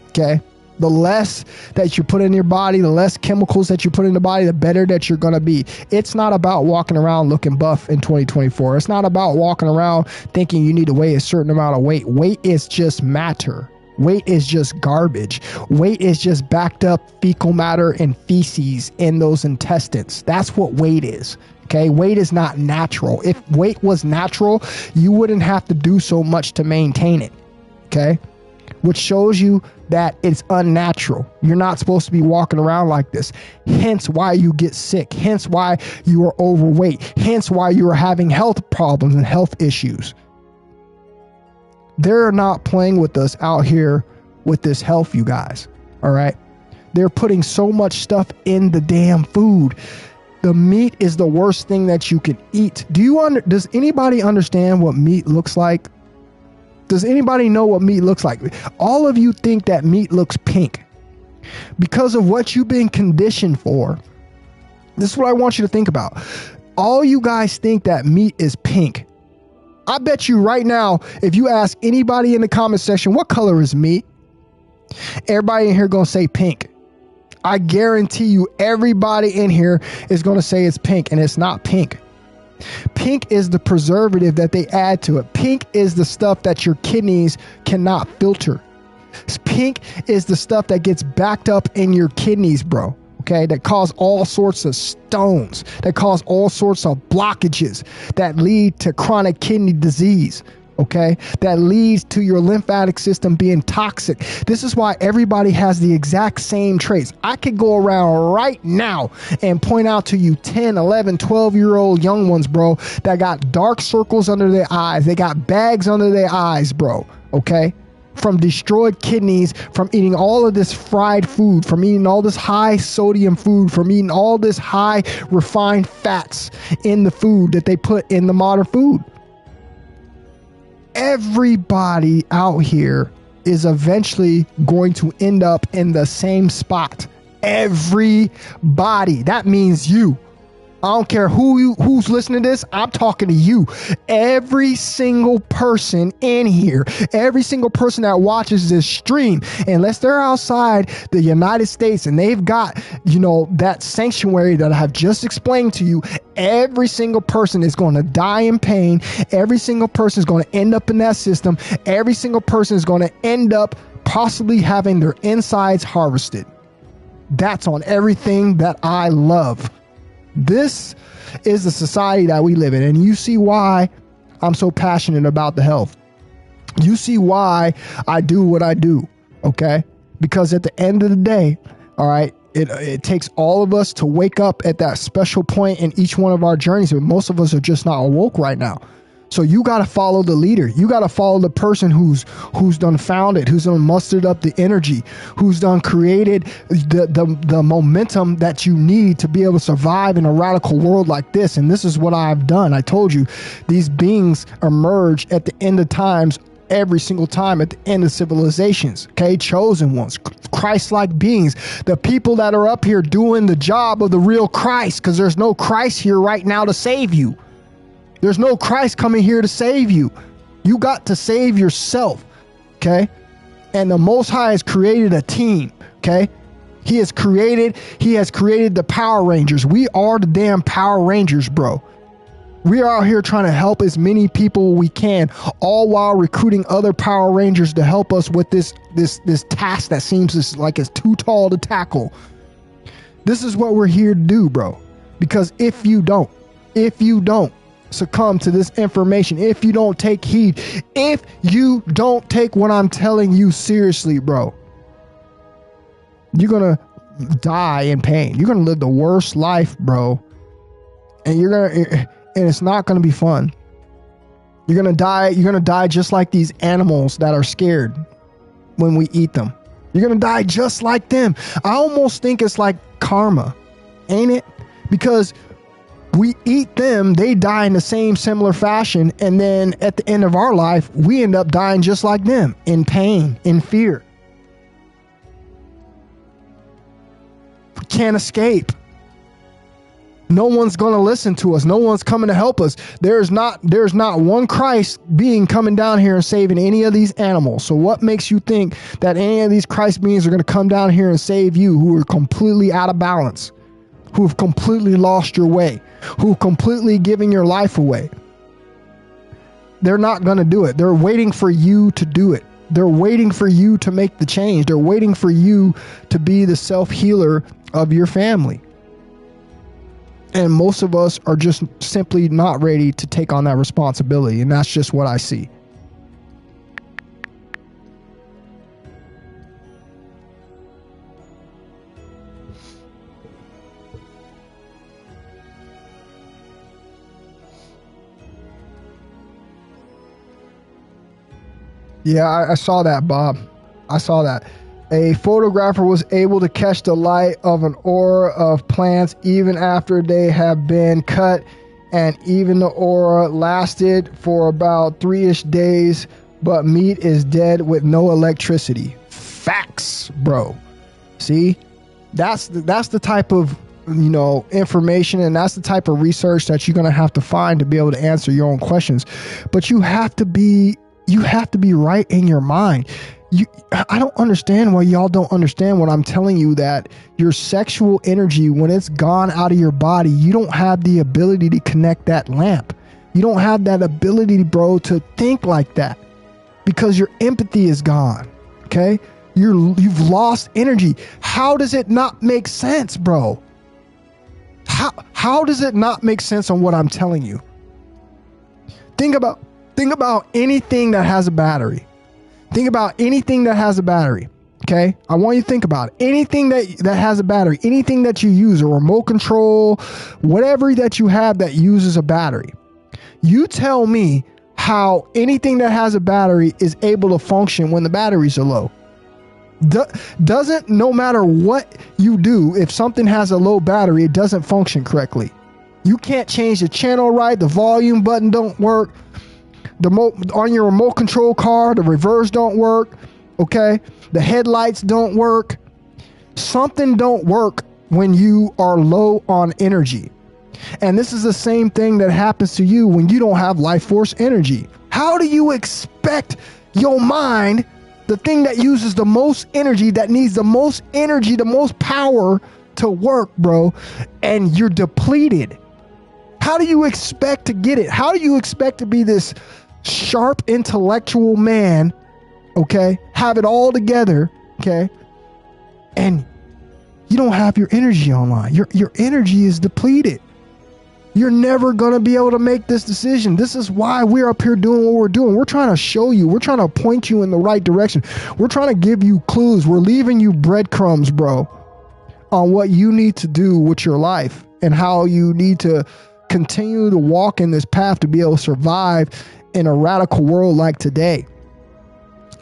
Okay? The less that you put in your body, the less chemicals that you put in the body, the better that you're going to be. It's not about walking around looking buff in 2024. It's not about walking around thinking you need to weigh a certain amount of weight. Weight is just matter. Weight is just garbage. Weight is just backed up fecal matter and feces in those intestines. That's what weight is. Okay, weight is not natural. If weight was natural, you wouldn't have to do so much to maintain it. Okay, which shows you that it's unnatural. You're not supposed to be walking around like this. Hence why you get sick. Hence why you are overweight. Hence why you are having health problems and health issues. They're not playing with us out here with this health, you guys. All right. They're putting so much stuff in the damn food. The meat is the worst thing that you can eat. Does anybody understand what meat looks like? Does anybody know what meat looks like? All of you think that meat looks pink because of what you've been conditioned for. This is what I want you to think about. All you guys think that meat is pink. I bet you right now, if you ask anybody in the comment section, what color is meat? Everybody in here going to say pink. I guarantee you everybody in here is going to say it's pink, and it's not pink. Pink is the preservative that they add to it. Pink is the stuff that your kidneys cannot filter. Pink is the stuff that gets backed up in your kidneys, bro. Okay, that cause all sorts of stones, that cause all sorts of blockages, that lead to chronic kidney disease. Okay, that leads to your lymphatic system being toxic. This is why everybody has the exact same traits. I could go around right now and point out to you 10, 11, 12-year-old young ones, bro, that got dark circles under their eyes. They got bags under their eyes, bro. Okay, from destroyed kidneys, from eating all of this fried food, from eating all this high sodium food, from eating all this high refined fats in the food that they put in the modern food. Everybody out here is eventually going to end up in the same spot. Everybody. That means you. I don't care who's listening to this. I'm talking to you. Every single person in here, every single person that watches this stream, unless they're outside the United States and they've got, that sanctuary that I have just explained to you, every single person is going to die in pain. Every single person is going to end up in that system. Every single person is going to end up possibly having their insides harvested. That's on everything that I love. This is the society that we live in. And you see why I'm so passionate about the health. You see why I do what I do. Okay. Because at the end of the day, all right, it takes all of us to wake up at that special point in each one of our journeys. But most of us are just not awoke right now. So you got to follow the leader. You got to follow the person who's done found it, who's done mustered up the energy, who's done created the momentum that you need to be able to survive in a radical world like this. And this is what I've done. I told you, these beings emerge at the end of times, every single time at the end of civilizations. Okay, chosen ones, Christ-like beings, the people that are up here doing the job of the real Christ, because there's no Christ here right now to save you. There's no Christ coming here to save you. You got to save yourself, okay? And the Most High has created a team, okay? He has created the Power Rangers. We are the damn Power Rangers, bro. We are out here trying to help as many people we can, all while recruiting other Power Rangers to help us with this task that seems like it's too tall to tackle. This is what we're here to do, bro. Because if you don't succumb to this information, if you don't take heed, if you don't take what I'm telling you seriously, bro, you're gonna die in pain. You're gonna live the worst life, bro, and it's not gonna be fun. You're gonna die just like these animals that are scared when we eat them. You're gonna die just like them. I almost think it's like karma, ain't it? Because we eat them, they die in the same similar fashion, and then at the end of our life, we end up dying just like them, in pain, in fear. can't escape. No one's going to listen to us. No one's coming to help us. There's not one Christ being coming down here and saving any of these animals. So what makes you think that any of these Christ beings are going to come down here and save you, who are completely out of balance, who have completely lost your way, who have completely given your life away? They're not going to do it. They're waiting for you to do it. They're waiting for you to make the change. They're waiting for you to be the self-healer of your family. And most of us are just simply not ready to take on that responsibility. And that's just what I see. Yeah, I saw that, Bob. I saw that. A photographer was able to catch the light of an aura of plants even after they have been cut, and even the aura lasted for about 3-ish days, but meat is dead with no electricity. Facts, bro. See? That's the type of, you know, information, and that's the type of research that you're going to have to find to be able to answer your own questions. But you have to be right in your mind. I don't understand why y'all don't understand what I'm telling you, that your sexual energy, when it's gone out of your body, you don't have the ability to connect that lamp. You don't have that ability, bro, to think like that, because your empathy is gone. Okay? You've lost energy. How does it not make sense, bro? How does it not make sense on what I'm telling you? Think about anything that has a battery. Think about anything that has a battery. Okay? I want you to think about it. Anything that has a battery, anything that you use, a remote control, whatever that you have that uses a battery. You tell me how anything that has a battery is able to function when the batteries are low. Doesn't, no matter what you do, if something has a low battery, it doesn't function correctly. You can't change the channel right, the volume button don't work. On your remote control car, the reverse don't work. Okay? The headlights don't work. Something don't work when you are low on energy. And this is the same thing that happens to you when you don't have life force energy. How do you expect your mind, the thing that uses the most energy, that needs the most energy, the most power to work, bro, and you're depleted? How do you expect to get it? How do you expect to be this sharp intellectual man, okay, have it all together, okay, and you don't have your energy online? Your energy is depleted. You're never going to be able to make this decision. This is why we're up here doing what we're doing. We're trying to show you. We're trying to point you in the right direction. We're trying to give you clues. We're leaving you breadcrumbs, bro, on what you need to do with your life and how you need to continue to walk in this path to be able to survive in a radical world like today.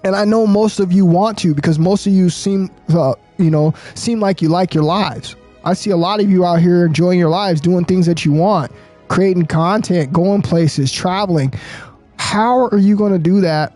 And I know most of you want to, because most of you seem like you like your lives. I see a lot of you out here enjoying your lives, doing things that you want, creating content, going places, traveling. How are you going to do that?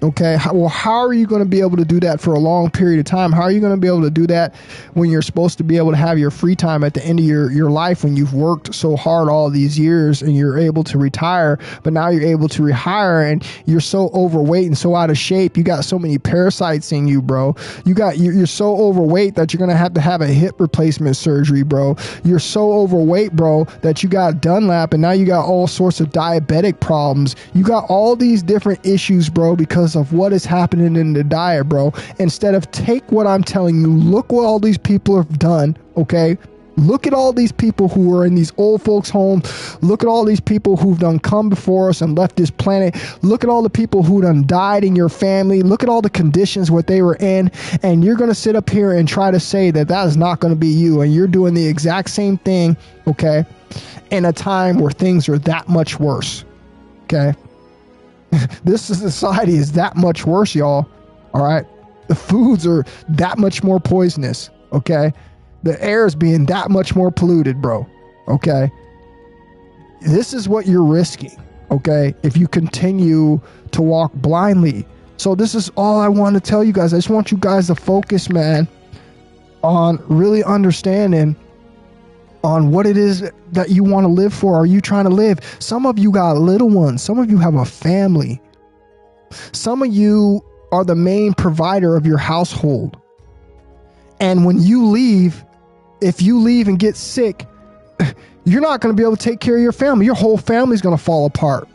Okay. How are you going to be able to do that for a long period of time? How are you going to be able to do that when you're supposed to be able to have your free time at the end of your life, when you've worked so hard all these years and you're able to retire, but now you're able to rehire and you're so overweight and so out of shape. You got so many parasites in you, bro. You're so overweight that you're going to have a hip replacement surgery, bro. You're so overweight, bro, that you got Dunlap, and now you got all sorts of diabetic problems. You got all these different issues, bro, because of what is happening in the diet, bro. Instead of take what I'm telling you, look what all these people have done, okay? Look at all these people who are in these old folks' homes. Look at all these people who've done come before us and left this planet. Look at all the people who done died in your family. Look at all the conditions what they were in. And you're going to sit up here and try to say that is not going to be you. And you're doing the exact same thing, okay, in a time where things are that much worse, okay? This society is that much worse, y'all. All right. The foods are that much more poisonous. Okay. The air is being that much more polluted, bro. Okay. This is what you're risking. Okay. If you continue to walk blindly. So this is all I want to tell you guys. I just want you guys to focus, man. on really understanding on what it is that you want to live for. Are you trying to live? Some of you got little ones. Some of you have a family. Some of you are the main provider of your household. And when you leave, if you leave and get sick, you're not going to be able to take care of your family. Your whole family is going to fall apart.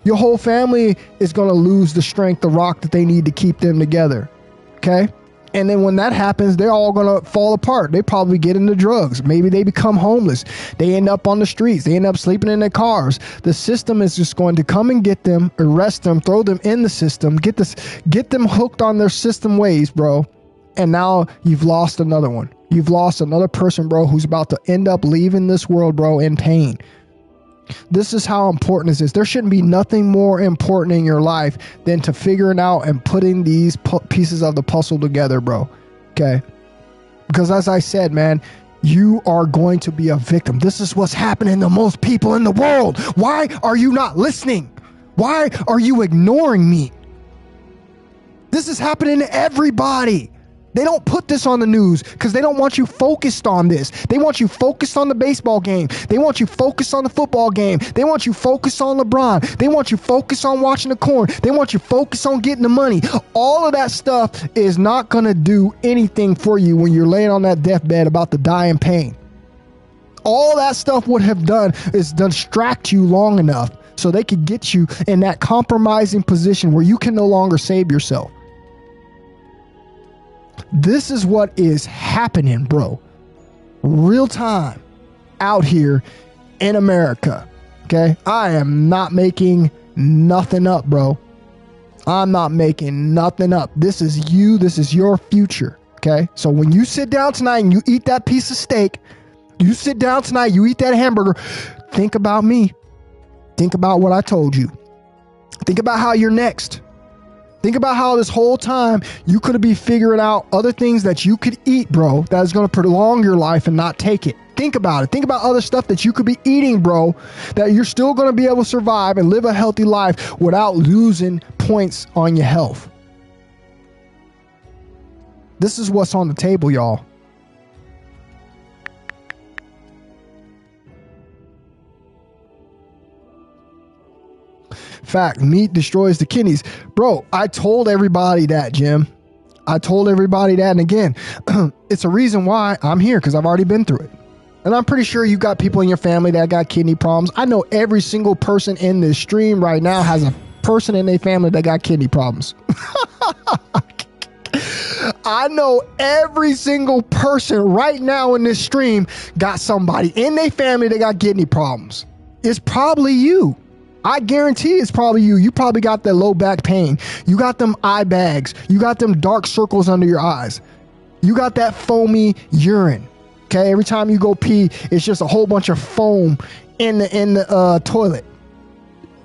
Your whole family is going to lose the strength, the rock that they need to keep them together. Okay? And then when that happens, they're all going to fall apart. They probably get into drugs. Maybe they become homeless. They end up on the streets. They end up sleeping in their cars. The system is just going to come and get them, arrest them, throw them in the system, get them hooked on their system ways, bro. And now you've lost another one. You've lost another person, bro, who's about to end up leaving this world, bro, in pain. This is how important this is. There shouldn't be nothing more important in your life than to figuring out and putting these pieces of the puzzle together, bro. Okay? Because as I said, man, you are going to be a victim. This is what's happening to most people in the world. Why are you not listening? Why are you ignoring me? This is happening to everybody. They don't put this on the news because they don't want you focused on this. They want you focused on the baseball game. They want you focused on the football game. They want you focused on LeBron. They want you focused on watching the corn. They want you focused on getting the money. All of that stuff is not going to do anything for you when you're laying on that deathbed about to die in pain. All that stuff would have done is distract you long enough so they could get you in that compromising position where you can no longer save yourself. This is what is happening, bro. Real time out here in America. Okay? I am not making nothing up, bro. I'm not making nothing up. This is you. This is your future. Okay? So when you sit down tonight and you eat that piece of steak, you sit down tonight, you eat that hamburger, think about me. Think about what I told you. Think about how you're next. Think about how this whole time you could be figuring out other things that you could eat, bro, that is going to prolong your life and not take it. Think about it. Think about other stuff that you could be eating, bro, that you're still going to be able to survive and live a healthy life without losing points on your health. This is what's on the table, y'all. Fact, meat destroys the kidneys. Bro, I told everybody that, Jim. I told everybody that. And again, it's a reason why I'm here, because I've already been through it. And I'm pretty sure you got people in your family that got kidney problems. I know every single person in this stream right now has a person in their family that got kidney problems. I know every single person right now in this stream got somebody in their family that got kidney problems. It's probably you. I guarantee it's probably you. You probably got that low back pain. You got them eye bags. You got them dark circles under your eyes. You got that foamy urine. Okay, every time you go pee, it's just a whole bunch of foam in the toilet.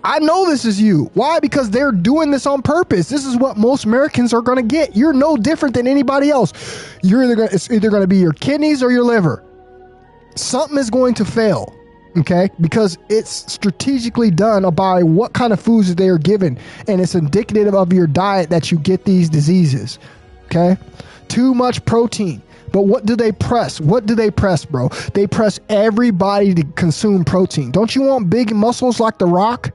I know this is you. Why? Because they're doing this on purpose. This is what most Americans are going to get. You're no different than anybody else. It's either going to be your kidneys or your liver. Something is going to fail. Okay, because it's strategically done by what kind of foods they are given, and it's indicative of your diet that you get these diseases. Okay, too much protein. But what do they press? What do they press, bro? They press everybody to consume protein. Don't you want big muscles like The Rock?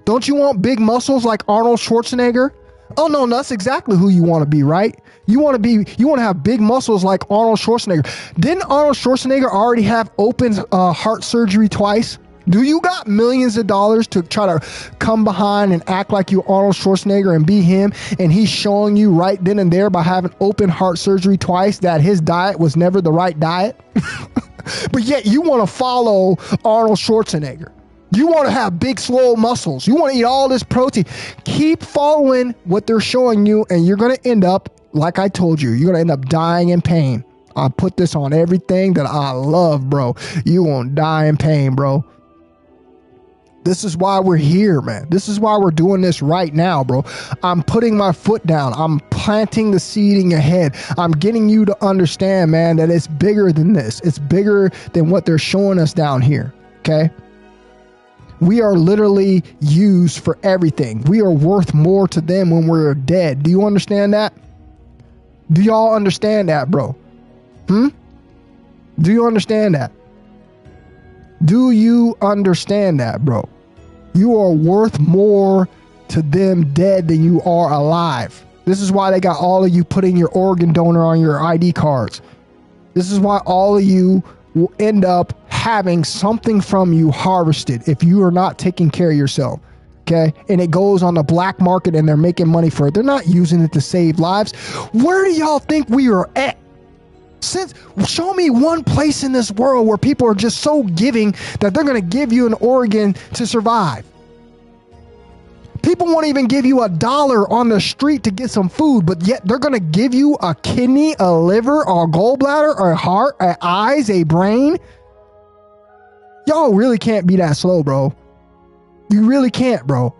Don't you want big muscles like Arnold Schwarzenegger? Oh no, that's exactly who you want to be, right? You want to have big muscles like Arnold Schwarzenegger. Didn't Arnold Schwarzenegger already have open heart surgery twice? Do you got millions of dollars to try to come behind and act like you Arnold Schwarzenegger and be him, and he's showing you right then and there by having open heart surgery twice that his diet was never the right diet? But yet you want to follow Arnold Schwarzenegger. You want to have big, swole muscles. You want to eat all this protein. Keep following what they're showing you, and you're going to end up, like I told you, you're going to end up dying in pain. I put this on everything that I love, bro. You won't die in pain, bro. This is why we're here, man. This is why we're doing this right now, bro. I'm putting my foot down. I'm planting the seed in your head. I'm getting you to understand, man, that it's bigger than this. It's bigger than what they're showing us down here, okay? We are literally used for everything. We are worth more to them when we're dead. Do you understand that? Do y'all understand that, bro? Do you understand that? Do you understand that, bro? You are worth more to them dead than you are alive. This is why they got all of you putting your organ donor on your ID cards. This is why all of you will end up having something from you harvested if you are not taking care of yourself. Okay? And it goes on the black market and they're making money for it. They're not using it to save lives. Where do y'all think we are at? Show me one place in this world where people are just so giving that they're going to give you an organ to survive. People won't even give you $1 on the street to get some food, but yet they're going to give you a kidney, a liver, or a gallbladder, or a heart, or eyes, a brain. Y'all really can't be that slow, bro. You really can't, bro.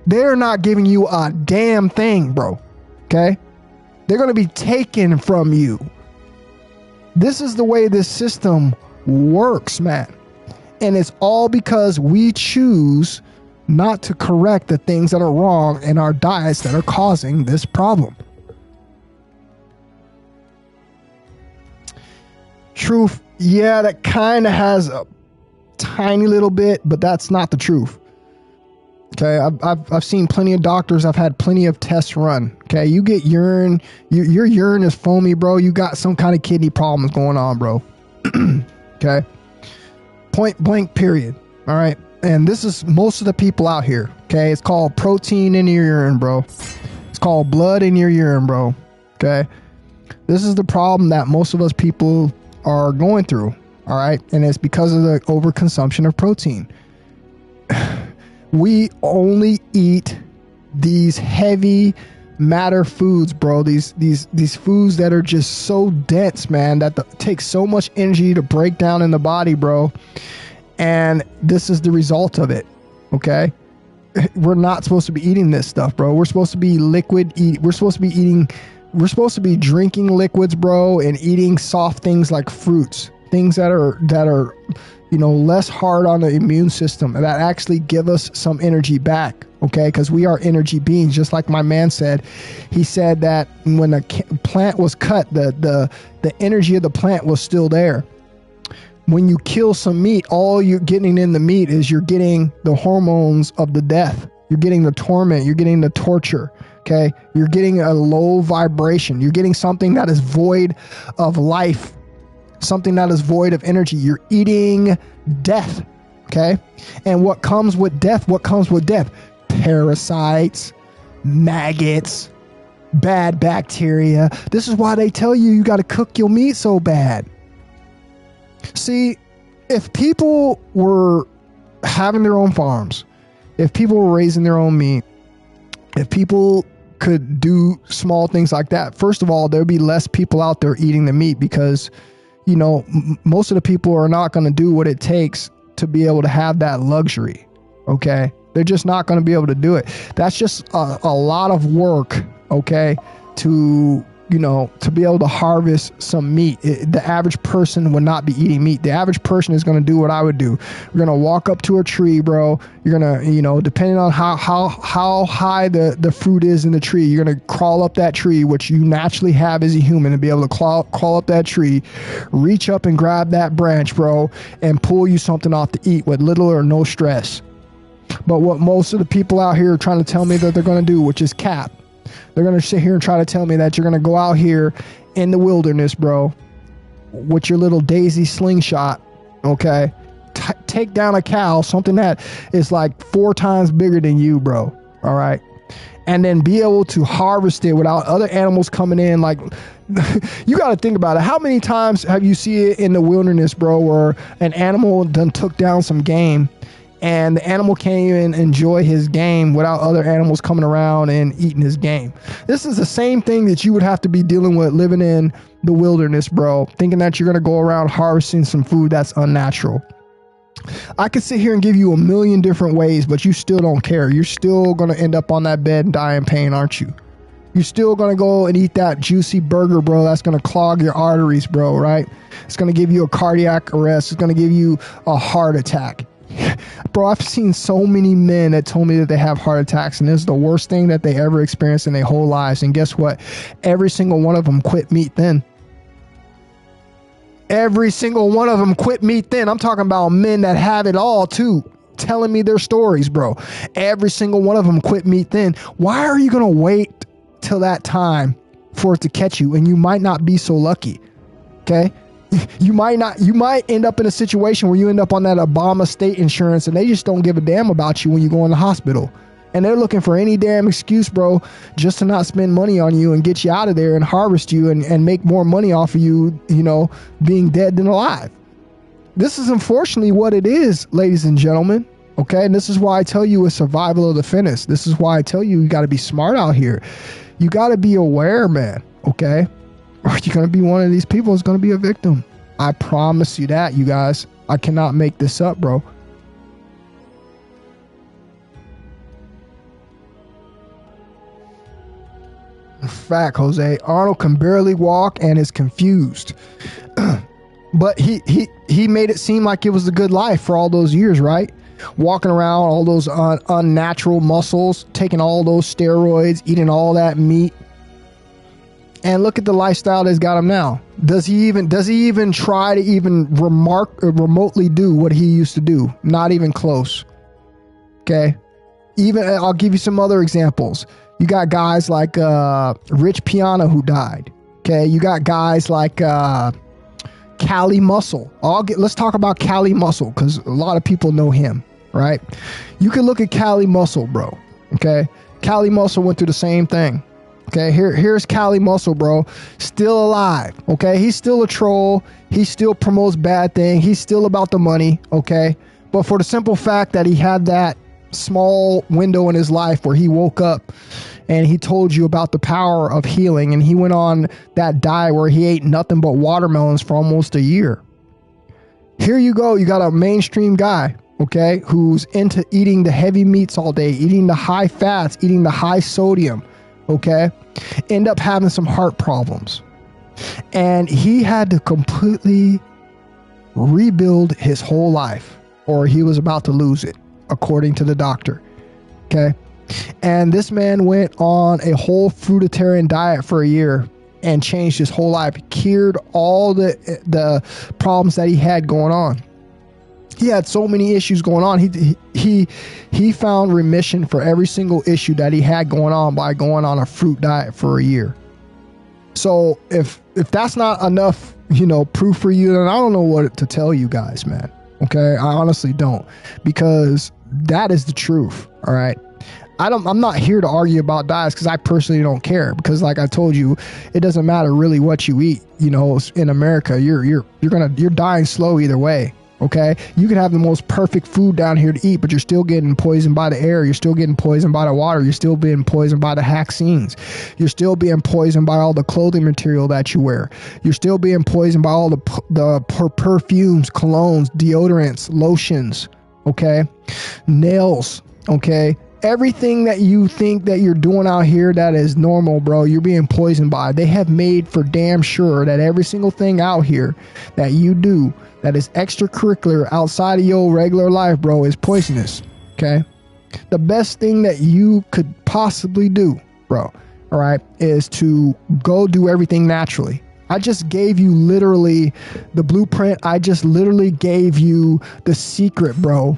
They're not giving you a damn thing, bro. Okay? They're going to be taken from you. This is the way this system works, man. And it's all because we choose not to correct the things that are wrong in our diets that are causing this problem. Truth, yeah, that kind of has a tiny little bit, but that's not the truth. Okay, I've seen plenty of doctors. I've had plenty of tests run. Okay, you get urine, your urine is foamy, bro. You got some kind of kidney problems going on, bro. Okay, point blank, period. All right, and this is most of the people out here. Okay, it's called protein in your urine, bro. It's called blood in your urine, bro. Okay, this is the problem that most of us people are going through. All right, and it's because of the overconsumption of protein. We only eat these heavy matter foods, bro. These foods that are just so dense, man, that takes so much energy to break down in the body, bro. And this is the result of it. Okay, we're not supposed to be eating this stuff, bro. We're supposed to be we're supposed to be drinking liquids, bro, and eating soft things like fruits, things that are less hard on the immune system, that actually give us some energy back. Okay, because we are energy beings, just like my man said. He said that when a plant was cut, the energy of the plant was still there. When you kill some meat, all you're getting in the meat is you're getting the hormones of the death. You're getting the torment. You're getting the torture. Okay, you're getting a low vibration. You're getting something that is void of life, something that is void of energy. You're eating death. Okay, and what comes with death? What comes with death? Parasites, maggots, bad bacteria. This is why they tell you got to cook your meat so bad. See, if people were having their own farms, if people were raising their own meat, if people could do small things like that, first of all, there'd be less people out there eating the meat because, most of the people are not going to do what it takes to be able to have that luxury. Okay, they're just not going to be able to do it. That's just a lot of work. Okay, to be able to harvest some meat. The average person would not be eating meat. The average person is going to do what I would do. You're going to walk up to a tree, bro. You're going to, depending on how high the fruit is in the tree, you're going to crawl up that tree, which you naturally have as a human, and be able to crawl up that tree, reach up and grab that branch, bro, and pull you something off to eat with little or no stress. But what most of the people out here are trying to tell me that they're going to do, which is cap. They're going to sit here and try to tell me that you're going to go out here in the wilderness, bro, with your little daisy slingshot, okay? Take down a cow, something that is like 4 times bigger than you, bro, all right? And then be able to harvest it without other animals coming in. Like, you got to think about it. How many times have you seen it in the wilderness, bro, where an animal done took down some game, and the animal can't even enjoy his game without other animals coming around and eating his game? This is the same thing that you would have to be dealing with living in the wilderness, bro, thinking that you're going to go around harvesting some food that's unnatural. I could sit here and give you a million different ways, but you still don't care. You're still going to end up on that bed and die in pain, aren't you? You're still going to go and eat that juicy burger, bro, that's going to clog your arteries, bro, right? It's going to give you a cardiac arrest. It's going to give you a heart attack. Bro, I've seen so many men that told me that they have heart attacks, and this is the worst thing that they ever experienced in their whole lives. And guess what? Every single one of them quit meat then. Every single one of them quit me thin. I'm talking about men that have it all too, telling me their stories, bro. Every single one of them quit me thin. Why are you going to wait till that time for it to catch you? And you might not be so lucky. Okay. You might end up in a situation where you end up on that Obama state insurance and they just don't give a damn about you when you go in the hospital. And they're looking for any damn excuse, bro, just to not spend money on you and get you out of there and harvest you and make more money off of you, you know, being dead than alive. This is unfortunately what it is, ladies and gentlemen. Okay. And this is why I tell you it's survival of the fittest. This is why I tell you got to be smart out here. You got to be aware, man. Okay. Or you're going to be one of these people who's going to be a victim. I promise you that, you guys. I cannot make this up, bro. Fact, Jose. Arnold can barely walk and is confused. But he made it seem like it was a good life for all those years, right? Walking around, all those unnatural muscles, taking all those steroids, eating all that meat. And look at the lifestyle that's got him now. Does he even try to even remotely do what he used to do? Not even close. Okay. Even I'll give you some other examples. You got guys like Rich Piana who died. Okay. You got guys like Cali Muscle. Let's talk about Cali Muscle because a lot of people know him, right? You can look at Cali Muscle, bro. Okay. Cali Muscle went through the same thing. Okay, here's Cali Muscle, bro. Still alive. Okay, he's still a troll. He still promotes bad things. He's still about the money. Okay, but for the simple fact that he had that small window in his life where he woke up and he told you about the power of healing, and he went on that diet where he ate nothing but watermelons for almost a year. Here you go. You got a mainstream guy, okay, who's into eating the heavy meats all day, eating the high fats, eating the high sodium. Okay, end up having some heart problems, and he had to completely rebuild his whole life, or he was about to lose it, according to the doctor. Okay, and this man went on a whole fruitarian diet for a year and changed his whole life, cured all the problems that he had going on. He had so many issues going on. He found remission for every single issue that he had going on by going on a fruit diet for a year. So if that's not enough, you know, proof for you, then I don't know what to tell you guys, man. Okay, I honestly don't, because that is the truth. All right. I'm not here to argue about diets because I personally don't care, because like I told you, it doesn't matter really what you eat. You know, in America, you're dying slow either way. Okay, you can have the most perfect food down here to eat, but you're still getting poisoned by the air. You're still getting poisoned by the water. You're still being poisoned by the vaccines. You're still being poisoned by all the clothing material that you wear. You're still being poisoned by all the perfumes, colognes, deodorants, lotions. Okay, nails. Okay, everything that you think that you're doing out here that is normal, bro, you're being poisoned by. They have made for damn sure that every single thing out here that you do that is extracurricular outside of your regular life, bro, is poisonous. Okay, the best thing that you could possibly do, bro, all right, is to go do everything naturally. I just gave you literally the blueprint. I just literally gave you the secret, bro,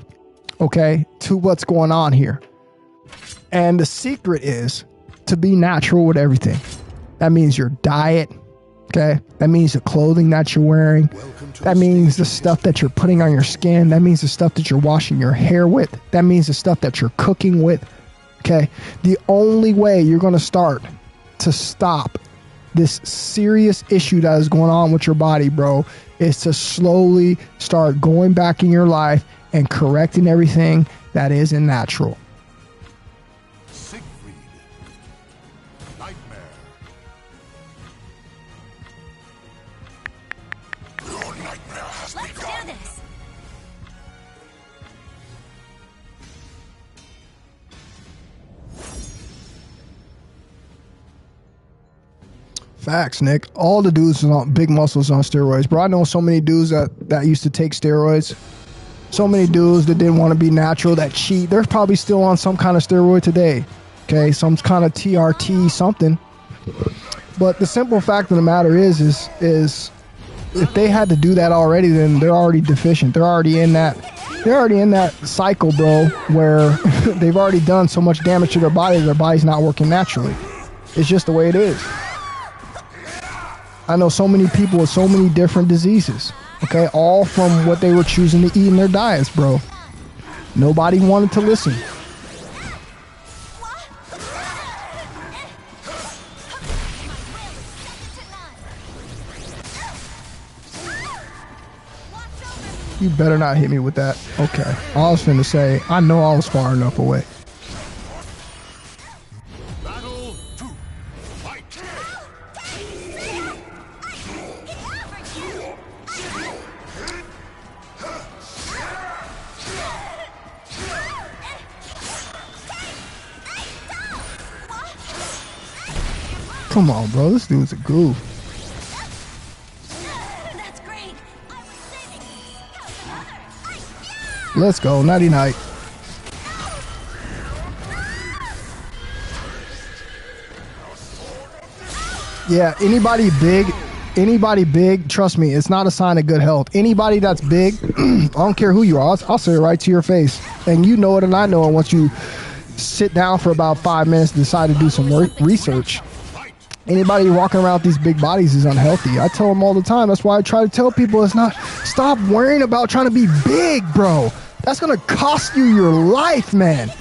okay, to what's going on here. And the secret is to be natural with everything. That means your diet. Okay, that means the clothing that you're wearing. That means the stuff that you're putting on your skin. That means the stuff that you're washing your hair with. That means the stuff that you're cooking with. Okay, the only way you're going to start to stop this serious issue that is going on with your body, bro, is to slowly start going back in your life and correcting everything that isn't natural. Facts, Nick. All the dudes on big muscles on steroids, bro. I know so many dudes that used to take steroids. So many dudes that didn't want to be natural, that cheat. They're probably still on some kind of steroid today. Okay, some kind of TRT something. But the simple fact of the matter is if they had to do that already, then they're already deficient. They're already in that cycle, bro, where they've already done so much damage to their body's not working naturally. It's just the way it is. I know so many people with so many different diseases, okay, all from what they were choosing to eat in their diets, bro. Nobody wanted to listen. You better not hit me with that. Okay. I was finna say, I know I was far enough away. Battle 2. Fight. Come on, bro. This dude's a goof. That's great. I was saving you. Let's go. Nighty night. Yeah, anybody big, trust me, it's not a sign of good health. Anybody that's big, I don't care who you are, I'll say it right to your face. And you know it and I know it once you sit down for about 5 minutes and decide to do some research. Anybody walking around with these big bodies is unhealthy. I tell them all the time. That's why I try to tell people stop worrying about trying to be big, bro. That's going to cost you your life, man.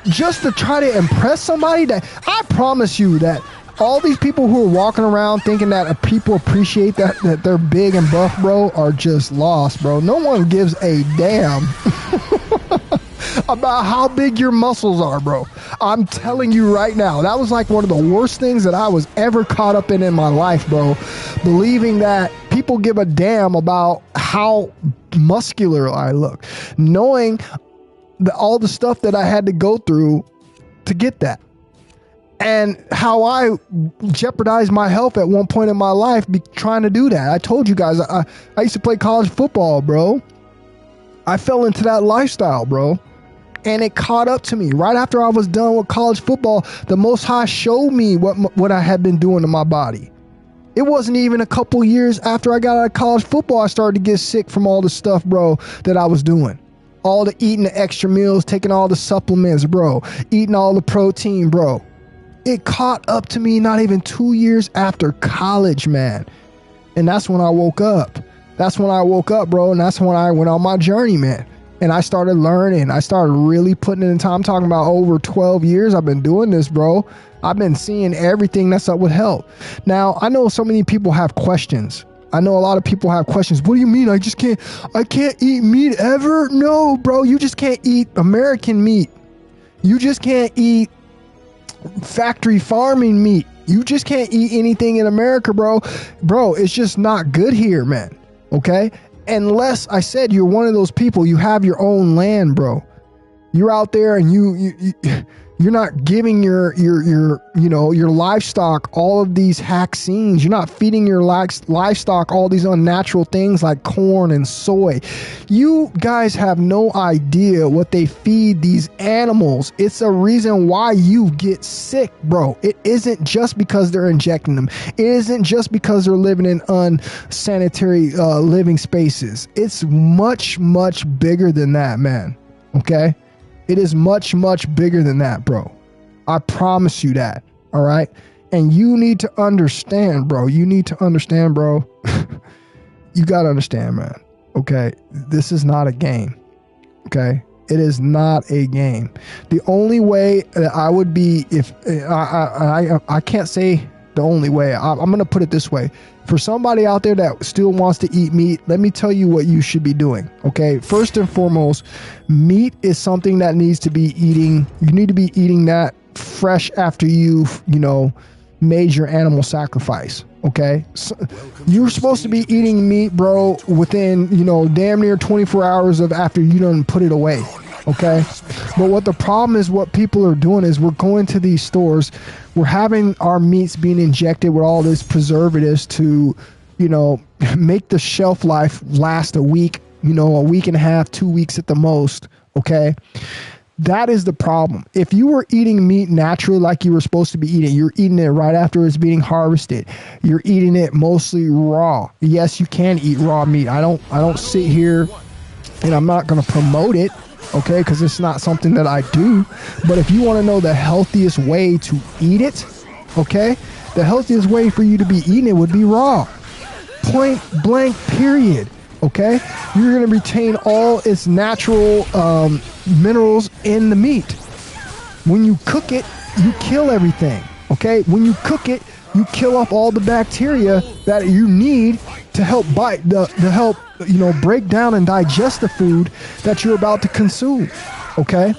Just to try to impress somebody I promise you that all these people who are walking around thinking that people appreciate that they're big and buff, bro, are just lost, bro. No one gives a damn about how big your muscles are, bro. I'm telling you right now, that was like one of the worst things that I was ever caught up in my life, bro. Believing that people give a damn about how muscular I look, knowing all the stuff that I had to go through to get that. And how I jeopardized my health at one point in my life trying to do that. I told you guys, I used to play college football, bro. I fell into that lifestyle, bro. And it caught up to me. Right after I was done with college football, the Most High showed me what I had been doing to my body. It wasn't even a couple years after I got out of college football, I started to get sick from all the stuff, bro, that I was doing. All the eating the extra meals, taking all the supplements, bro. Eating all the protein, bro. It caught up to me not even 2 years after college, man. And that's when I woke up. That's when I woke up, bro. And that's when I went on my journey, man. And I started learning. I started really putting in time. I'm talking about over 12 years I've been doing this, bro. I've been seeing everything that's up with health. Now, I know so many people have questions. I know a lot of people have questions. What do you mean? I can't eat meat ever? No, bro. You just can't eat American meat. You just can't eat factory farming meat. You just can't eat anything in America, bro. Bro, it's just not good here, man. Okay? Unless I said you're one of those people, you have your own land, bro. You're out there and you're not giving your livestock all of these vaccines. You're not feeding your livestock all these unnatural things like corn and soy. You guys have no idea what they feed these animals. It's a reason why you get sick, bro. It isn't just because they're injecting them. It isn't just because they're living in unsanitary living spaces. It's much, much bigger than that, man. Okay? It is much, much bigger than that, bro. I promise you that. All right. And you need to understand, bro. You need to understand, bro. You got to understand, man. Okay. This is not a game. Okay. It is not a game. The only way that I would be, if I can't say the only way, I'm going to put it this way. For somebody out there that still wants to eat meat, let me tell you what you should be doing. Okay. First and foremost, meat is something that needs to be eating. You need to be eating that fresh after you've, made your animal sacrifice. Okay. So you're supposed to be eating meat, bro, within, damn near 24 hours of after you done put it away. Okay. But what the problem is, what people are doing is we're going to these stores, we're having our meats being injected with all this preservatives to, make the shelf life last a week, a week and a half, 2 weeks at the most. Okay. That is the problem. If you were eating meat naturally like you were supposed to be eating, you're eating it right after it's being harvested. You're eating it mostly raw. Yes, you can eat raw meat. I don't sit here and I'm not going to promote it, okay, because it's not something that I do. But if you want to know the healthiest way to eat it, okay, the healthiest way for you to be eating it would be raw. Point blank, period. Okay, you're going to retain all its natural minerals in the meat. When you cook it, you kill everything. Okay, when you cook it, you kill off all the bacteria that you need to help break down and digest the food that you're about to consume. Okay,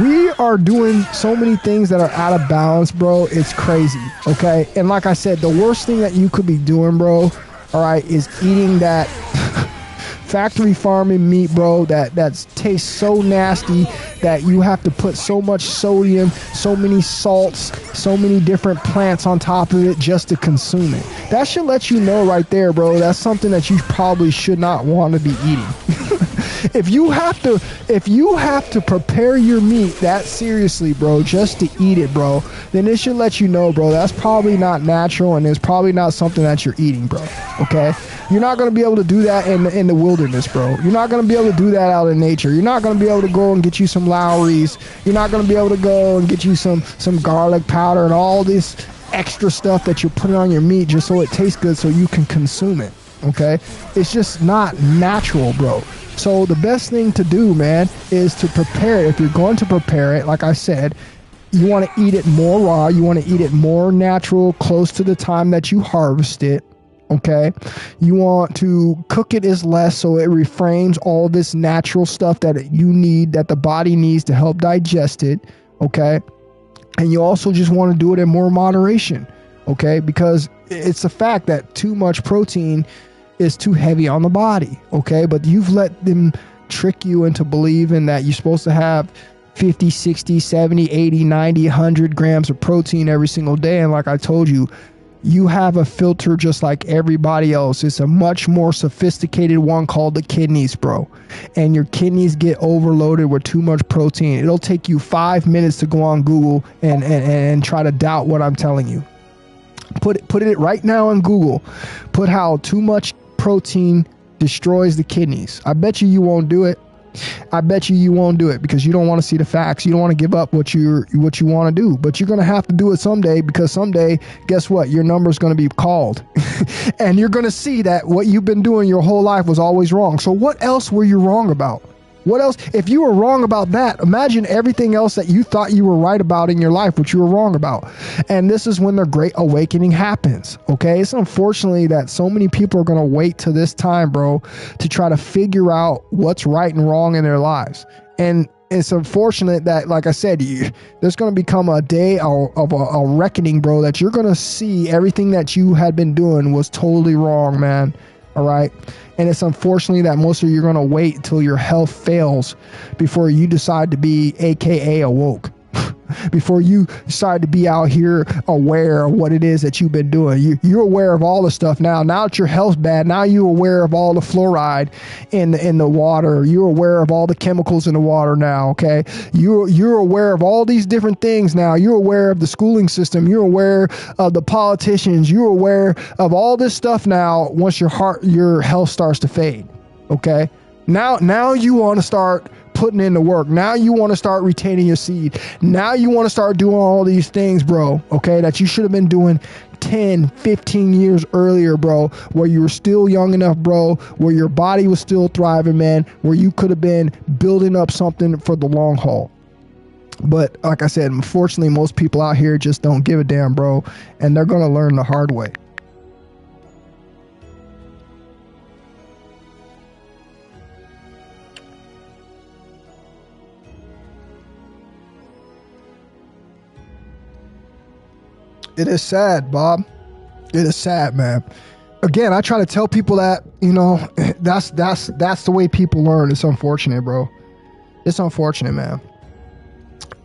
we are doing so many things that are out of balance, bro. It's crazy. Okay, and like I said, the worst thing that you could be doing, bro, all right, is eating that factory farming meat, bro, that tastes so nasty that you have to put so much sodium, so many salts, so many different plants on top of it just to consume it. That should let you know right there, bro, that's something that you probably should not want to be eating. If you have to prepare your meat that seriously, bro, just to eat it, bro, then it should let you know, bro, that's probably not natural and it's probably not something that you're eating, bro. Okay? You're not going to be able to do that in the wilderness, bro. You're not going to be able to do that out in nature. You're not going to be able to go and get you some Lowry's. You're not going to be able to go and get you some garlic powder and all this extra stuff that you're putting on your meat just so it tastes good so you can consume it. Okay? It's just not natural, bro. So the best thing to do, man, is to prepare it. If you're going to prepare it, like I said, you want to eat it more raw. You want to eat it more natural, close to the time that you harvest it. Okay, you want to cook it as less so it reframes all this natural stuff that you need, that the body needs to help digest it. Okay, and you also just want to do it in more moderation. Okay, because it's a fact that too much protein is too heavy on the body. Okay, but you've let them trick you into believing that you're supposed to have 50, 60, 70, 80, 90, 100 grams of protein every single day. And like I told you, you have a filter just like everybody else. It's a much more sophisticated one called the kidneys, bro. And your kidneys get overloaded with too much protein. It'll take you 5 minutes to go on Google and try to doubt what I'm telling you. Put it right now on Google. Put how too much protein destroys the kidneys. I bet you won't do it. I bet you won't do it because you don't want to see the facts. You don't want to give up what you want to do, but you're going to have to do it someday, because someday, guess what? Your number's going to be called and you're going to see that what you've been doing your whole life was always wrong. So what else were you wrong about? What else? If you were wrong about that, imagine everything else that you thought you were right about in your life, which you were wrong about. And this is when the great awakening happens. Okay. It's unfortunately that so many people are going to wait to this time, bro, to try to figure out what's right and wrong in their lives. And it's unfortunate that, like I said, there's going to become a day of a reckoning, bro, that you're going to see everything that you had been doing was totally wrong, man. All right. And it's unfortunately that most of you are going to wait until your health fails before you decide to be AKA awoke. Before you decide to be out here aware of what it is that you've been doing. You're aware of all the stuff now. Now that your health's bad, now you're aware of all the fluoride in the water. You're aware of all the chemicals in the water now, okay? You're aware of all these different things now. You're aware of the schooling system. You're aware of the politicians. You're aware of all this stuff now once your health starts to fade, okay? Now you want to start putting in the work. Now you want to start retaining your seed. Now you want to start doing all these things, bro, okay, that you should have been doing 10, 15 years earlier, bro, where you were still young enough, bro, where your body was still thriving, man, where you could have been building up something for the long haul. But like I said, unfortunately, most people out here just don't give a damn, bro, and they're going to learn the hard way. It is sad, Bob. It is sad, man. Again, I try to tell people that, that's the way people learn. It's unfortunate, bro. It's unfortunate, man.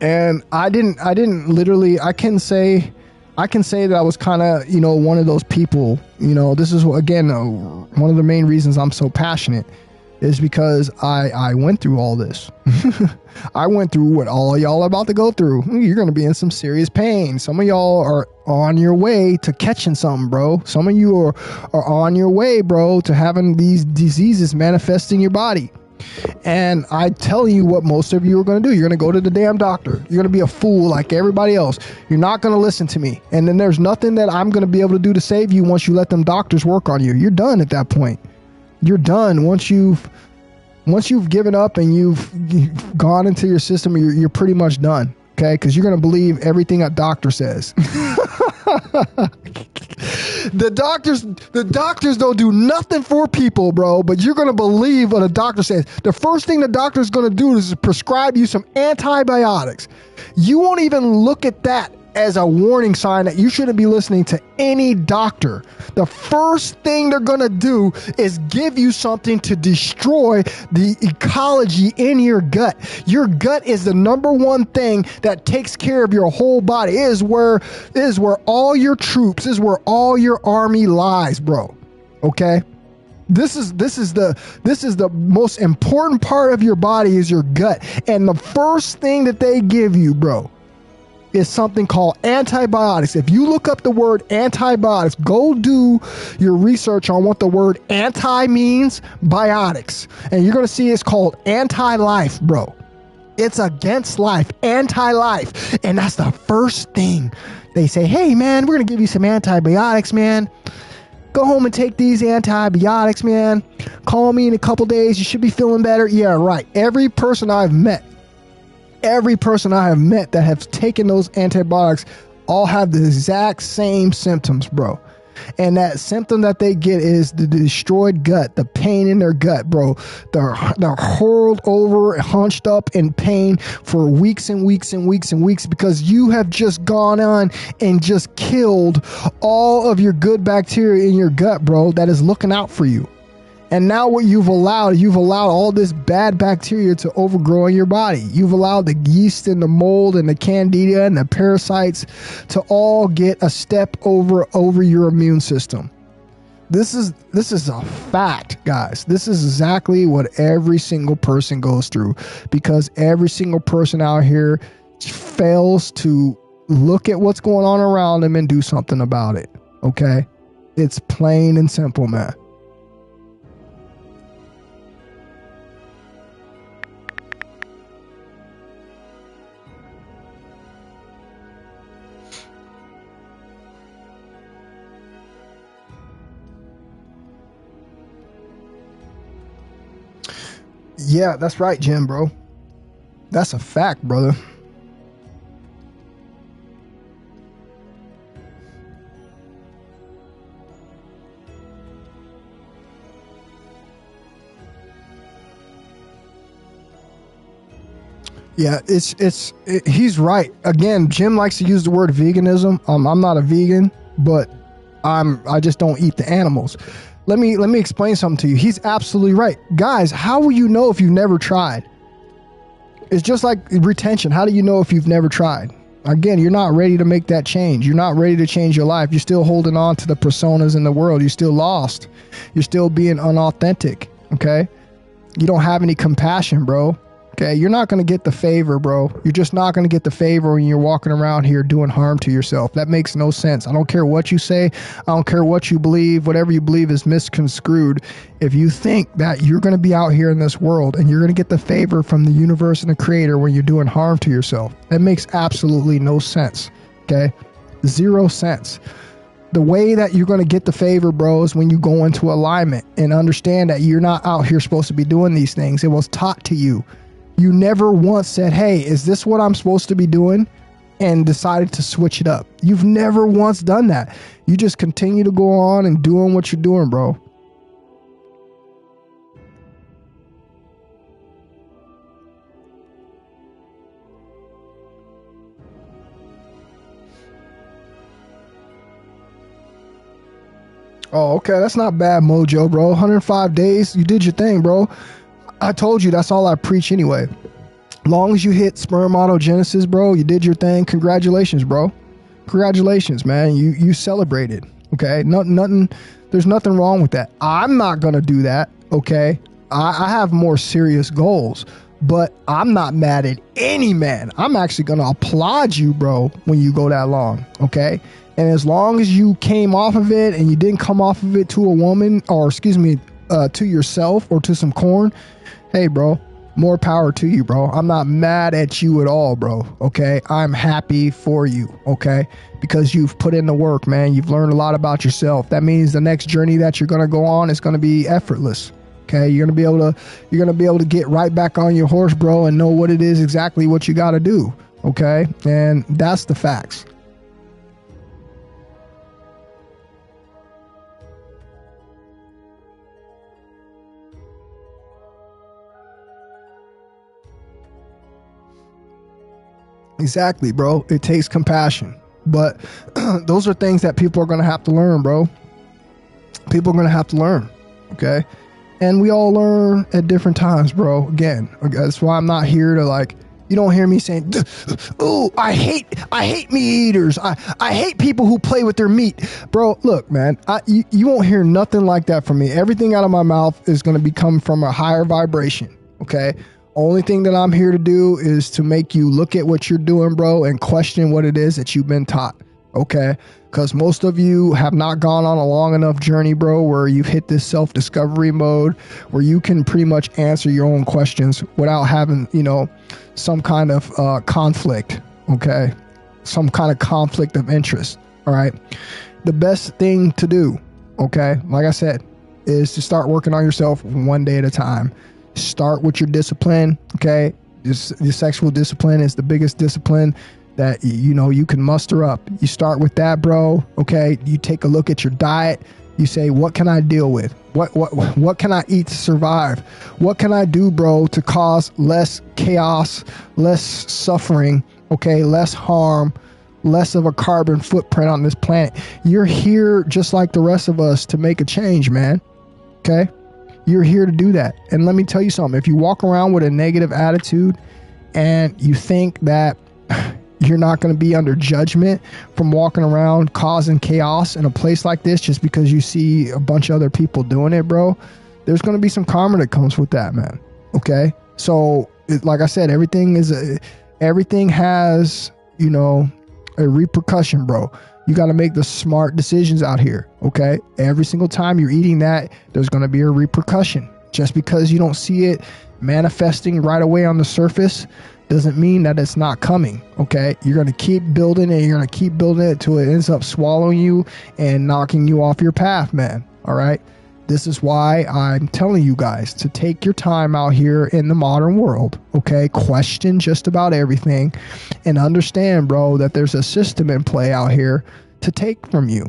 And I didn't literally, I can say that I was kind of, one of those people, this is, again, one of the main reasons I'm so passionate. is because I went through all this. I went through what all of y'all are about to go through. You're going to be in some serious pain. Some of y'all are on your way to catching something, bro. Some of you are on your way, bro, to having these diseases manifest in your body. And I tell you what most of you are going to do. You're going to go to the damn doctor. You're going to be a fool like everybody else. You're not going to listen to me. And then there's nothing that I'm going to be able to do to save you once you let them doctors work on you. You're done at that point. You're done. Once you've given up and you've gone into your system, you're pretty much done. Okay, because you're going to believe everything a doctor says. The doctors don't do nothing for people, bro, but you're going to believe what a doctor says. The first thing the doctor's going to do is prescribe you some antibiotics. You won't even look at that as a warning sign that you shouldn't be listening to any doctor. The first thing they're going to do is give you something to destroy the ecology in your gut. Your gut is the number one thing that takes care of your whole body. It is where all your troops, is where all your army lies, bro. Okay? This is the most important part of your body is your gut. And the first thing that they give you, bro, is something called antibiotics. If you look up the word antibiotics, go do your research on what the word anti means, biotics. And you're going to see it's called anti-life, bro. It's against life, anti-life. And that's the first thing they say. Hey, man, we're going to give you some antibiotics, man. Go home and take these antibiotics, man. Call me in a couple days. You should be feeling better. Yeah, right. Every person I have met that have taken those antibiotics all have the exact same symptoms, bro. And that symptom that they get is the destroyed gut, the pain in their gut, bro. They're hurled over, hunched up in pain for weeks and weeks and weeks and weeks because you have just gone on and just killed all of your good bacteria in your gut, bro, that is looking out for you. And now what you've allowed all this bad bacteria to overgrow in your body. You've allowed the yeast and the mold and the candida and the parasites to all get a step over your immune system. This is a fact, guys. This is exactly what every single person goes through because every single person out here fails to look at what's going on around them and do something about it. Okay? It's plain and simple, man. Yeah, that's right, Jim, bro. That's a fact, brother. Yeah, he's right. Again, Jim likes to use the word veganism. I'm not a vegan, but I just don't eat the animals. Let me explain something to you. He's absolutely right. Guys, how will you know if you've never tried? It's just like retention. How do you know if you've never tried? Again, you're not ready to make that change. You're not ready to change your life. You're still holding on to the personas in the world. You're still lost. You're still being unauthentic, okay? You don't have any compassion, bro. Okay, you're not going to get the favor, bro. You're just not going to get the favor when you're walking around here doing harm to yourself. That makes no sense. I don't care what you say. I don't care what you believe. Whatever you believe is misconstrued. If you think that you're going to be out here in this world and you're going to get the favor from the universe and the creator when you're doing harm to yourself, that makes absolutely no sense. Okay? 0 sense. The way that you're going to get the favor, bro, is when you go into alignment and understand that you're not out here supposed to be doing these things. It was taught to you. You never once said, hey, is this what I'm supposed to be doing? And decided to switch it up. You've never once done that. You just continue to go on and doing what you're doing, bro. Oh, okay. That's not bad, Mojo, bro. 105 days. You did your thing, bro. I told you that's all I preach anyway. Long as you hit spermatogenesis, bro, you did your thing. Congratulations, bro. Congratulations, man. You celebrated. Okay. Nothing. There's nothing wrong with that. I'm not gonna do that. Okay. I have more serious goals, but I'm not mad at any man. I'm actually going to applaud you, bro, when you go that long, okay? And as long as you came off of it and you didn't come off of it to a woman, or excuse me, to yourself or to some corn, hey, bro, more power to you, bro. I'm not mad at you at all, bro, okay? I'm happy for you, okay? Because you've put in the work, man. You've learned a lot about yourself. That means the next journey that you're going to go on is going to be effortless, okay? You're going to be able to get right back on your horse, bro, and know what it is exactly what you got to do, okay? And that's the facts. Exactly, bro. It takes compassion. But those are things that people are going to have to learn, bro. People are going to have to learn, okay? And we all learn at different times, bro. Again, that's why I'm not here to, like, you don't hear me saying, "Ooh, I hate meat eaters. I hate people who play with their meat." Bro, look, man, you won't hear nothing like that from me. Everything out of my mouth is going to come from a higher vibration, okay? Only thing that I'm here to do is to make you look at what you're doing, bro, and question what it is that you've been taught, okay? Because most of you have not gone on a long enough journey, bro, where you've hit this self-discovery mode where you can pretty much answer your own questions without having, you know, some kind of conflict, okay? Some kind of conflict of interest, all right? The best thing to do, okay, like I said, is to start working on yourself one day at a time. Start with your discipline, okay? Your sexual discipline is the biggest discipline that, you know, you can muster up. You start with that, bro, okay? You take a look at your diet. You say, what can I deal with? What can I eat to survive? What can I do, bro, to cause less chaos, less suffering, okay? Less harm, less of a carbon footprint on this planet. You're here just like the rest of us to make a change, man, okay? You're here to do that. And let me tell you something. If you walk around with a negative attitude and you think that you're not going to be under judgment from walking around causing chaos in a place like this just because you see a bunch of other people doing it, bro, there's going to be some karma that comes with that, man. Okay? So, like I said, everything has, you know, a repercussion, bro. You got to make the smart decisions out here, okay? Every single time you're eating that, there's going to be a repercussion. Just because you don't see it manifesting right away on the surface doesn't mean that it's not coming, okay? You're going to keep building it. You're going to keep building it until it ends up swallowing you and knocking you off your path, man, all right? This is why I'm telling you guys to take your time out here in the modern world, okay? Question just about everything and understand, bro, that there's a system in play out here to take from you.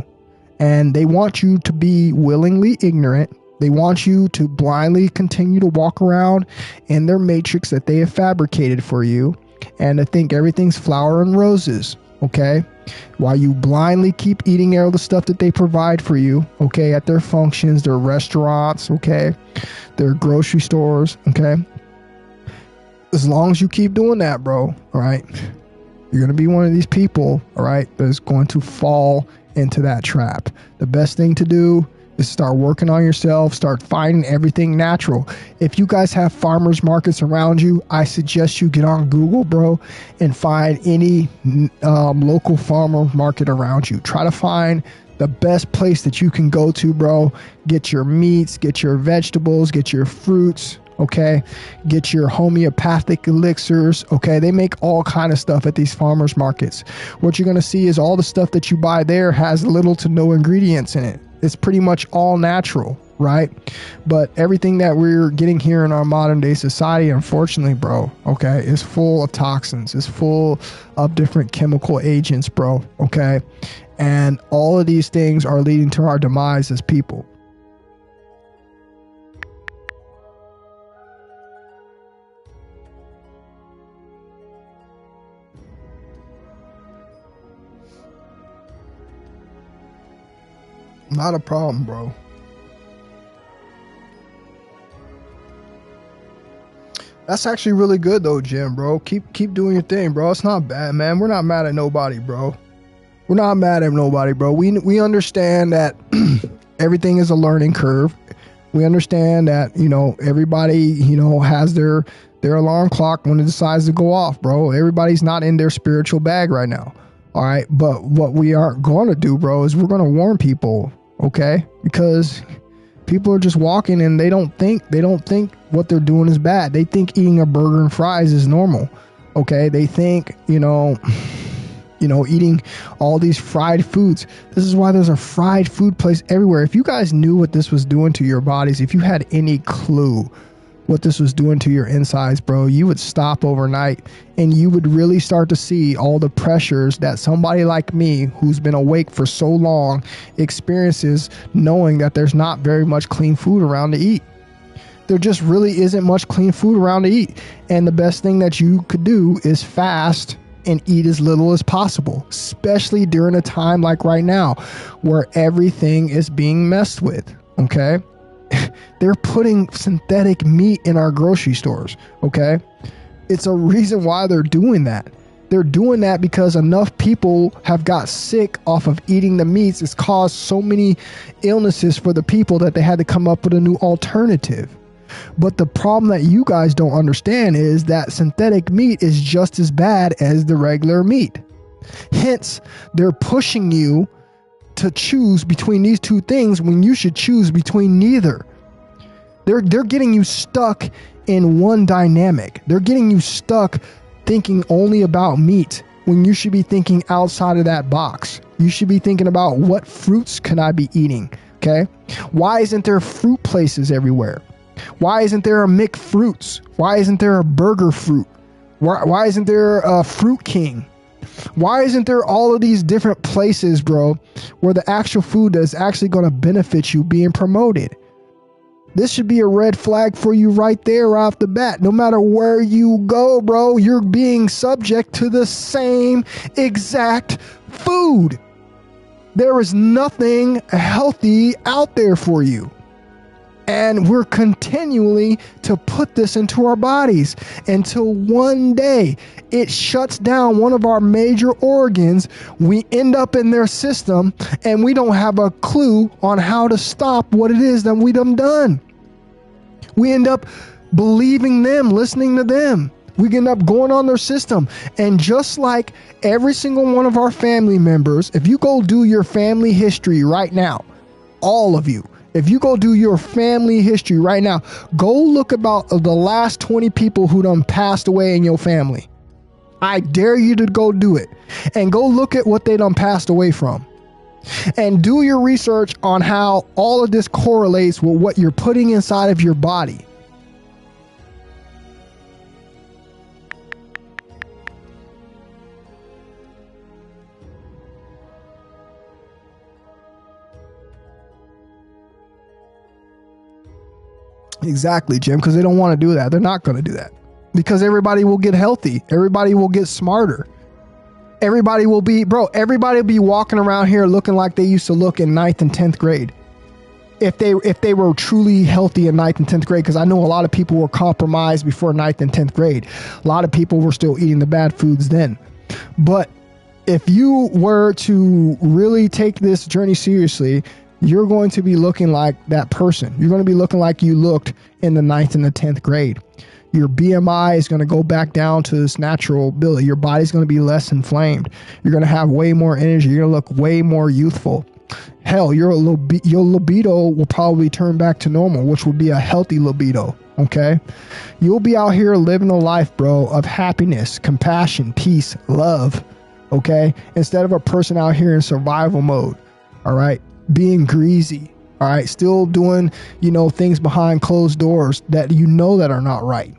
And they want you to be willingly ignorant. They want you to blindly continue to walk around in their matrix that they have fabricated for you and to think everything's flower and roses, okay? While you blindly keep eating all the stuff that they provide for you, okay, at their functions, their restaurants, okay, their grocery stores, okay. As long as you keep doing that, bro, all right, you're going to be one of these people, all right, that's going to fall into that trap. The best thing to do is start working on yourself, start finding everything natural. If you guys have farmers markets around you, I suggest you get on Google, bro, and find any local farmer market around you. Try to find the best place that you can go to, bro. Get your meats, get your vegetables, get your fruits, okay? Get your homeopathic elixirs, okay? They make all kind of stuff at these farmers markets. What you're going to see is all the stuff that you buy there has little to no ingredients in it. It's pretty much all natural, right? But everything that we're getting here in our modern day society, unfortunately, bro, okay, is full of toxins. It's full of different chemical agents, bro, okay? And all of these things are leading to our demise as people. Not a problem, bro. That's actually really good though, Jim, bro. Keep doing your thing, bro. It's not bad, man. We're not mad at nobody, bro. We're not mad at nobody, bro. We understand that everything is a learning curve. We understand that, you know, everybody, you know, has their alarm clock when it decides to go off, bro. Everybody's not in their spiritual bag right now. All right. But what we aren't going to do, bro, is we're going to warn people. Okay. Because people are just walking and they don't think what they're doing is bad. They think eating a burger and fries is normal. Okay. They think, you know, eating all these fried foods. This is why there's a fried food place everywhere. If you guys knew what this was doing to your bodies, if you had any clue what this was doing to your insides, bro, you would stop overnight and you would really start to see all the pressures that somebody like me, who's been awake for so long, experiences, knowing that there's not very much clean food around to eat. There just really isn't much clean food around to eat. And the best thing that you could do is fast and eat as little as possible, especially during a time like right now where everything is being messed with. Okay. They're putting synthetic meat in our grocery stores. Okay. It's a reason why they're doing that. They're doing that because enough people have got sick off of eating the meats. It's caused so many illnesses for the people that they had to come up with a new alternative. But the problem that you guys don't understand is that synthetic meat is just as bad as the regular meat. Hence, they're pushing you to choose between these two things when you should choose between neither. They're getting you stuck in one dynamic. They're getting you stuck thinking only about meat when you should be thinking outside of that box. You should be thinking about what fruits can I be eating, okay? Why isn't there fruit places everywhere? Why isn't there a Mick Fruits? Why isn't there a Burger Fruit? Why isn't there a Fruit King? Why isn't there all of these different places, bro, where the actual food that is actually going to benefit you being promoted? This should be a red flag for you right there right off the bat. No matter where you go, bro, you're being subject to the same exact food. There is nothing healthy out there for you. And we're continually to put this into our bodies until one day it shuts down one of our major organs. We end up in their system and we don't have a clue on how to stop what it is that we done. We end up believing them, listening to them. We end up going on their system. And just like every single one of our family members, if you go do your family history right now, all of you, if you go do your family history right now, go look about the last 20 people who done passed away in your family. I dare you to go do it and go look at what they done passed away from and do your research on how all of this correlates with what you're putting inside of your body. Exactly, Jim, because they don't want to do that. They're not going to do that because everybody will get healthy. Everybody will get smarter. Everybody will be walking around here looking like they used to look in 9th and 10th grade. If they were truly healthy in 9th and 10th grade, because I know a lot of people were compromised before 9th and 10th grade. A lot of people were still eating the bad foods then. But if you were to really take this journey seriously, you're going to be looking like that person. You're going to be looking like you looked in the 9th and the 10th grade. Your BMI is going to go back down to its natural ability. Your body's going to be less inflamed. You're going to have way more energy. You're going to look way more youthful. Hell, your libido will probably turn back to normal, which would be a healthy libido. Okay? You'll be out here living a life, bro, of happiness, compassion, peace, love. Okay? Instead of a person out here in survival mode. All right? Being greasy. All right? Still doing, things behind closed doors that that are not right.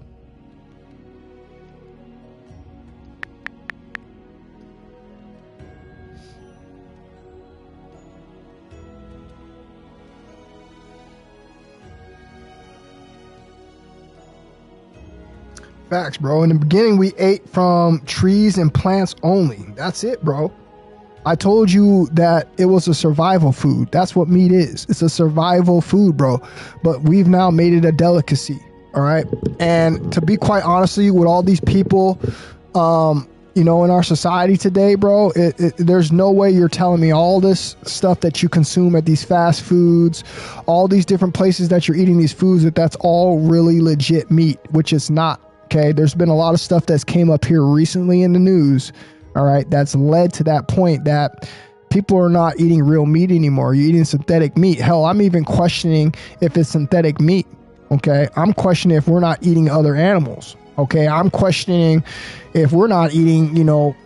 Facts, bro. In the beginning, we ate from trees and plants only. That's it, bro. I told you that it was a survival food. That's what meat is. It's a survival food, bro. But we've now made it a delicacy. All right. And to be quite honestly, with all these people, You know, in our society today, bro, there's no way you're telling me all this stuff that you consume at these fast foods, all these different places that you're eating these foods, that's all really legit meat, which is not. Okay, there's been a lot of stuff that's came up here recently in the news, all right, that's led to that point that people are not eating real meat anymore. You're eating synthetic meat. Hell, I'm even questioning if it's synthetic meat. Okay, I'm questioning if we're not eating other animals. Okay, I'm questioning if we're not eating, you know,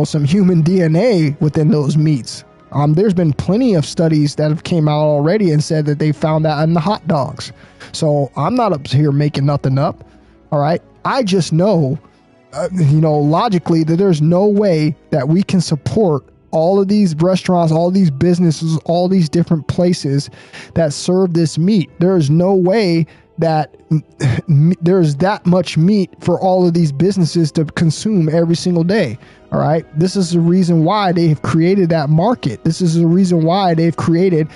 some human DNA within those meats. There's been plenty of studies that have came out already and said that they found that in the hot dogs. So I'm not up here making nothing up. All right, I just know, logically that there's no way that we can support all of these restaurants, all these businesses, all these different places that serve this meat. There is no way that there's that much meat for all of these businesses to consume every single day. All right. This is the reason why they've created that market. This is the reason why they've created,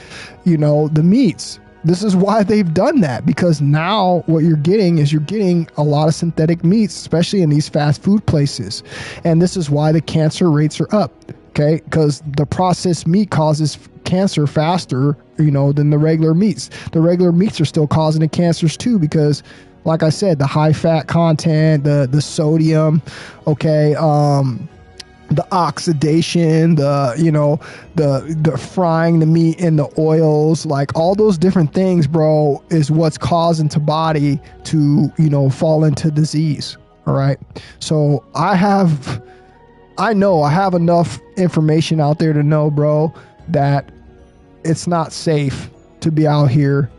the meats. This is why they've done that, because now what you're getting is a lot of synthetic meats, especially in these fast food places. And this is why the cancer rates are up. Okay, because the processed meat causes cancer faster, than the regular meats. The regular meats are still causing the cancers too, because, like I said, the high fat content, the sodium, okay, the oxidation, the frying the meat in the oils, like all those different things, bro, is what's causing the body to, fall into disease. All right, so I have enough information out there to know, bro, that it's not safe to be out here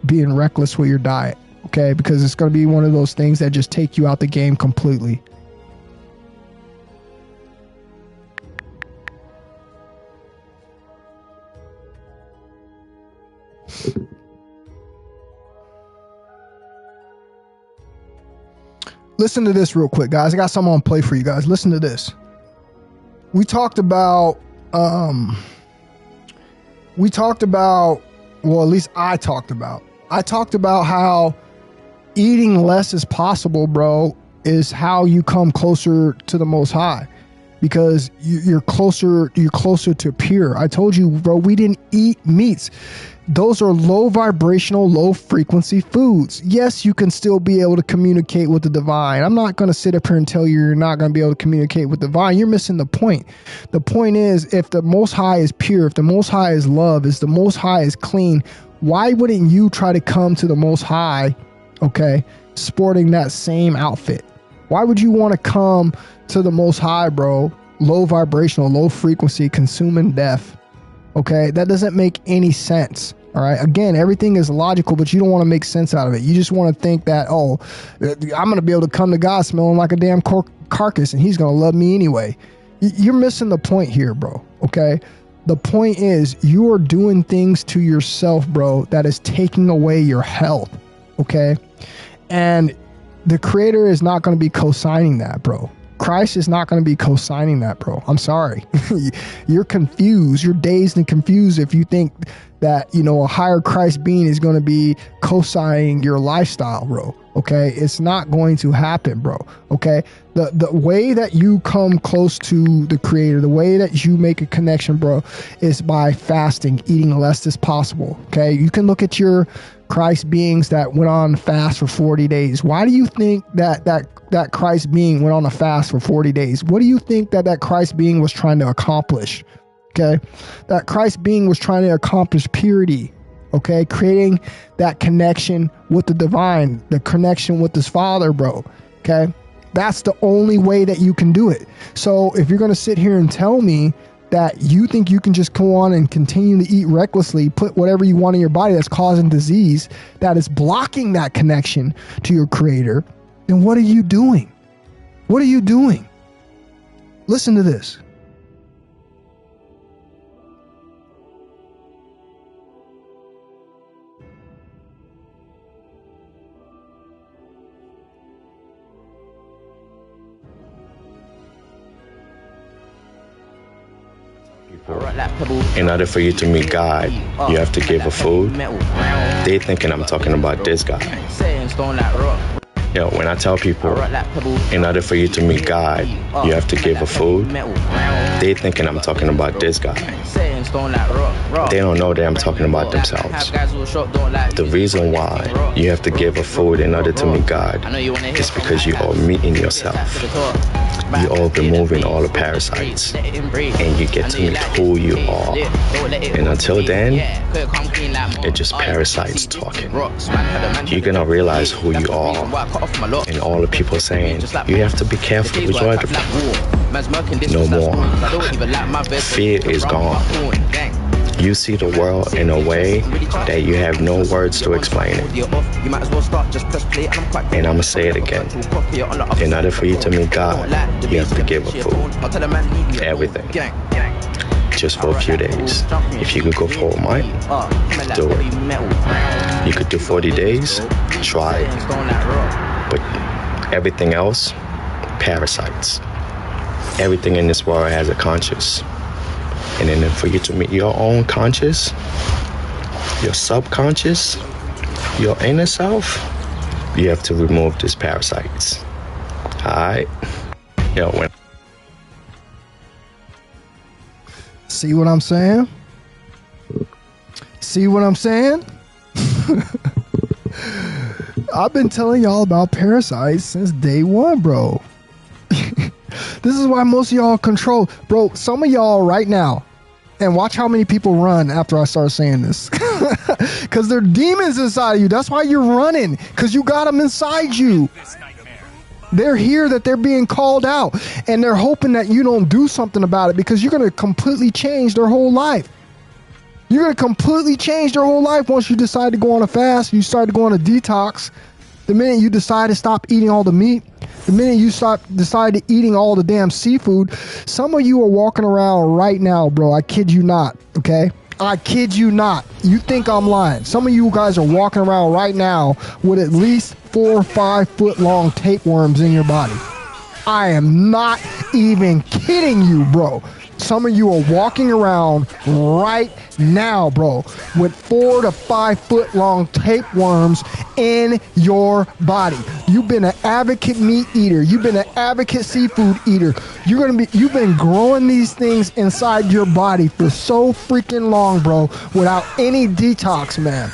being reckless with your diet, okay? Because it's going to be one of those things that just take you out the game completely. Listen to this real quick, guys. I got something on play for you guys. Listen to this. We talked about, well, at least I talked about how eating less is possible, bro, is how you come closer to the Most High, because you're closer to pure. I told you, bro, we didn't eat meats. Those are low vibrational, low frequency foods. Yes, you can still be able to communicate with the divine. I'm not going to sit up here and tell you you're not going to be able to communicate with the divine. You're missing the point. The point is, if the Most High is pure, if the Most High is love, if the Most High is clean, why wouldn't you try to come to the Most High, okay, sporting that same outfit? Why would you want to come to the Most High, bro, low vibrational, low frequency, consuming death? Okay, that doesn't make any sense. All right. Again, everything is logical, but you don't want to make sense out of it. You just want to think that, I'm going to be able to come to God smelling like a damn carcass and he's going to love me anyway. You're missing the point here, bro. Okay. The point is you are doing things to yourself, bro, that is taking away your health. Okay. And the creator is not going to be co-signing that, bro. Christ is not going to be co-signing that, bro. I'm sorry. You're confused. You're dazed and confused if you think that, a higher Christ being is going to be co-signing your lifestyle, bro. Okay. It's not going to happen, bro. Okay. The way that you come close to the creator, the way that you make a connection, bro, is by fasting, eating less as possible. Okay. You can look at your Christ beings that went on fast for 40 days. Why do you think that Christ being went on a fast for 40 days? What do you think that Christ being was trying to accomplish? Okay. That Christ being was trying to accomplish purity. Okay. Creating that connection with the divine, the connection with his Father, bro. Okay. That's the only way that you can do it. So if you're going to sit here and tell me that you think you can just go on and continue to eat recklessly, put whatever you want in your body that's causing disease, that is blocking that connection to your creator, then what are you doing? What are you doing? Listen to this. In order for you to meet God, you have to give a food. They thinking I'm talking about this guy. Yo, when I tell people, in order for you to meet God, you have to give a food, they thinking I'm talking about this guy. They don't know that I'm talking about themselves. The reason why you have to give a food in order to meet God is because you are meeting yourself. You are removing all the parasites, and you get to meet who you are. And until then, it's just parasites talking. You're gonna realize who you are, and all the people saying you have to be careful with your no more. Fear is gone. You see the world in a way that you have no words to explain it. And I'm gonna say it again. In order for you to meet God, you have to give a food. Everything. Just for a few days. If you could go for a month, do it. You could do 40 days, try it. But everything else, parasites. Everything in this world has a conscious. And then for you to meet your own conscious, your subconscious, your inner self, you have to remove these parasites. Alright? Yo, when see what I'm saying? See what I'm saying? I've been telling y'all about parasites since day one, bro. This is why most of y'all control. Bro, some of y'all right now, and watch how many people run after I start saying this. Because they're demons inside of you. That's why you're running. Because you got them inside you. They're here, that they're being called out. And they're hoping that you don't do something about it, because you're going to completely change their whole life. You're going to completely change their whole life once you decide to go on a fast. You start to go on a detox. The minute you decide to stop eating all the meat, the minute you decide to eating all the damn seafood, some of you are walking around right now, bro. I kid you not, okay? I kid you not. You think I'm lying. Some of you guys are walking around right now with at least 4 or 5 foot long tapeworms in your body. I am not even kidding you, bro. Some of you are walking around right now, bro, with 4 to 5 foot long tapeworms in your body. You've been an advocate meat eater. You've been an advocate seafood eater. You've been growing these things inside your body for so freaking long, bro, without any detox, man.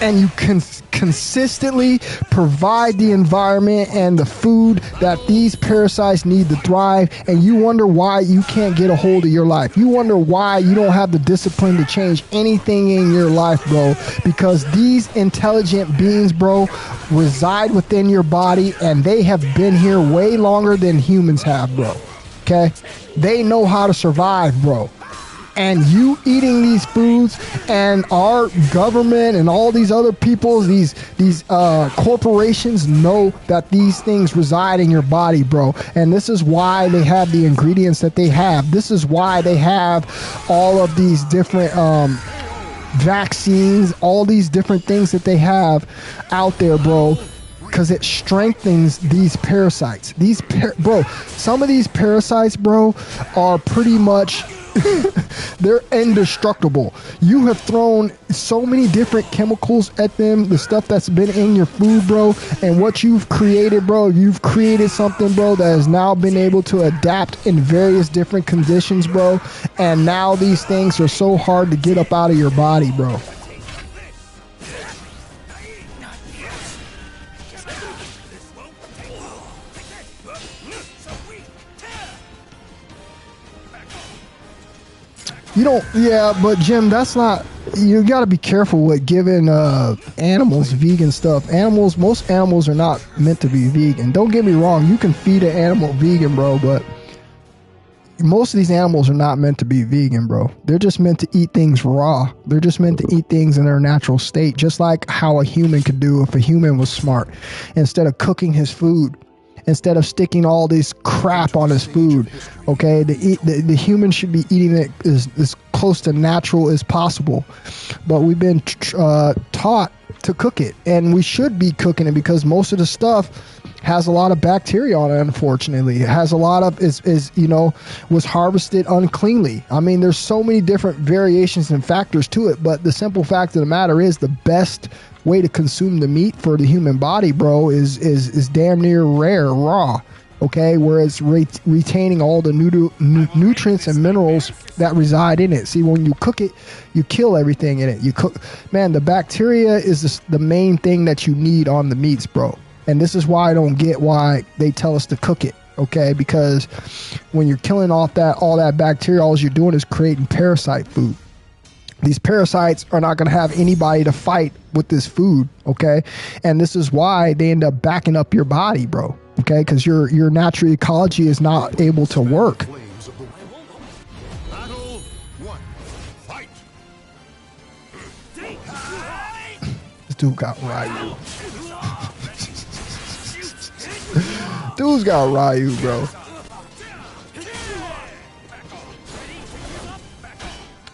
And you can consistently provide the environment and the food that these parasites need to thrive, and you wonder why you can't get a hold of your life. You wonder why you don't have the discipline to change anything in your life, bro, because these intelligent beings, bro, reside within your body, and they have been here way longer than humans have, bro. Okay? They know how to survive, bro. And you eating these foods, and our government and all these other people, these corporations know that these things reside in your body, bro. And this is why they have the ingredients that they have. This is why they have all of these different vaccines, all these different things that they have out there, bro. Because it strengthens these parasites. Bro, some of these parasites, bro, are pretty much they're indestructible. You have thrown so many different chemicals at them, the stuff that's been in your food, bro, and what you've created, bro, you've created something, bro, that has now been able to adapt in various different conditions, bro, and now these things are so hard to get up out of your body, bro. You don't, yeah, but Jim, that's not, you got to be careful with giving animals vegan stuff. Most animals are not meant to be vegan. Don't get me wrong, you can feed an animal vegan, bro, but most of these animals are not meant to be vegan, bro. They're just meant to eat things raw. They're just meant to eat things in their natural state, just like how a human could do if a human was smart. Instead of cooking his food, instead of sticking all this crap on his food, okay? The human should be eating it as close to natural as possible. But we've been taught to cook it, and we should be cooking it because most of the stuff has a lot of bacteria on it, unfortunately. It has a lot of, was harvested uncleanly. I mean, there's so many different variations and factors to it, but the simple fact of the matter is the best way to consume the meat for the human body, bro, is damn near rare, raw. Okay, where it's retaining all the nutrients and minerals that reside in it. See, when you cook it, you kill everything in it. The bacteria is the main thing that you need on the meats, bro. And this is why I don't get why they tell us to cook it. Okay, because when you're killing off all that bacteria, all you're doing is creating parasite food. These parasites are not going to have anybody to fight with this food, okay? And this is why they end up backing up your body, bro, okay? Because your natural ecology is not able to work. Battle 1. Fight. This dude got Ryu. Dude's got Ryu, bro.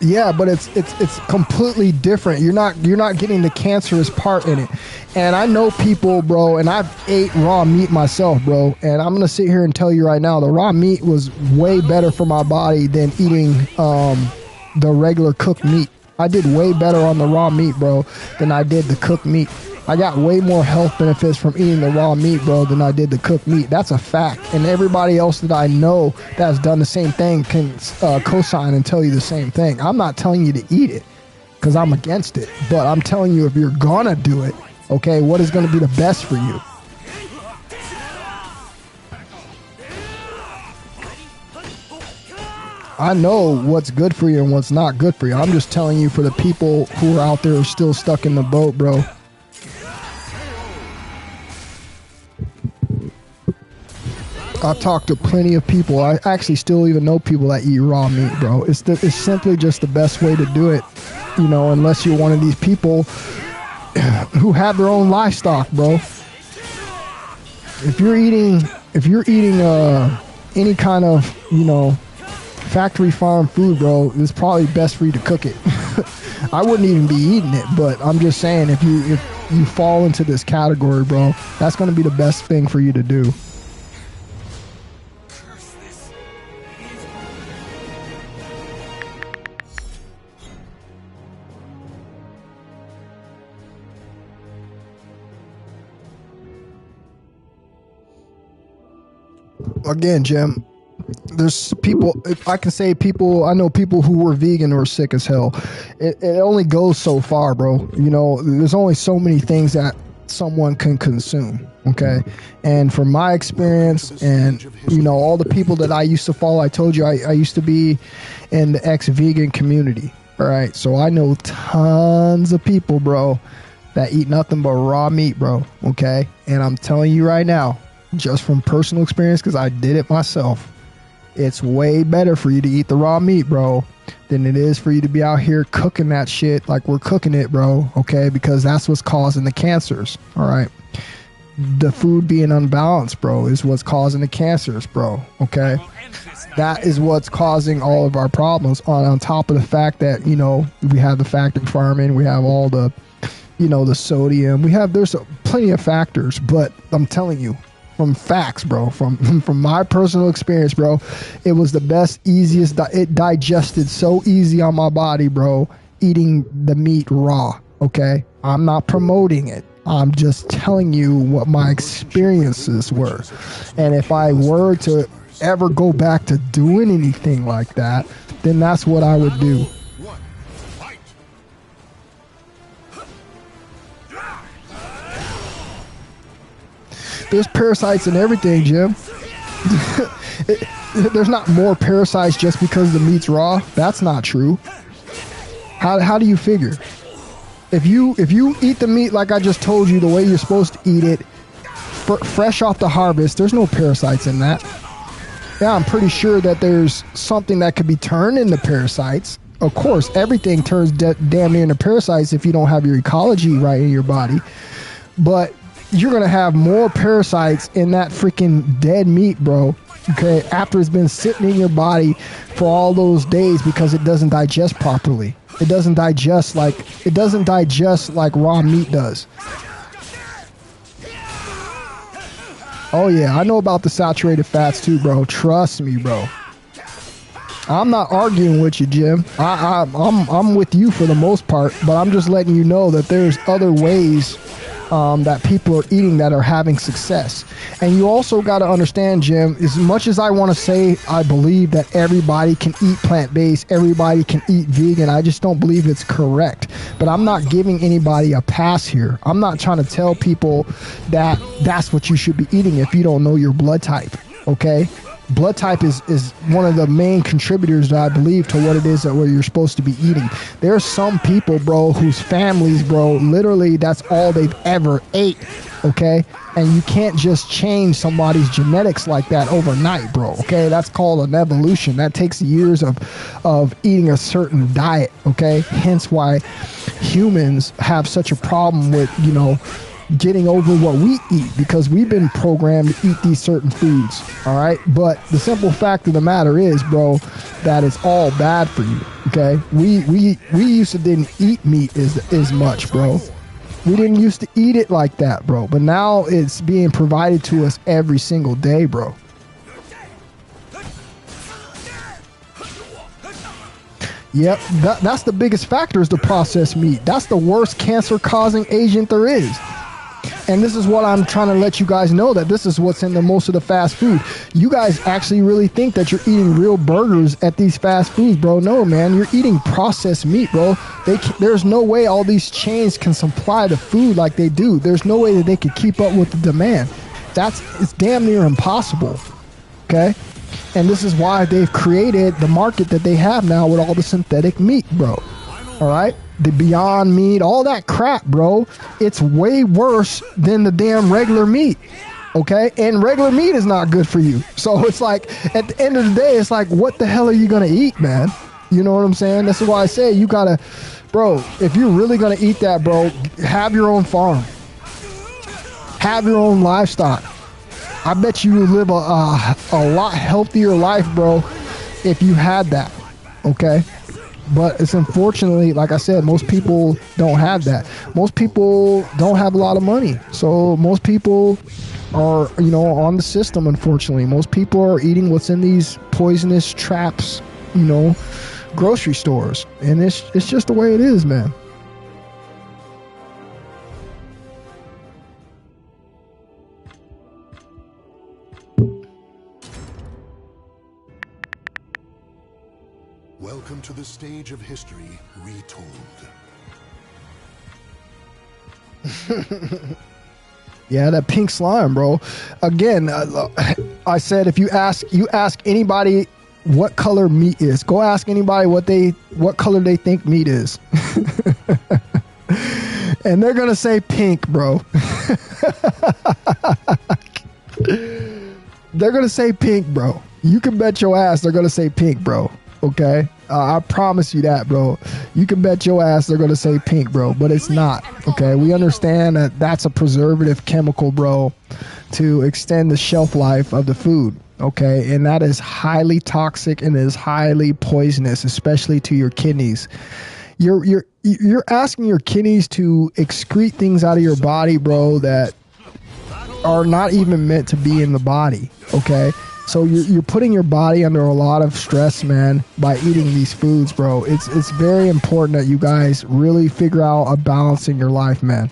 Yeah, but it's completely different. You're not getting the cancerous part in it. And I know people, bro, and I've ate raw meat myself, bro, and I'm gonna sit here and tell you right now, the raw meat was way better for my body than eating the regular cooked meat. I did way better on the raw meat, bro, than I did the cooked meat. I got way more health benefits from eating the raw meat, bro, than I did the cooked meat. That's a fact. And everybody else that I know that's done the same thing can co-sign and tell you the same thing. I'm not telling you to eat it because I'm against it. But I'm telling you, if you're going to do it, okay, what is going to be the best for you? I know what's good for you and what's not good for you. I'm just telling you for the people who are out there still stuck in the boat, bro. I've talked to plenty of people. I actually still even know people that eat raw meat, bro. It's simply just the best way to do it, unless you're one of these people who have their own livestock, bro. If you're eating any kind of, factory farm food, bro, it's probably best for you to cook it. I wouldn't even be eating it, but I'm just saying if you fall into this category, bro, that's going to be the best thing for you to do. Again, Jim, there's people, I can say people, I know people who were vegan or sick as hell. It only goes so far, bro. There's only so many things that someone can consume, okay? And from my experience and, all the people that I used to follow, I told you I used to be in the ex-vegan community, all right? So I know tons of people, bro, that eat nothing but raw meat, bro, okay? And I'm telling you right now, just from personal experience, because I did it myself, it's way better for you to eat the raw meat, bro, than it is for you to be out here cooking that shit like we're cooking it, bro, okay? Because that's what's causing the cancers, all right? The food being unbalanced, bro, is what's causing the cancers, bro, okay? That is what's causing all of our problems, on top of the fact that, we have the factory farming, we have all the, the sodium, there's plenty of factors, but I'm telling you, from facts, bro, from my personal experience, bro, it was the best, easiest, it digested so easy on my body, bro, eating the meat raw, okay? I'm not promoting it. I'm just telling you what my experiences were. And if I were to ever go back to doing anything like that, then that's what I would do. There's parasites in everything, Jim. There's not more parasites just because the meat's raw. That's not true. How do you figure? If you eat the meat like I just told you, the way you're supposed to eat it, fresh off the harvest, there's no parasites in that. Yeah, I'm pretty sure that there's something that could be turned into parasites. Of course, everything turns damn near into parasites if you don't have your ecology right in your body. But you're going to have more parasites in that freaking dead meat, bro, okay, after it's been sitting in your body for all those days because it doesn't digest properly. It doesn't digest like raw meat does. Oh yeah, I know about the saturated fats too, bro. Trust me, bro. I'm not arguing with you, Jim. I'm with you for the most part, but I'm just letting you know that there's other ways that people are eating that are having success. And you also got to understand, Jim, as much as I want to say I believe that everybody can eat plant-based, everybody can eat vegan, I just don't believe it's correct. But I'm not giving anybody a pass here. I'm not trying to tell people that that's what you should be eating if you don't know your blood type, okay? Blood type is one of the main contributors that I believe to what it is that you're supposed to be eating. There's some people, bro, whose families, bro, literally that's all they've ever ate, okay? And you can't just change somebody's genetics like that overnight, bro, okay? That's called an evolution. That takes years of eating a certain diet, okay? Hence why humans have such a problem with, you know, getting over what we eat, because we've been programmed to eat these certain foods, all right? But the simple fact of the matter is, bro, that it's all bad for you, okay? We used to didn't eat meat as much, bro. We didn't used to eat it like that, bro. But now it's being provided to us every single day, bro. Yep, that's the biggest factor, is the processed meat. That's the worst cancer-causing agent there is. And this is what I'm trying to let you guys know, that this is what's in the most of the fast food. You guys actually really think that you're eating real burgers at these fast foods, bro. No, man, you're eating processed meat, bro. There's no way all these chains can supply the food like they do. There's no way that they could keep up with the demand. It's damn near impossible, okay? And this is why they've created the market that they have now with all the synthetic meat, bro. All right? The Beyond Meat, all that crap, bro. It's way worse than the damn regular meat, okay? And regular meat is not good for you. So it's like, at the end of the day, it's like, what the hell are you going to eat, man? You know what I'm saying? That's why I say you got to, bro, if you're really going to eat that, bro, have your own farm. Have your own livestock. I bet you would live a lot healthier life, bro, if you had that, okay? But it's unfortunately, like I said, most people don't have that. Most people don't have a lot of money. So most people are, you know, on the system, unfortunately. Most people are eating what's in these poisonous traps, you know, grocery stores. And it's just the way it is, man. Welcome to the stage of history retold. Yeah, that pink slime, bro. Again, I said if you ask anybody what color meat is, go ask anybody what color they think meat is. And they're gonna say pink, bro. They're gonna say pink, bro. You can bet your ass they're gonna say pink, bro. Okay, I promise you that, bro. You can bet your ass they're gonna say pink, bro, but it's not. Okay, we understand that that's a preservative chemical, bro, to extend the shelf life of the food. Okay, and that is highly toxic and is highly poisonous, especially to your kidneys. You're asking your kidneys to excrete things out of your body, bro, that are not even meant to be in the body. Okay. So you're putting your body under a lot of stress, man, by eating these foods, bro. It's very important that you guys really figure out a balance in your life, man.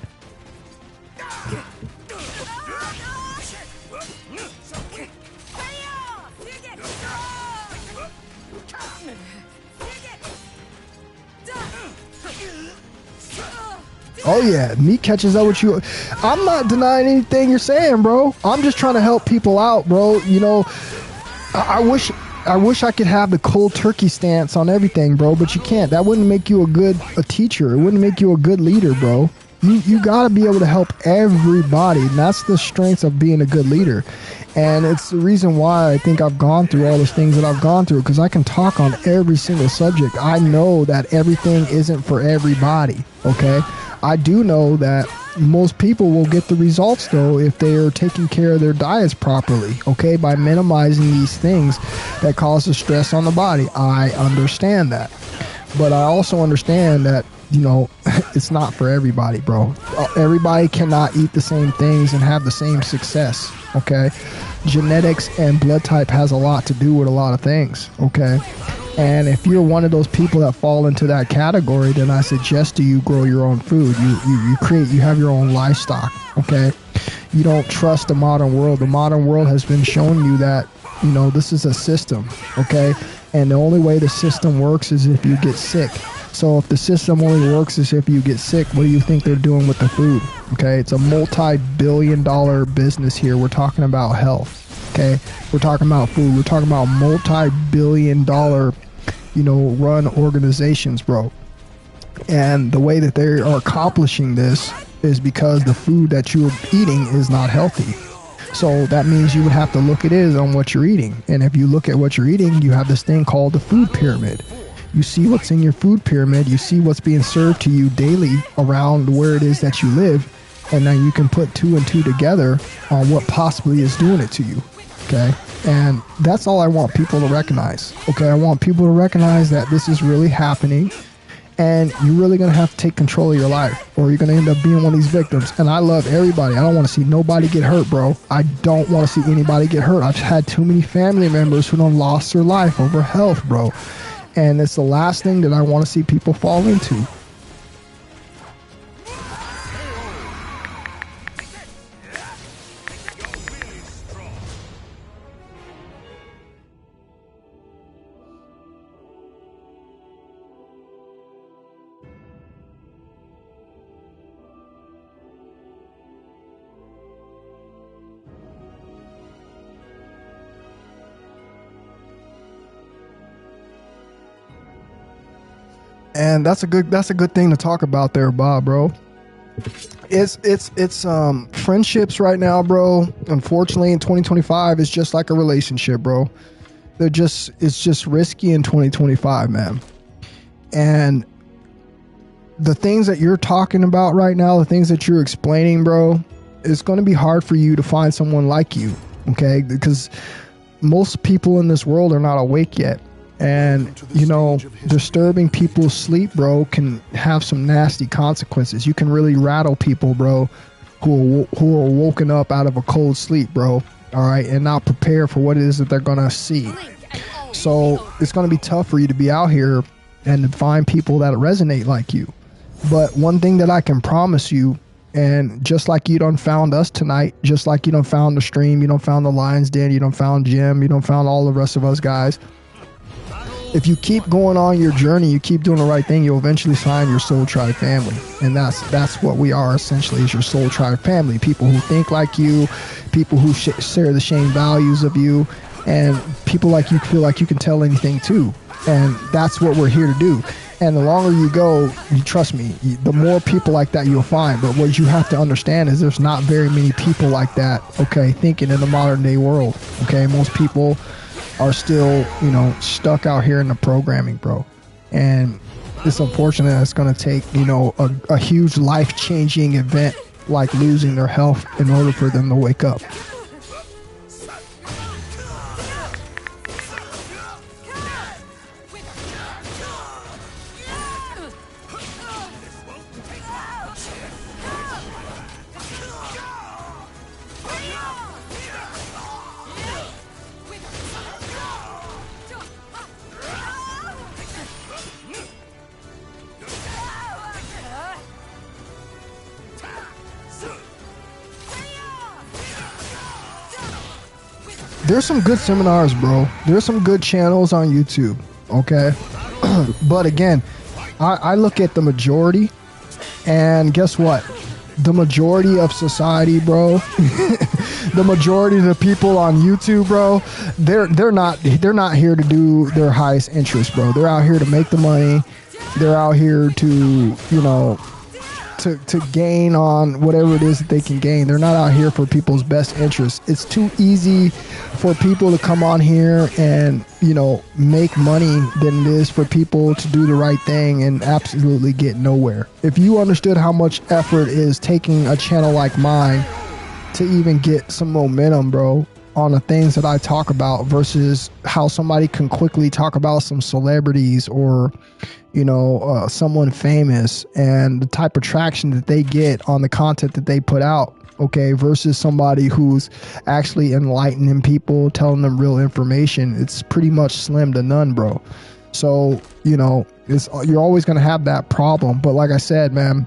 Oh yeah, meat catches up with you. I'm not denying anything you're saying, bro. I'm just trying to help people out, bro. You know, I wish I could have the cold turkey stance on everything, bro, but you can't. That wouldn't make you a teacher. It wouldn't make you a good leader, bro. You gotta be able to help everybody, and that's the strength of being a good leader. And it's the reason why I think I've gone through all those things that I've gone through, because I can talk on every single subject. I know that everything isn't for everybody, okay? I do know that most people will get the results, though, if they are taking care of their diets properly, okay, by minimizing these things that cause the stress on the body. I understand that. But I also understand that, you know, it's not for everybody, bro. Everybody cannot eat the same things and have the same success, okay? Genetics and blood type has a lot to do with a lot of things, okay? And if you're one of those people that fall into that category, then I suggest to you grow your own food. You have your own livestock, okay? You don't trust the modern world. The modern world has been showing you that, you know, this is a system, okay? And the only way the system works is if you get sick. So if the system only works is if you get sick, what do you think they're doing with the food? Okay, it's a multi-billion-dollar business here. We're talking about health, okay? We're talking about food. We're talking about multi-billion-dollar, you know, run organizations, bro. And the way that they are accomplishing this is because the food that you're eating is not healthy. So that means you would have to look at it on what you're eating. And if you look at what you're eating, you have this thing called the food pyramid. You see what's in your food pyramid. You see what's being served to you daily around where it is that you live. And then you can put 2 and 2 together on what possibly is doing it to you. Okay. And that's all I want people to recognize. Okay. I want people to recognize that this is really happening. And you're really going to have to take control of your life, or you're going to end up being one of these victims. And I love everybody. I don't want to see nobody get hurt, bro. I don't want to see anybody get hurt. I've had too many family members who done lost their life over health, bro. And it's the last thing that I want to see people fall into. And that's a good thing to talk about there, Bob, bro. It's friendships right now, bro. Unfortunately, in 2025, it's just like a relationship, bro. It's just risky in 2025, man. And the things that you're talking about right now, the things that you're explaining, bro, it's going to be hard for you to find someone like you, okay? Because most people in this world are not awake yet. And, you know, disturbing people's sleep, bro, can have some nasty consequences. You can really rattle people, bro, who are woken up out of a cold sleep, bro, all right, and not prepare for what it is that they're going to see. So it's going to be tough for you to be out here and to find people that resonate like you. But one thing that I can promise you, and just like you done found us tonight, just like you done found the stream, you done found the Lions Den, you done found Jim, you done found all the rest of us guys, if you keep going on your journey, you keep doing the right thing, you'll eventually find your soul tribe family. And that's what we are essentially, is your soul tribe family. People who think like you, people who share the same values of you, and people like you feel like you can tell anything too. And that's what we're here to do. And the longer you go, trust me, the more people like that you'll find. But what you have to understand is there's not very many people like that, okay, thinking in the modern day world. Okay, most people are still, you know, stuck out here in the programming, bro. And it's unfortunate that it's going to take, you know, a huge life-changing event like losing their health in order for them to wake up. There's some good seminars, bro. There's some good channels on YouTube, okay? But again, I look at the majority, and guess what? The majority of society, bro, the majority of the people on YouTube, bro, they're not here to do their highest interest, bro. They're out here to make the money. They're out here to, you know, to gain on whatever it is that they can gain. They're not out here for people's best interests. It's too easy for people to come on here and, you know, make money than it is for people to do the right thing and absolutely get nowhere. If you understood how much effort is taking a channel like mine to even get some momentum, bro, on the things that I talk about versus how somebody can quickly talk about some celebrities or, you know, someone famous and the type of traction that they get on the content that they put out. Okay, versus somebody who's actually enlightening people, telling them real information. It's pretty much slim to none, bro. So, you know, you're always going to have that problem. But like I said, man,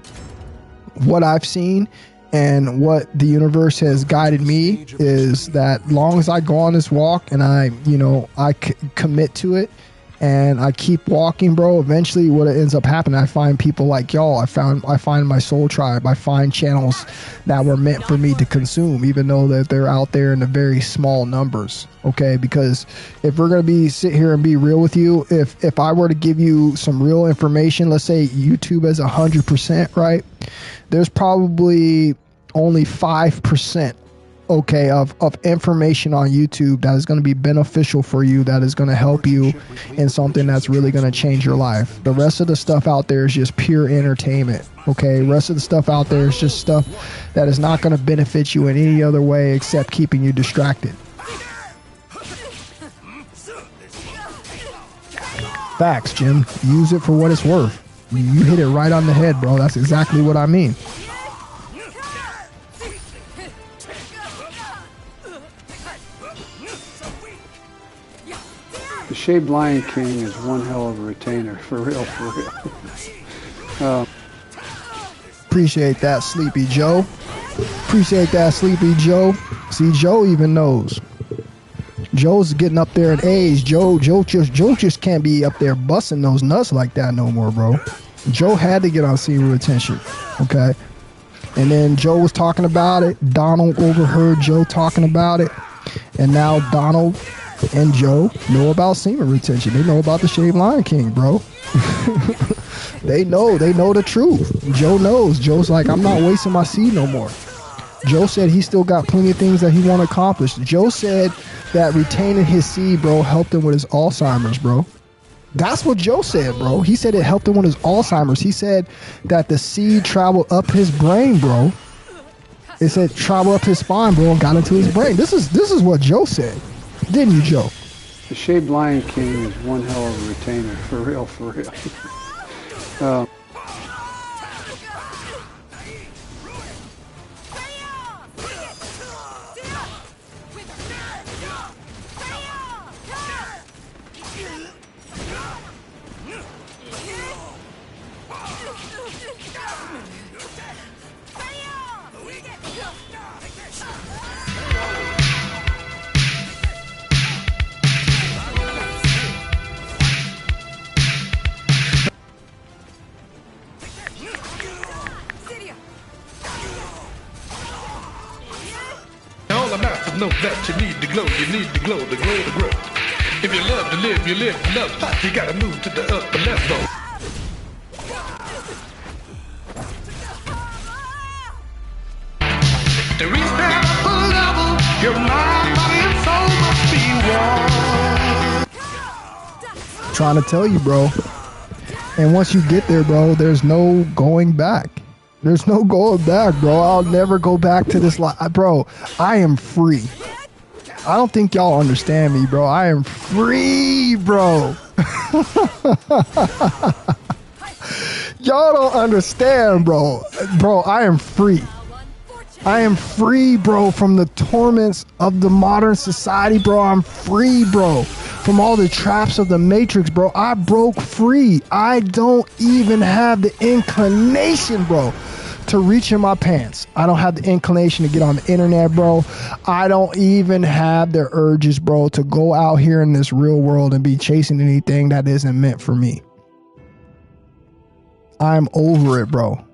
what I've seen and what the universe has guided me is that long as I go on this walk and I commit to it and I keep walking, bro, eventually what ends up happening, I find people like y'all. I find my soul tribe. I find channels that were meant for me to consume, even though that they're out there in the very small numbers. Okay, because if we're gonna sit here and be real with you, if I were to give you some real information, let's say YouTube is 100%, right? There's probably only 5%. Okay, of information on YouTube that is going to be beneficial for you, that is going to help you in something that's really going to change your life. The rest of the stuff out there is just pure entertainment. Okay, rest of the stuff out there is just stuff that is not going to benefit you in any other way except keeping you distracted. Facts, Jim. Use it for what it's worth. You hit it right on the head, bro. That's exactly what I mean. The Shaved Lion King is one hell of a retainer, for real, for real. Appreciate that, Sleepy Joe. Appreciate that, Sleepy Joe. See, Joe even knows. Joe's getting up there in age. Joe just can't be up there busting those nuts like that no more, bro. Joe had to get on semen retention, okay? And then Joe was talking about it. Donald overheard Joe talking about it. And now Donald and Joe know about semen retention. They know about the Shaved Lion King, bro. They know the truth. Joe knows. Joe's like, I'm not wasting my seed no more. Joe said he still got plenty of things that he want to accomplish. Joe said that retaining his seed, bro, helped him with his Alzheimer's, bro. That's what Joe said, bro. He said it helped him with his Alzheimer's. He said that the seed traveled up his brain, bro. It said travel up his spine, bro, and got into his brain. This is what Joe said. Didn't you, Joe? The Shaved Lion King is one hell of a retainer, for real, for real. Know that you need to glow, you need to glow, the glow to grow. If you love to live, you live to love hot, you gotta move to the upper level. To reach that upper level, your mind, body, and soul must be one. Trying to tell you, bro. And once you get there, bro, there's no going back. There's no going back, bro. I'll never go back to this life. Bro, I am free. I don't think y'all understand me, bro. I am free, bro. Y'all don't understand, bro. Bro, I am free. I am free, bro, from the torments of the modern society, bro. I'm free, bro, from all the traps of the Matrix, bro. I broke free. I don't even have the inclination, bro, to reach in my pants. I don't have the inclination to get on the internet, bro. I don't even have the urges, bro, to go out here in this real world and be chasing anything that isn't meant for me. I'm over it, bro.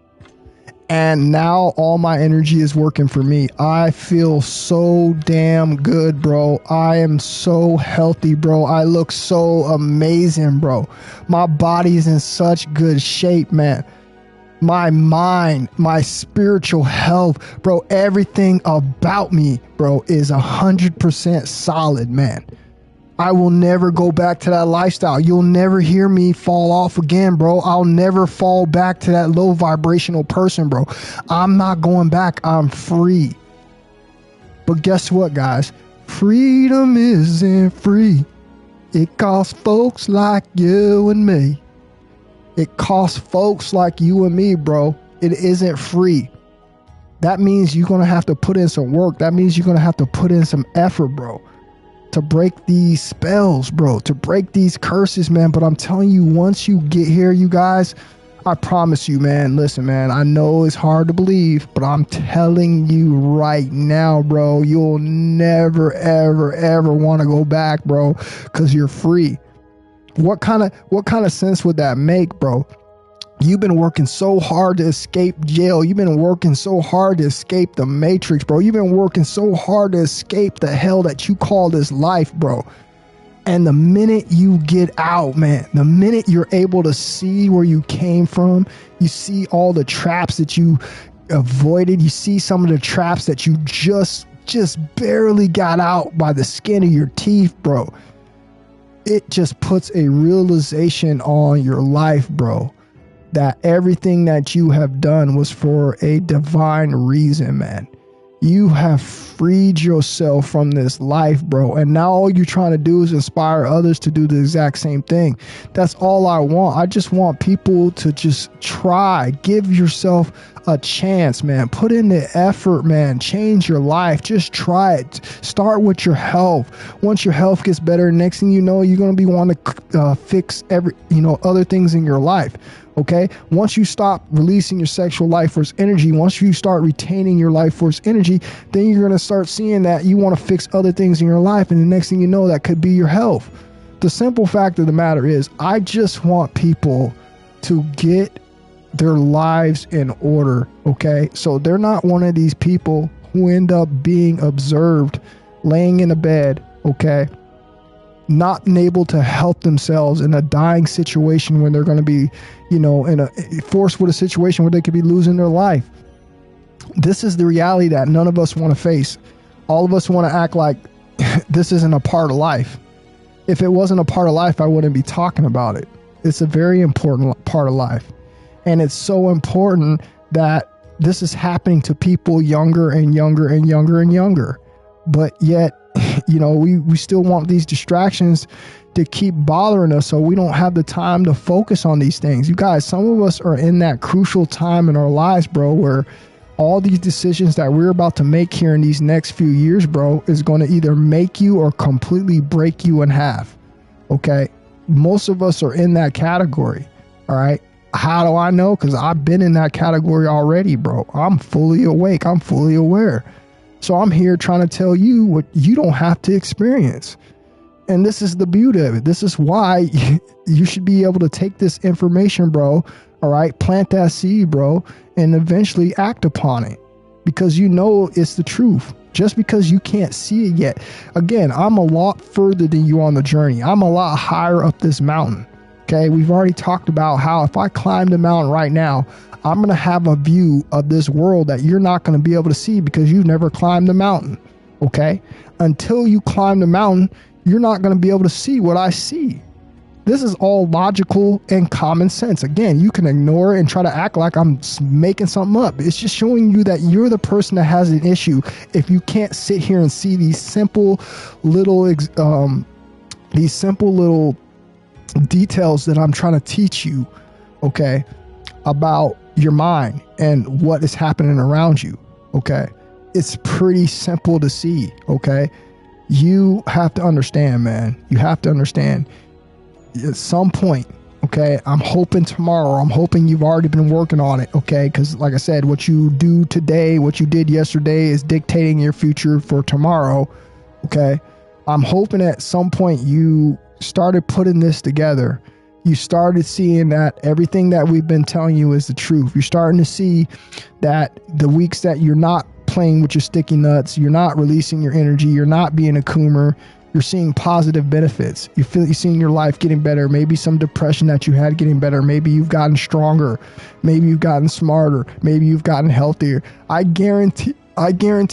And now all my energy is working for me. I feel so damn good, bro. I am so healthy, bro. I look so amazing, bro. My body's in such good shape, man. My mind, my spiritual health, bro, everything about me, bro, is 100% solid, man. I will never go back to that lifestyle. You'll never hear me fall off again, bro. I'll never fall back to that low vibrational person, bro. I'm not going back. I'm free. But guess what, guys? Freedom isn't free. It costs folks like you and me. It costs folks like you and me, bro. It isn't free. That means you're going to have to put in some work. That means you're going to have to put in some effort, bro, to break these spells, bro, to break these curses, man. But I'm telling you, once you get here, you guys, I promise you, man, listen, man, I know it's hard to believe, but I'm telling you right now, bro, you'll never, ever, ever want to go back, bro, because you're free. What kind of sense would that make, bro? You've been working so hard to escape jail. You've been working so hard to escape the matrix, bro. You've been working so hard to escape the hell that you call this life, bro. And the minute you get out, man, the minute you're able to see where you came from, you see all the traps that you avoided, you see some of the traps that you just barely got out by the skin of your teeth, bro. It just puts a realization on your life, bro, that everything that you have done was for a divine reason, man. You have freed yourself from this life, bro. And now all you're trying to do is inspire others to do the exact same thing. That's all I want. I just want people to just try. Give yourself a chance, man. Put in the effort, man. Change your life. Just try it. Start with your health. Once your health gets better, next thing you know, you're going to be wanting to fix other things in your life. Okay, once you stop releasing your sexual life force energy, once you start retaining your life force energy, then you're going to start seeing that you want to fix other things in your life. And the next thing you know, that could be your health. The simple fact of the matter is, I just want people to get their lives in order. Okay, so they're not one of these people who end up being observed laying in a bed, okay, not able to help themselves in a dying situation when they're going to be, forced with a situation where they could be losing their life. This is the reality that none of us want to face. All of us want to act like this isn't a part of life. If it wasn't a part of life, I wouldn't be talking about it. It's a very important part of life. And it's so important that this is happening to people younger and younger and younger and younger. But yet, we still want these distractions to keep bothering us, so we don't have the time to focus on these things. You guys, some of us are in that crucial time in our lives, bro, where all these decisions that we're about to make here in these next few years, bro, is going to either make you or completely break you in half. Okay? Most of us are in that category. All right? How do I know? Because I've been in that category already, bro. I'm fully awake. I'm fully aware. So I'm here trying to tell you what you don't have to experience. And this is the beauty of it. This is why you should be able to take this information, bro, all right, plant that seed, bro, and eventually act upon it, because you know it's the truth. Just because you can't see it yet. Again, I'm a lot further than you on the journey. I'm a lot higher up this mountain. Okay, we've already talked about how if I climb the mountain right now, I'm going to have a view of this world that you're not going to be able to see because you've never climbed the mountain. Okay, until you climb the mountain, you're not going to be able to see what I see. This is all logical and common sense. Again, you can ignore it and try to act like I'm making something up. It's just showing you that you're the person that has an issue if you can't sit here and see these simple little details that I'm trying to teach you, okay, about your mind and what is happening around you. Okay, it's pretty simple to see. Okay, you have to understand, man. You have to understand. At some point, okay, I'm hoping tomorrow, I'm hoping you've already been working on it, okay, because like I said, what you do today, what you did yesterday is dictating your future for tomorrow, okay. I'm hoping at some point you started putting this together. You started seeing that everything that we've been telling you is the truth. You're starting to see that the weeks that you're not playing with your sticky nuts, you're not releasing your energy, you're not being a coomer, you're seeing positive benefits. You're seeing your life getting better. Maybe some depression that you had getting better. Maybe you've gotten stronger. Maybe you've gotten smarter. Maybe you've gotten healthier. I guarantee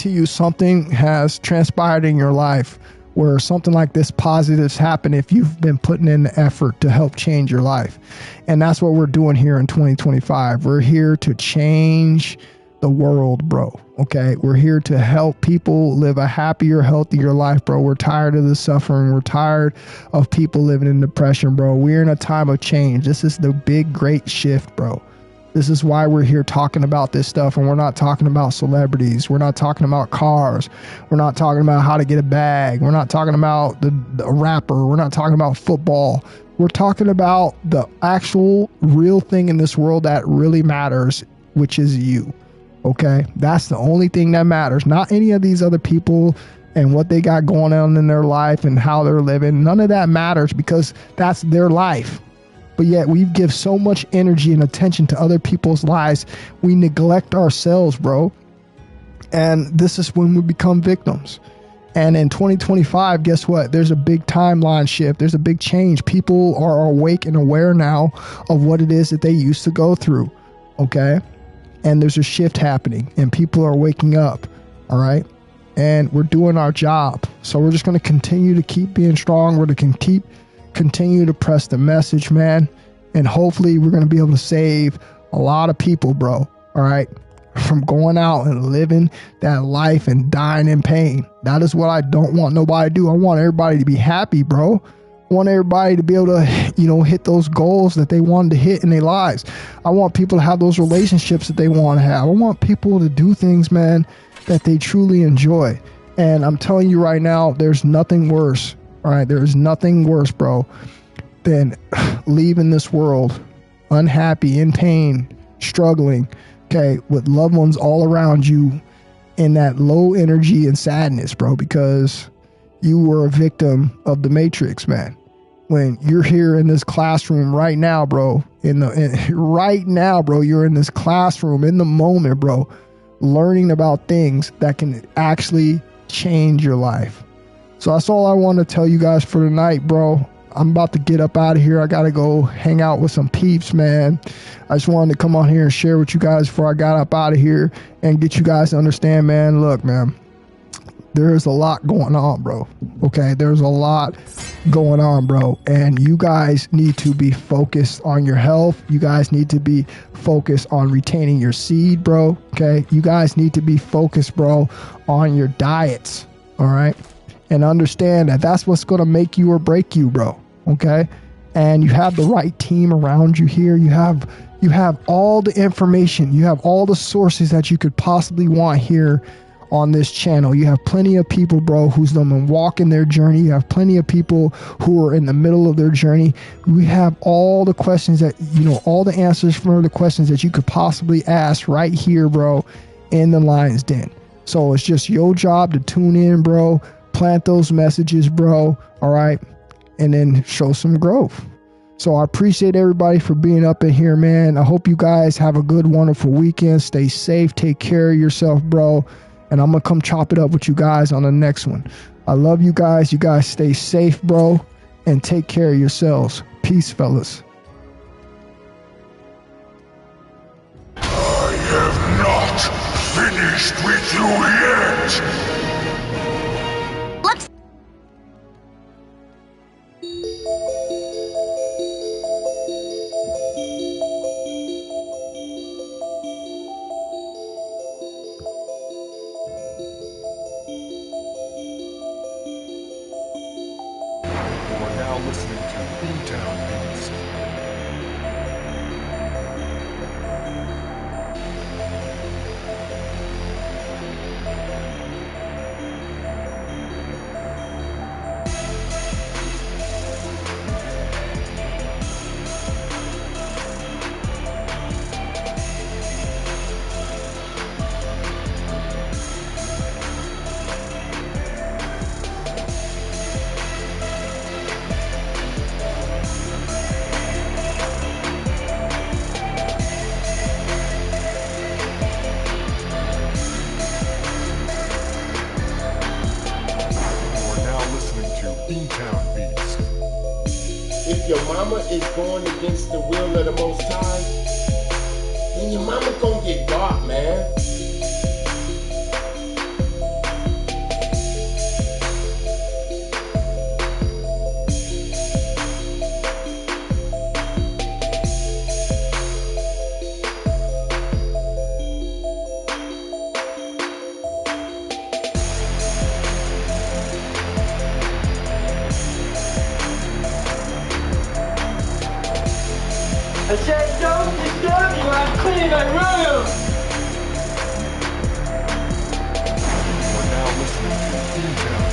you something has transpired in your life where something like this positive's happened if you've been putting in the effort to help change your life. And that's what we're doing here in 2025. We're here to change the world, bro. Okay, we're here to help people live a happier, healthier life, bro. We're tired of the suffering. We're tired of people living in depression, bro. We're in a time of change. This is the big, great shift, bro. This is why we're here talking about this stuff, and we're not talking about celebrities. We're not talking about cars. We're not talking about how to get a bag. We're not talking about the rapper. We're not talking about football. We're talking about the actual real thing in this world that really matters, which is you. Okay? That's the only thing that matters. Not any of these other people and what they got going on in their life and how they're living. None of that matters because that's their life. But yet we give so much energy and attention to other people's lives. We neglect ourselves, bro. And this is when we become victims. And in 2025, guess what? There's a big timeline shift. There's a big change. People are awake and aware now of what it is that they used to go through. Okay? And there's a shift happening and people are waking up. All right? And we're doing our job. So we're just going to continue to keep being strong. We're going to continue to press the message, man. And hopefully we're going to be able to save a lot of people, bro. All right? From going out and living that life and dying in pain. That is what I don't want nobody to do. I want everybody to be happy, bro. I want everybody to be able to, hit those goals that they wanted to hit in their lives. I want people to have those relationships that they want to have. I want people to do things, man, that they truly enjoy. And I'm telling you right now, there's nothing worse. All right, there is nothing worse, bro, than leaving this world unhappy, in pain, struggling, okay, with loved ones all around you in that low energy and sadness, bro, because you were a victim of the Matrix, man. When you're here in this classroom right now, bro, right now, bro, you're in this classroom in the moment, bro, learning about things that can actually change your life. So that's all I want to tell you guys for tonight, bro. I'm about to get up out of here. I got to go hang out with some peeps, man. I just wanted to come on here and share with you guys before I got up out of here and get you guys to understand, man. Look, man, there's a lot going on, bro. Okay, there's a lot going on, bro. And you guys need to be focused on your health. You guys need to be focused on retaining your seed, bro. Okay, you guys need to be focused, bro, on your diets. All right. And understand that that's what's going to make you or break you, bro. Okay. And you have the right team around you here. You have all the information. You have all the sources that you could possibly want here on this channel. You have plenty of people, bro, who's been walking their journey. You have plenty of people who are in the middle of their journey. We have all the questions that, all the answers for the questions that you could possibly ask right here, bro, in the Lion's Den. So it's just your job to tune in, bro. Plant those messages, bro. All right. And then show some growth. So I appreciate everybody for being up in here, man. I hope you guys have a good, wonderful weekend. Stay safe. Take care of yourself, bro. And I'm going to come chop it up with you guys on the next one. I love you guys. You guys stay safe, bro. And take care of yourselves. Peace, fellas. I have not finished with you yet. If your mama is going against the will of the Most High, then your mama gonna get dark, man. I said don't disturb you, I'm cleaning my room! You're now listening to Intel.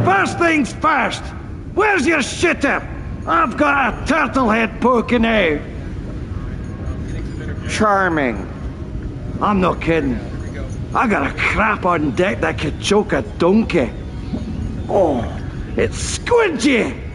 First things first, where's your shitter? I've got a turtle head poking out. Charming. I'm not kidding. I got a crap on deck that could choke a donkey. Oh, it's squidgy.